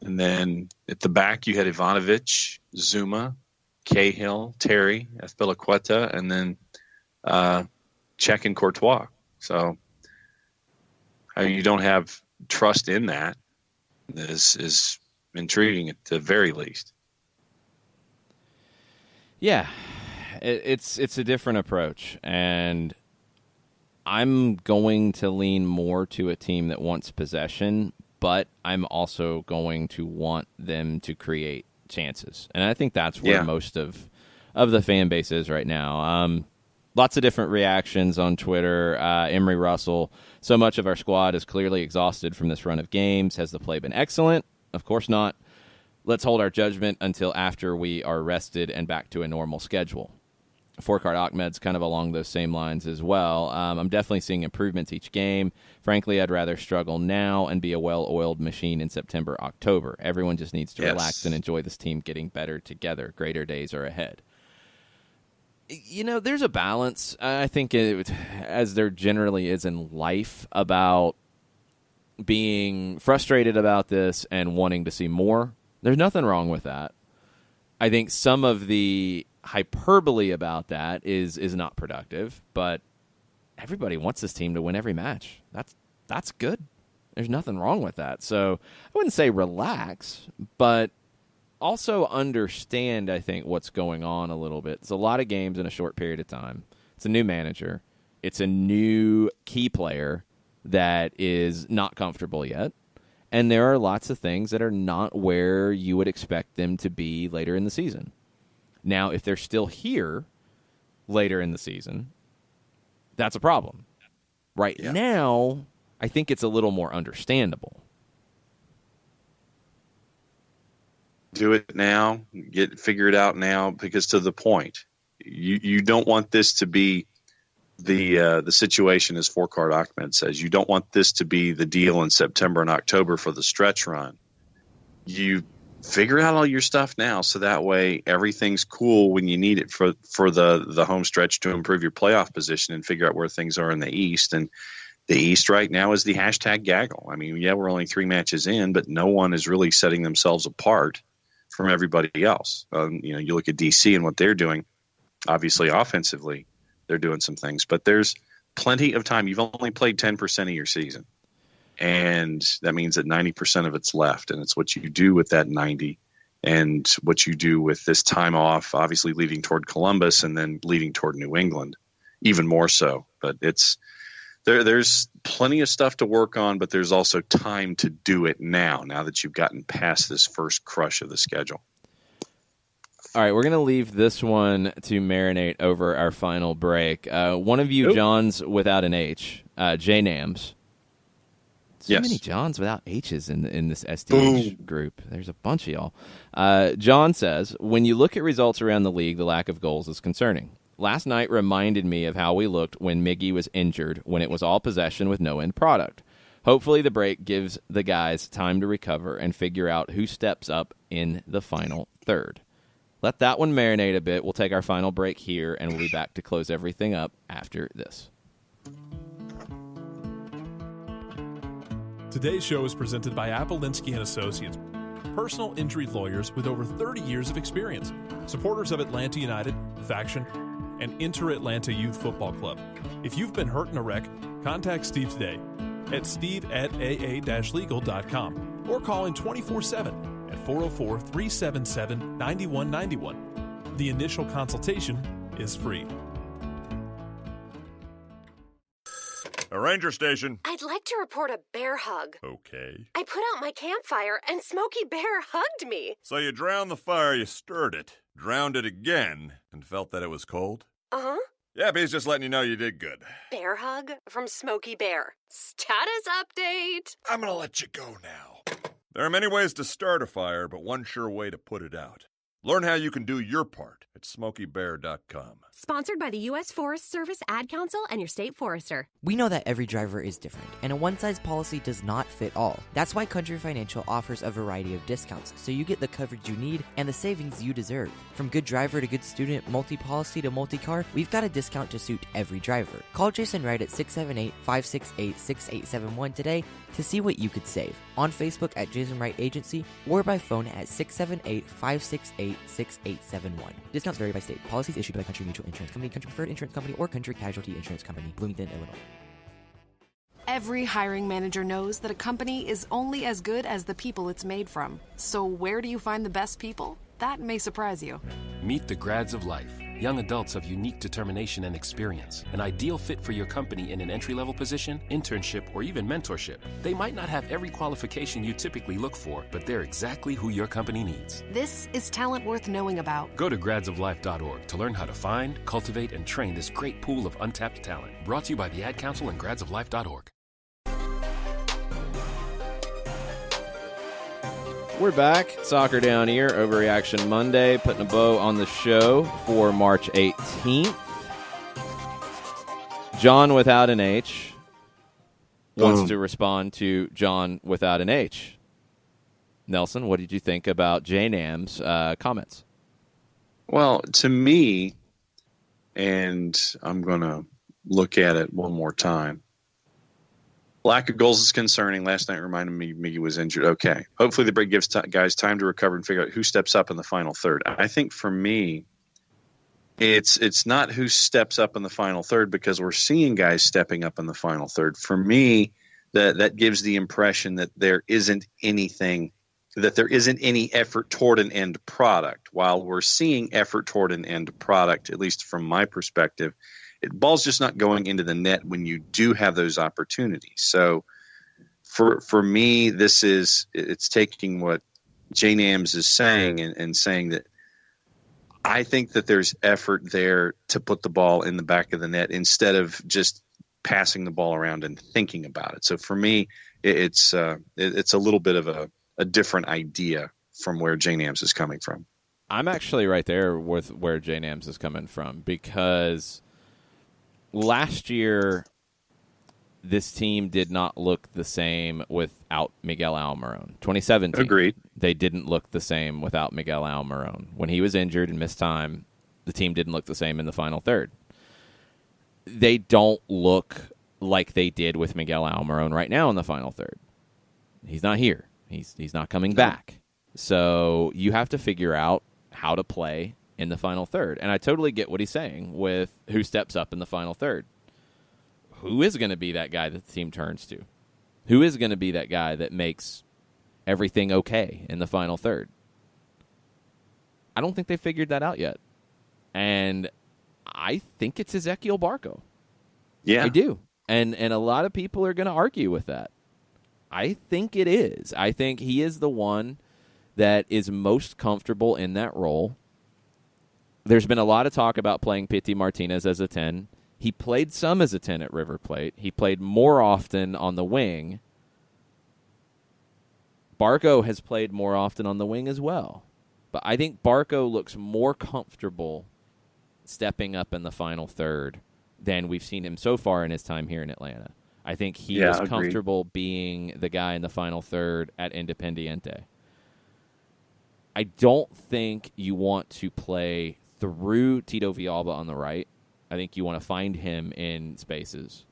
And then at the back, you had Ivanovic, Zuma, Cahill, Terry, Azpilicueta, and then Cech and Courtois. So you don't have trust in that is intriguing at the very least. Yeah, it's a different approach, and I'm going to lean more to a team that wants possession, but I'm also going to want them to create chances. And I think that's where most of the fan base is right now. Lots of different reactions on Twitter. Emery Russell, so much of our squad is clearly exhausted from this run of games. Has the play been excellent? Of course not. Let's hold our judgment until after we are rested and back to a normal schedule. Fourcard Ahmed's kind of along those same lines as well. I'm definitely seeing improvements each game. Frankly, I'd rather struggle now and be a well-oiled machine in September, October. Everyone just needs to relax and enjoy this team getting better together. Greater days are ahead. There's a balance, I think, as there generally is in life, about being frustrated about this and wanting to see more. There's nothing wrong with that. I think some of the hyperbole about that is not productive, but everybody wants this team to win every match. That's good. There's nothing wrong with that. So I wouldn't say relax, but also understand, I think, what's going on a little bit. It's a lot of games in a short period of time. It's a new manager. It's a new key player that is not comfortable yet. And there are lots of things that are not where you would expect them to be later in the season. Now, if they're still here later in the season, that's a problem. Right now, I think it's a little more understandable. Do it now, figure it out now, because to the point, you don't want this to be the situation, as Fourcard Ahmed says. You don't want this to be the deal in September and October for the stretch run. You figure out all your stuff now, so that way everything's cool when you need it for the home stretch to improve your playoff position and figure out where things are in the East. And the East right now is the hashtag gaggle. I mean, we're only 3 matches in, but no one is really setting themselves apart from everybody else. You look at DC and what they're doing. Obviously, offensively, they're doing some things, but there's plenty of time. You've only played 10% of your season, and that means that 90% of it's left, and it's what you do with that 90 and what you do with this time off, obviously leading toward Columbus and then leading toward New England, even more so. But there's plenty of stuff to work on, but there's also time to do it now that you've gotten past this first crush of the schedule. All right, we're going to leave this one to marinate over our final break. One of you, Johns without an H, J Nams. So many Johns without H's in this SDH group. There's a bunch of y'all. John says, when you look at results around the league, the lack of goals is concerning. Last night reminded me of how we looked when Miggy was injured, when it was all possession with no end product. Hopefully the break gives the guys time to recover and figure out who steps up in the final third. Let that one marinate a bit. We'll take our final break here, and we'll be back to close everything up after this. Today's show is presented by Appolinsky & Associates, personal injury lawyers with over 30 years of experience, supporters of Atlanta United, Faction, and Inter-Atlanta Youth Football Club. If you've been hurt in a wreck, contact Steve today at steve@aa-legal.com or call in 24/7 at 404-377-9191. The initial consultation is free. A ranger station. I'd like to report a bear hug. Okay. I put out my campfire and Smokey Bear hugged me. So you drowned the fire, you stirred it, drowned it again, and felt that it was cold? Uh-huh. Yep, he's just letting you know you did good. Bear hug from Smokey Bear. Status update. I'm gonna let you go now. There are many ways to start a fire, but one sure way to put it out. Learn how you can do your part at SmokeyBear.com. Sponsored by the U.S. Forest Service Ad Council and your state forester. We know that every driver is different, and a one-size policy does not fit all. That's why Country Financial offers a variety of discounts, so you get the coverage you need and the savings you deserve. From good driver to good student, multi-policy to multi-car, we've got a discount to suit every driver. Call Jason Wright at 678-568-6871 today to see what you could save. On Facebook at Jason Wright Agency or by phone at 678-568-6871. Discounts vary by state. Policies issued by Country Mutual Insurance Company, Country Preferred Insurance Company, or Country Casualty Insurance Company, Bloomington, Illinois. Every hiring manager knows that a company is only as good as the people it's made from. So where do you find the best people? That may surprise you. Meet the grads of life. Young adults of unique determination and experience. An ideal fit for your company in an entry-level position, internship, or even mentorship. They might not have every qualification you typically look for, but they're exactly who your company needs. This is talent worth knowing about. Go to gradsoflife.org to learn how to find, cultivate, and train this great pool of untapped talent. Brought to you by the Ad Council and gradsoflife.org. We're back. Soccer Down Here, Overreaction Monday, putting a bow on the show for March 18th. John without an H wants to respond to John without an H. Nelson, what did you think about J-Nam's comments? Well, to me, and I'm going to look at it one more time, lack of goals is concerning. Last night reminded me Miggy was injured. Okay. Hopefully the break gives guys time to recover and figure out who steps up in the final third. I think for me, it's not who steps up in the final third, because we're seeing guys stepping up in the final third. For me, that gives the impression that there isn't any effort toward an end product. While we're seeing effort toward an end product, at least from my perspective, ball's just not going into the net when you do have those opportunities. So for me, it's taking what J-Nams is saying and saying that I think that there's effort there to put the ball in the back of the net instead of just passing the ball around and thinking about it. So for me, it's a little bit of a different idea from where J-Nams is coming from. I'm actually right there with where J-Nams is coming from, because last year, this team did not look the same without Miguel Almiron. 2017, agreed. They didn't look the same without Miguel Almiron. When he was injured and missed time, the team didn't look the same in the final third. They don't look like they did with Miguel Almiron right now in the final third. He's not here. He's not coming back. So you have to figure out how to play in the final third. And I totally get what he's saying with who steps up in the final third. Who is going to be that guy that the team turns to? Who is going to be that guy that makes everything okay in the final third? I don't think they figured that out yet. And I think it's Ezequiel Barco. Yeah. I do. And a lot of people are going to argue with that. I think it is. I think he is the one that is most comfortable in that role. There's been a lot of talk about playing Pity Martinez as a 10. He played some as a 10 at River Plate. He played more often on the wing. Barco has played more often on the wing as well. But I think Barco looks more comfortable stepping up in the final third than we've seen him so far in his time here in Atlanta. I think he was comfortable being the guy in the final third at Independiente. I don't think you want to play through Tito Villalba on the right. I think you want to find him in spaces.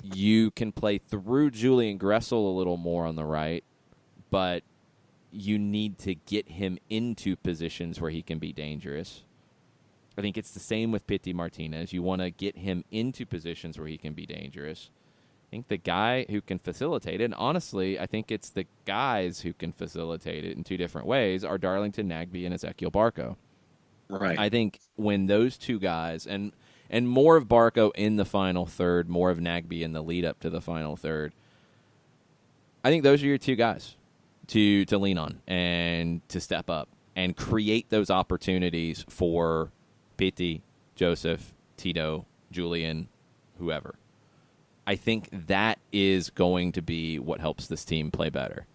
You can play through Julian Gressel a little more on the right, but you need to get him into positions where he can be dangerous. I think it's the same with Pity Martinez. You want to get him into positions where he can be dangerous. I think the guy who can facilitate it, and honestly, I think it's the guys who can facilitate it in two different ways, are Darlington Nagbe and Ezequiel Barco. Right. I think when those two guys, and more of Barco in the final third, more of Nagbe in the lead up to the final third, I think those are your two guys to lean on and to step up and create those opportunities for Pity, Joseph, Tito, Julian, whoever. I think that is going to be what helps this team play better.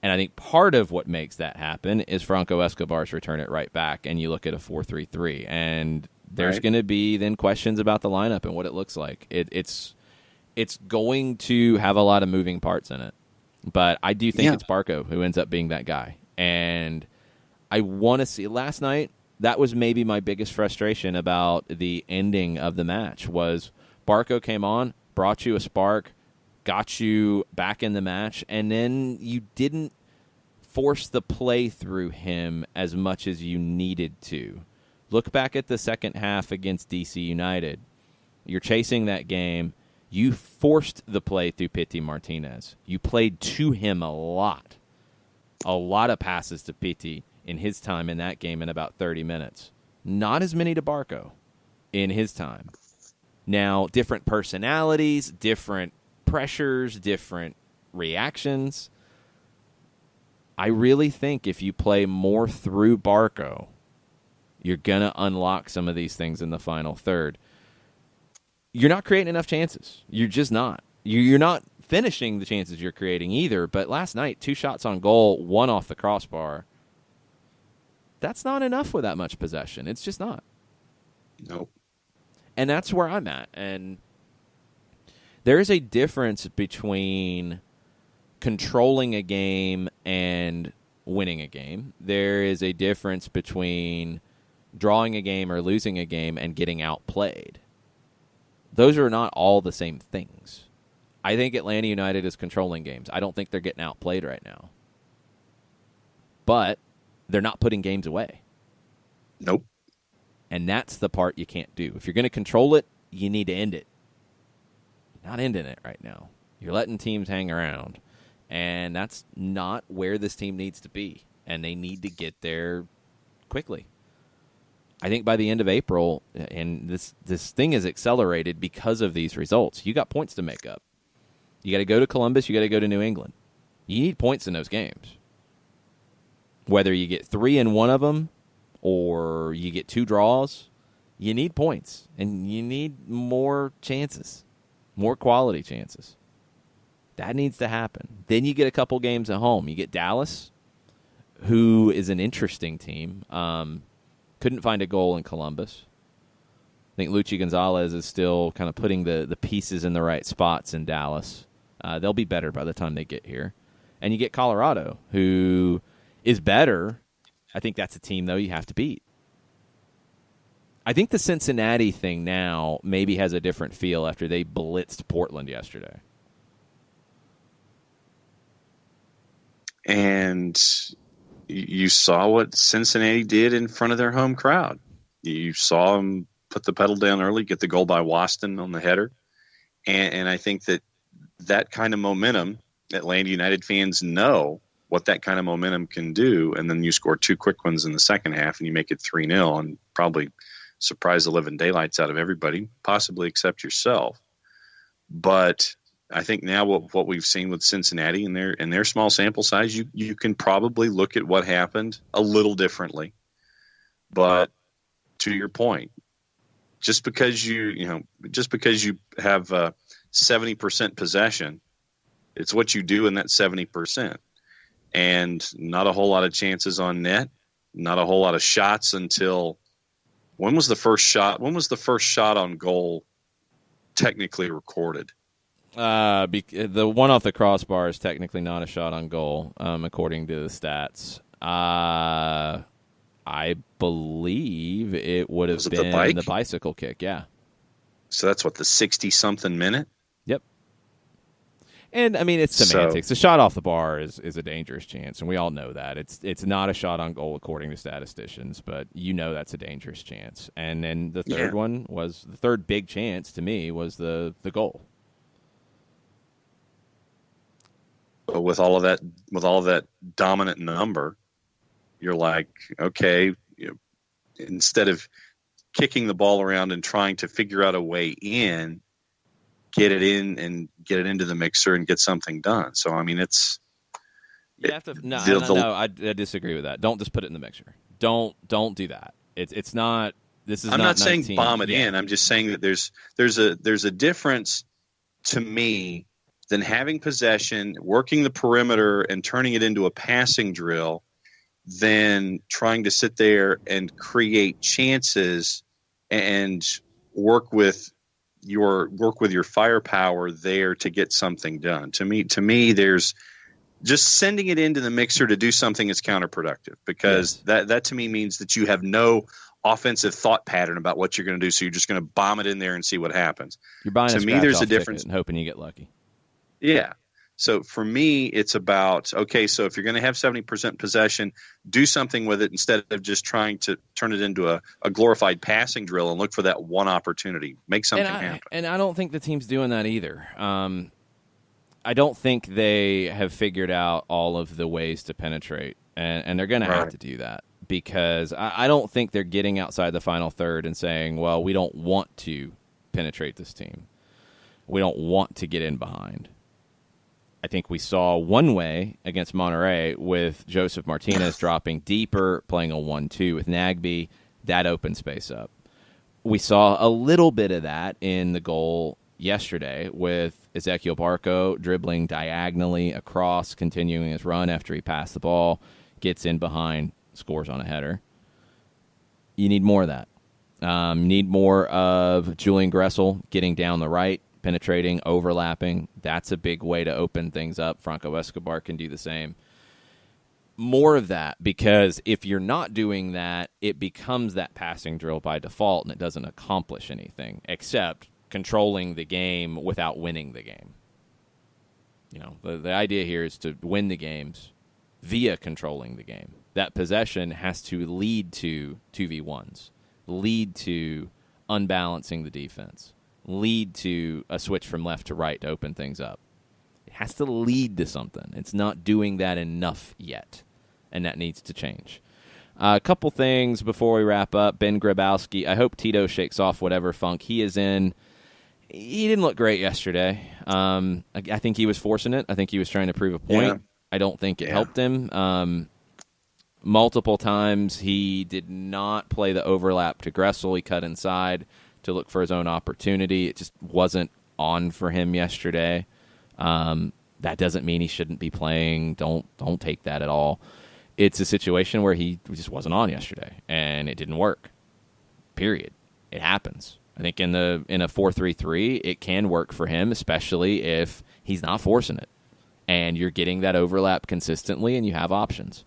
And I think part of what makes that happen is Franco Escobar's return it right back, and you look at a 4-3-3. And there's going to be then questions about the lineup and what it looks like. It's going to have a lot of moving parts in it. But I do think it's Barco who ends up being that guy. And I want to see, last night, that was maybe my biggest frustration about the ending of the match was Barco came on, brought you a spark, got you back in the match, and then you didn't force the play through him as much as you needed to. Look back at the second half against DC United. You're chasing that game. You forced the play through Pity Martinez. You played to him a lot of passes to Pity in his time in that game in about 30 minutes. Not as many to Barco in his time. Now, different personalities, different pressures, different reactions. I really think if you play more through Barco, you're going to unlock some of these things in the final third. You're not creating enough chances. You're just not. You're not finishing the chances you're creating either. But last night, 2 shots on goal, 1 off the crossbar. That's not enough with that much possession. It's just not. Nope. And that's where I'm at. And there is a difference between controlling a game and winning a game. There is a difference between drawing a game or losing a game and getting outplayed. Those are not all the same things. I think Atlanta United is controlling games. I don't think they're getting outplayed right now. But they're not putting games away. Nope. And that's the part you can't do. If you're going to control it, you need to end it. You're not ending it right now. You're letting teams hang around. And that's not where this team needs to be. And they need to get there quickly. I think by the end of April, and this thing is accelerated because of these results, you got points to make up. You got to go to Columbus, you got to go to New England. You need points in those games. Whether you get 3 in one of them or you get 2 draws, you need points. And you need more chances, more quality chances. That needs to happen. Then you get a couple games at home. You get Dallas, who is an interesting team. Couldn't find a goal in Columbus. I think Luchi Gonzalez is still kind of putting the pieces in the right spots in Dallas. They'll be better by the time they get here. And you get Colorado, who is better. I think that's a team, though, you have to beat. I think the Cincinnati thing now maybe has a different feel after they blitzed Portland yesterday. And you saw what Cincinnati did in front of their home crowd. You saw them put the pedal down early, get the goal by Waston on the header. And I think that kind of momentum, Atlanta United fans know what that kind of momentum can do. And then you score 2 quick ones in the second half and you make it 3-0 and probably surprise the living daylights out of everybody, possibly except yourself. But I think now what we've seen with Cincinnati in their small sample size, you can probably look at what happened a little differently. But to your point, just because you have 70% possession, it's what you do in that 70%, and not a whole lot of chances on net, not a whole lot of shots until when was the first shot? When was the first shot on goal technically recorded? The one off the crossbar is technically not a shot on goal, according to the stats. I believe it would have been the bicycle kick, yeah. So that's what, the 60-something minute? Yep. And, I mean, it's semantics. The shot off the bar is a dangerous chance, and we all know that. It's not a shot on goal according to statisticians, but you know that's a dangerous chance. And then the third one was, the third big chance to me was the goal. With all of that dominant number, you're like, okay, instead of kicking the ball around and trying to figure out a way in, get it in and get it into the mixer and get something done. So I mean, you have to. No, I disagree with that. Don't just put it in the mixer. Don't do that. It's not. This is. I'm not saying 19. bomb it in. I'm just saying that there's a difference to me than having possession, working the perimeter, and turning it into a passing drill, than trying to sit there and create chances and work with your firepower there to get something done. To me, there's just sending it into the mixer to do something is counterproductive, because that to me means that you have no offensive thought pattern about what you're going to do. So you're just going to bomb it in there and see what happens. You're buying to me, there's a difference and hoping you get lucky. Yeah. So for me, it's about, okay, so if you're going to have 70% possession, do something with it instead of just trying to turn it into a glorified passing drill and look for that one opportunity. Make something happen. And I don't think the team's doing that either. I don't think they have figured out all of the ways to penetrate, and they're going to have to do that, because I don't think they're getting outside the final third and saying, well, we don't want to penetrate this team. We don't want to get in behind. I think we saw one way against Monterrey with Joseph Martinez dropping deeper, playing a 1-2 with Nagbe. That opened space up. We saw a little bit of that in the goal yesterday with Ezequiel Barco dribbling diagonally across, continuing his run after he passed the ball, gets in behind, scores on a header. You need more of that. Need more of Julian Gressel getting down the right, penetrating, overlapping. That's a big way to open things up. Franco Escobar can do the same. More of that, because if you're not doing that, it becomes that passing drill by default, and it doesn't accomplish anything except controlling the game without winning the game. You know, the idea here is to win the games via controlling the game. That possession has to lead to 2v1s, lead to unbalancing the defense, lead to a switch from left to right to open things up. It has to lead to something. It's not doing that enough yet, and that needs to change. A couple things before we wrap up. Ben Grabowski, I hope Tito shakes off whatever funk he is in. He didn't look great yesterday. I think he was forcing it. I think he was trying to prove a point. Yeah. I don't think it helped him. Multiple times he did not play the overlap to Gressel. He cut inside to look for his own opportunity. It just wasn't on for him yesterday. That doesn't mean he shouldn't be playing. Don't take that at all. It's a situation where he just wasn't on yesterday, and it didn't work. Period. It happens. I think in a 4-3-3, it can work for him, especially if he's not forcing it, and you're getting that overlap consistently, and you have options.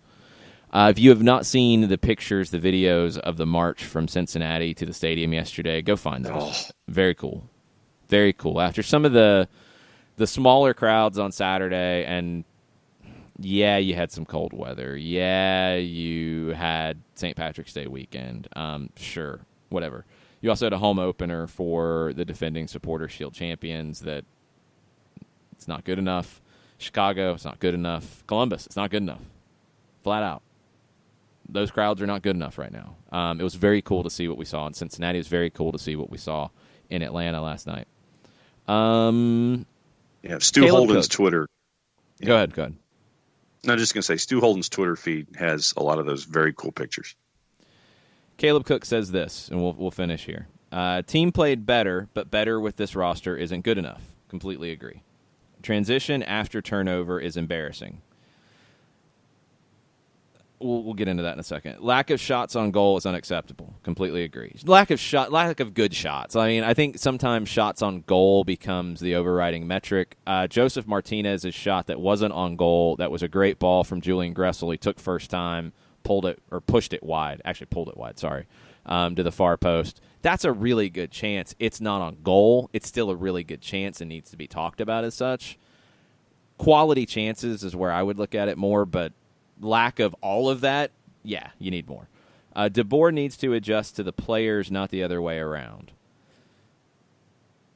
If you have not seen the pictures, the videos of the march from Cincinnati to the stadium yesterday, go find those. Very cool. Very cool. After some of the smaller crowds on Saturday, and yeah, you had some cold weather. Yeah, you had St. Patrick's Day weekend. Sure, whatever. You also had a home opener for the defending Supporter Shield champions that it's not good enough. Chicago, it's not good enough. Columbus, it's not good enough. Flat out. Those crowds are not good enough right now. It was very cool to see what we saw in Cincinnati. It was very cool to see what we saw in Atlanta last night. Stu Holden's Twitter. Go ahead. No, I'm just going to say Stu Holden's Twitter feed has a lot of those very cool pictures. Caleb Cook says this, and we'll finish here. Team played better, but better with this roster isn't good enough. Completely agree. Transition after turnover is embarrassing. We'll get into that in a second. Lack of shots on goal is unacceptable. Completely agree. Lack of good shots. I mean, I think sometimes shots on goal becomes the overriding metric. Joseph Martinez's shot that wasn't on goal, that was a great ball from Julian Gressel. He took first time, pushed it wide. Actually, pulled it wide, sorry, to the far post. That's a really good chance. It's not on goal. It's still a really good chance and needs to be talked about as such. Quality chances is where I would look at it more, but lack of all of that, yeah, you need more. DeBoer needs to adjust to the players, not the other way around.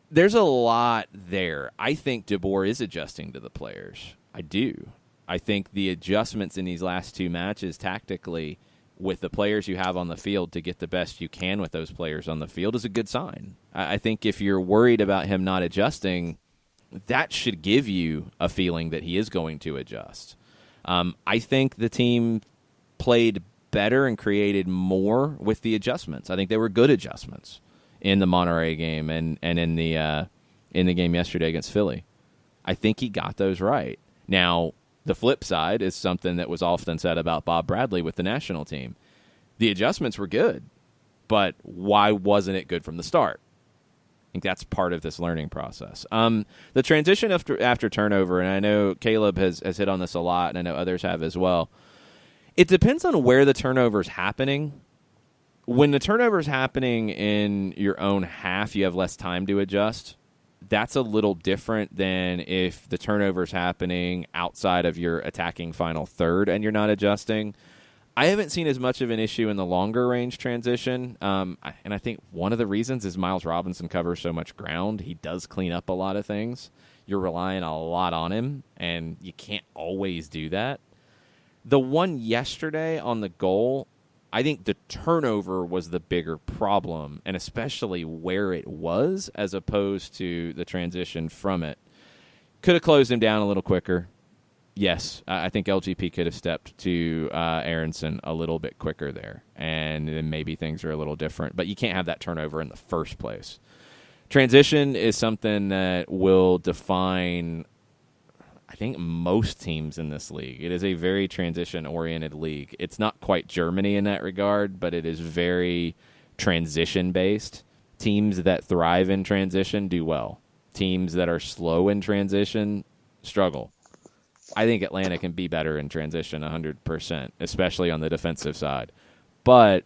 There's a lot there. I think DeBoer is adjusting to the players. I do. I think the adjustments in these last two matches tactically with the players you have on the field to get the best you can with those players on the field is a good sign. I think if you're worried about him not adjusting, that should give you a feeling that he is going to adjust. I think the team played better and created more with the adjustments. I think they were good adjustments in the Monterey game and in the game yesterday against Philly. I think he got those right. Now, the flip side is something that was often said about Bob Bradley with the national team. The adjustments were good, but why wasn't it good from the start? I think that's part of this learning process. The transition after turnover, and I know Caleb has hit on this a lot, and I know others have as well. It depends on where the turnover is happening. When the turnover is happening in your own half, you have less time to adjust. That's a little different than if the turnover is happening outside of your attacking final third and you're not adjusting. I haven't seen as much of an issue in the longer range transition, and I think one of the reasons is Miles Robinson covers so much ground. He does clean up a lot of things. You're relying a lot on him, and you can't always do that. The one yesterday on the goal, I think the turnover was the bigger problem, and especially where it was as opposed to the transition from it. Could have closed him down a little quicker. Yes, I think LGP could have stepped to Aronson a little bit quicker there, and then maybe things are a little different. But you can't have that turnover in the first place. transition is something that will define, I think, most teams in this league. It is a very transition-oriented league. It's not quite Germany in that regard, but it is very transition-based. Teams that thrive in transition do well. Teams that are slow in transition struggle. I think Atlanta can be better in transition 100%, especially on the defensive side. But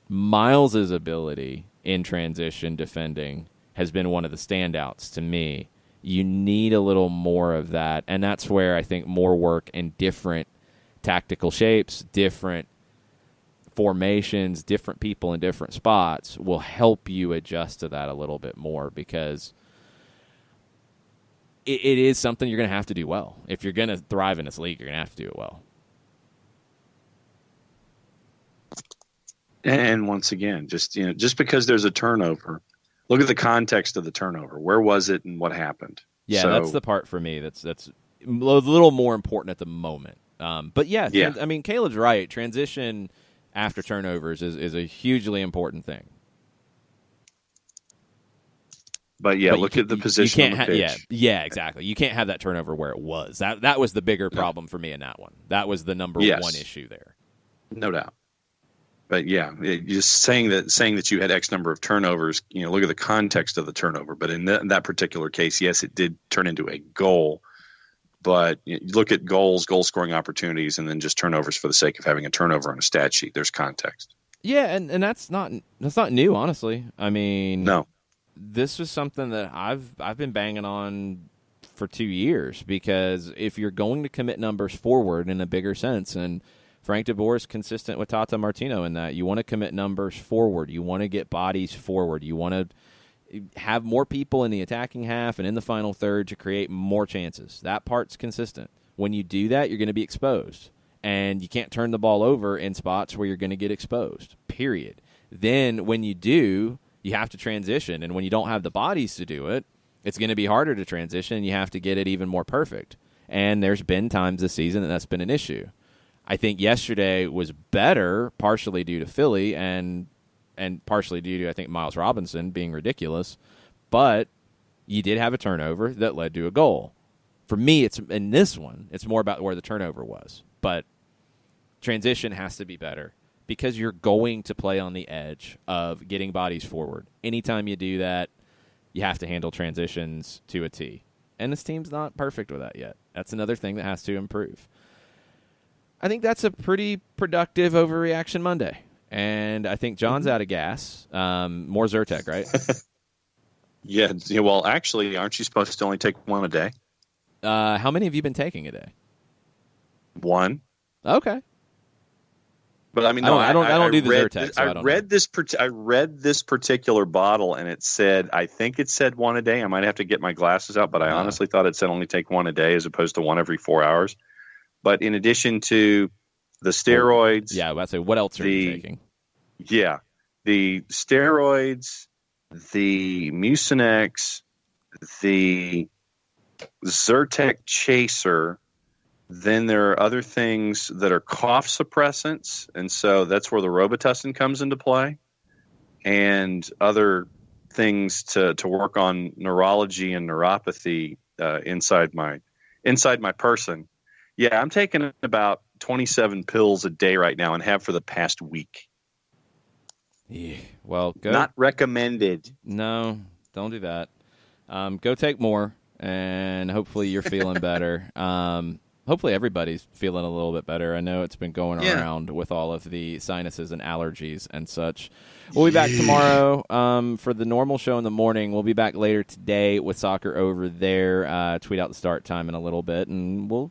Miles' ability in transition defending has been one of the standouts to me. You need a little more of that, and that's where I think more work in different tactical shapes, different formations, different people in different spots will help you adjust to that a little bit more, because it is something you're going to have to do well. If you're going to thrive in this league, you're going to have to do it well. And once again, just because there's a turnover, look at the context of the turnover. Where was it and what happened? Yeah, that's the part for me that's a little more important at the moment. But yeah, I mean, Caleb's right. Transition after turnovers is a hugely important thing. But look at the position on the pitch. Yeah, exactly. You can't have that turnover where it was. That was the bigger problem for me in that one. That was the number one issue there. No doubt. But just saying that you had X number of turnovers, look at the context of the turnover. But in that particular case, yes, it did turn into a goal. But you look at goal scoring opportunities, and then just turnovers for the sake of having a turnover on a stat sheet. There's context. Yeah, and that's not new, honestly. I mean, no, this was something that I've been banging on for 2 years, because if you're going to commit numbers forward in a bigger sense, and Frank DeBoer is consistent with Tata Martino in that, you want to commit numbers forward, you want to get bodies forward, you want to have more people in the attacking half and in the final third to create more chances. That part's consistent. When you do that, you're going to be exposed. And you can't turn the ball over in spots where you're going to get exposed, period. Then when you do, you have to transition. And when you don't have the bodies to do it, it's going to be harder to transition, and you have to get it even more perfect. And there's been times this season that's been an issue. I think yesterday was better, partially due to Philly and partially due to, I think, Miles Robinson being ridiculous. But you did have a turnover that led to a goal. For me, it's in this one, it's more about where the turnover was. But transition has to be better, because you're going to play on the edge of getting bodies forward. Anytime you do that, you have to handle transitions to a T. And this team's not perfect with that yet. That's another thing that has to improve. I think that's a pretty productive Overreaction Monday. And I think John's out of gas. More Zyrtec, right? Yeah. Well, actually, aren't you supposed to only take one a day? How many have you been taking a day? One. Okay. But I mean, I don't do the Zyrtec. So I read this particular bottle, and I think it said one a day. I might have to get my glasses out, but I honestly thought it said only take one a day as opposed to one every 4 hours. But in addition to the steroids, I was about to say, what else are you taking? Yeah, the steroids, the Mucinex, the Zyrtec Chaser. Then there are other things that are cough suppressants, and so that's where the Robitussin comes into play, and other things to work on neurology and neuropathy inside my person. Yeah, I'm taking about 27 pills a day right now, and have for the past week. Yeah, well, go. Not recommended. No, don't do that. Go take more, and hopefully you're feeling better. Hopefully everybody's feeling a little bit better. I know it's been going around with all of the sinuses and allergies and such. We'll be back tomorrow for the normal show in the morning. We'll be back later today with Soccer Over There. Tweet out the start time in a little bit, and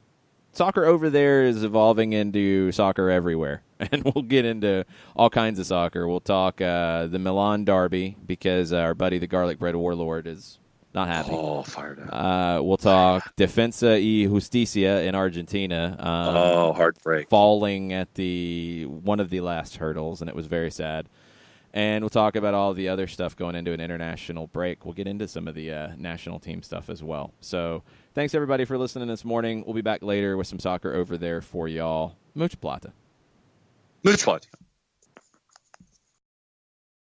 Soccer Over There is evolving into Soccer Everywhere, and we'll get into all kinds of soccer. We'll talk the Milan derby, because our buddy the Garlic Bread Warlord is not happy. Oh, fired up. We'll talk Defensa y Justicia in Argentina. Heartbreak. Falling at one of the last hurdles, and it was very sad. And we'll talk about all the other stuff going into an international break. We'll get into some of the national team stuff as well. So thanks, everybody, for listening this morning. We'll be back later with some Soccer Over There for y'all. Mucha plata. Mucha plata.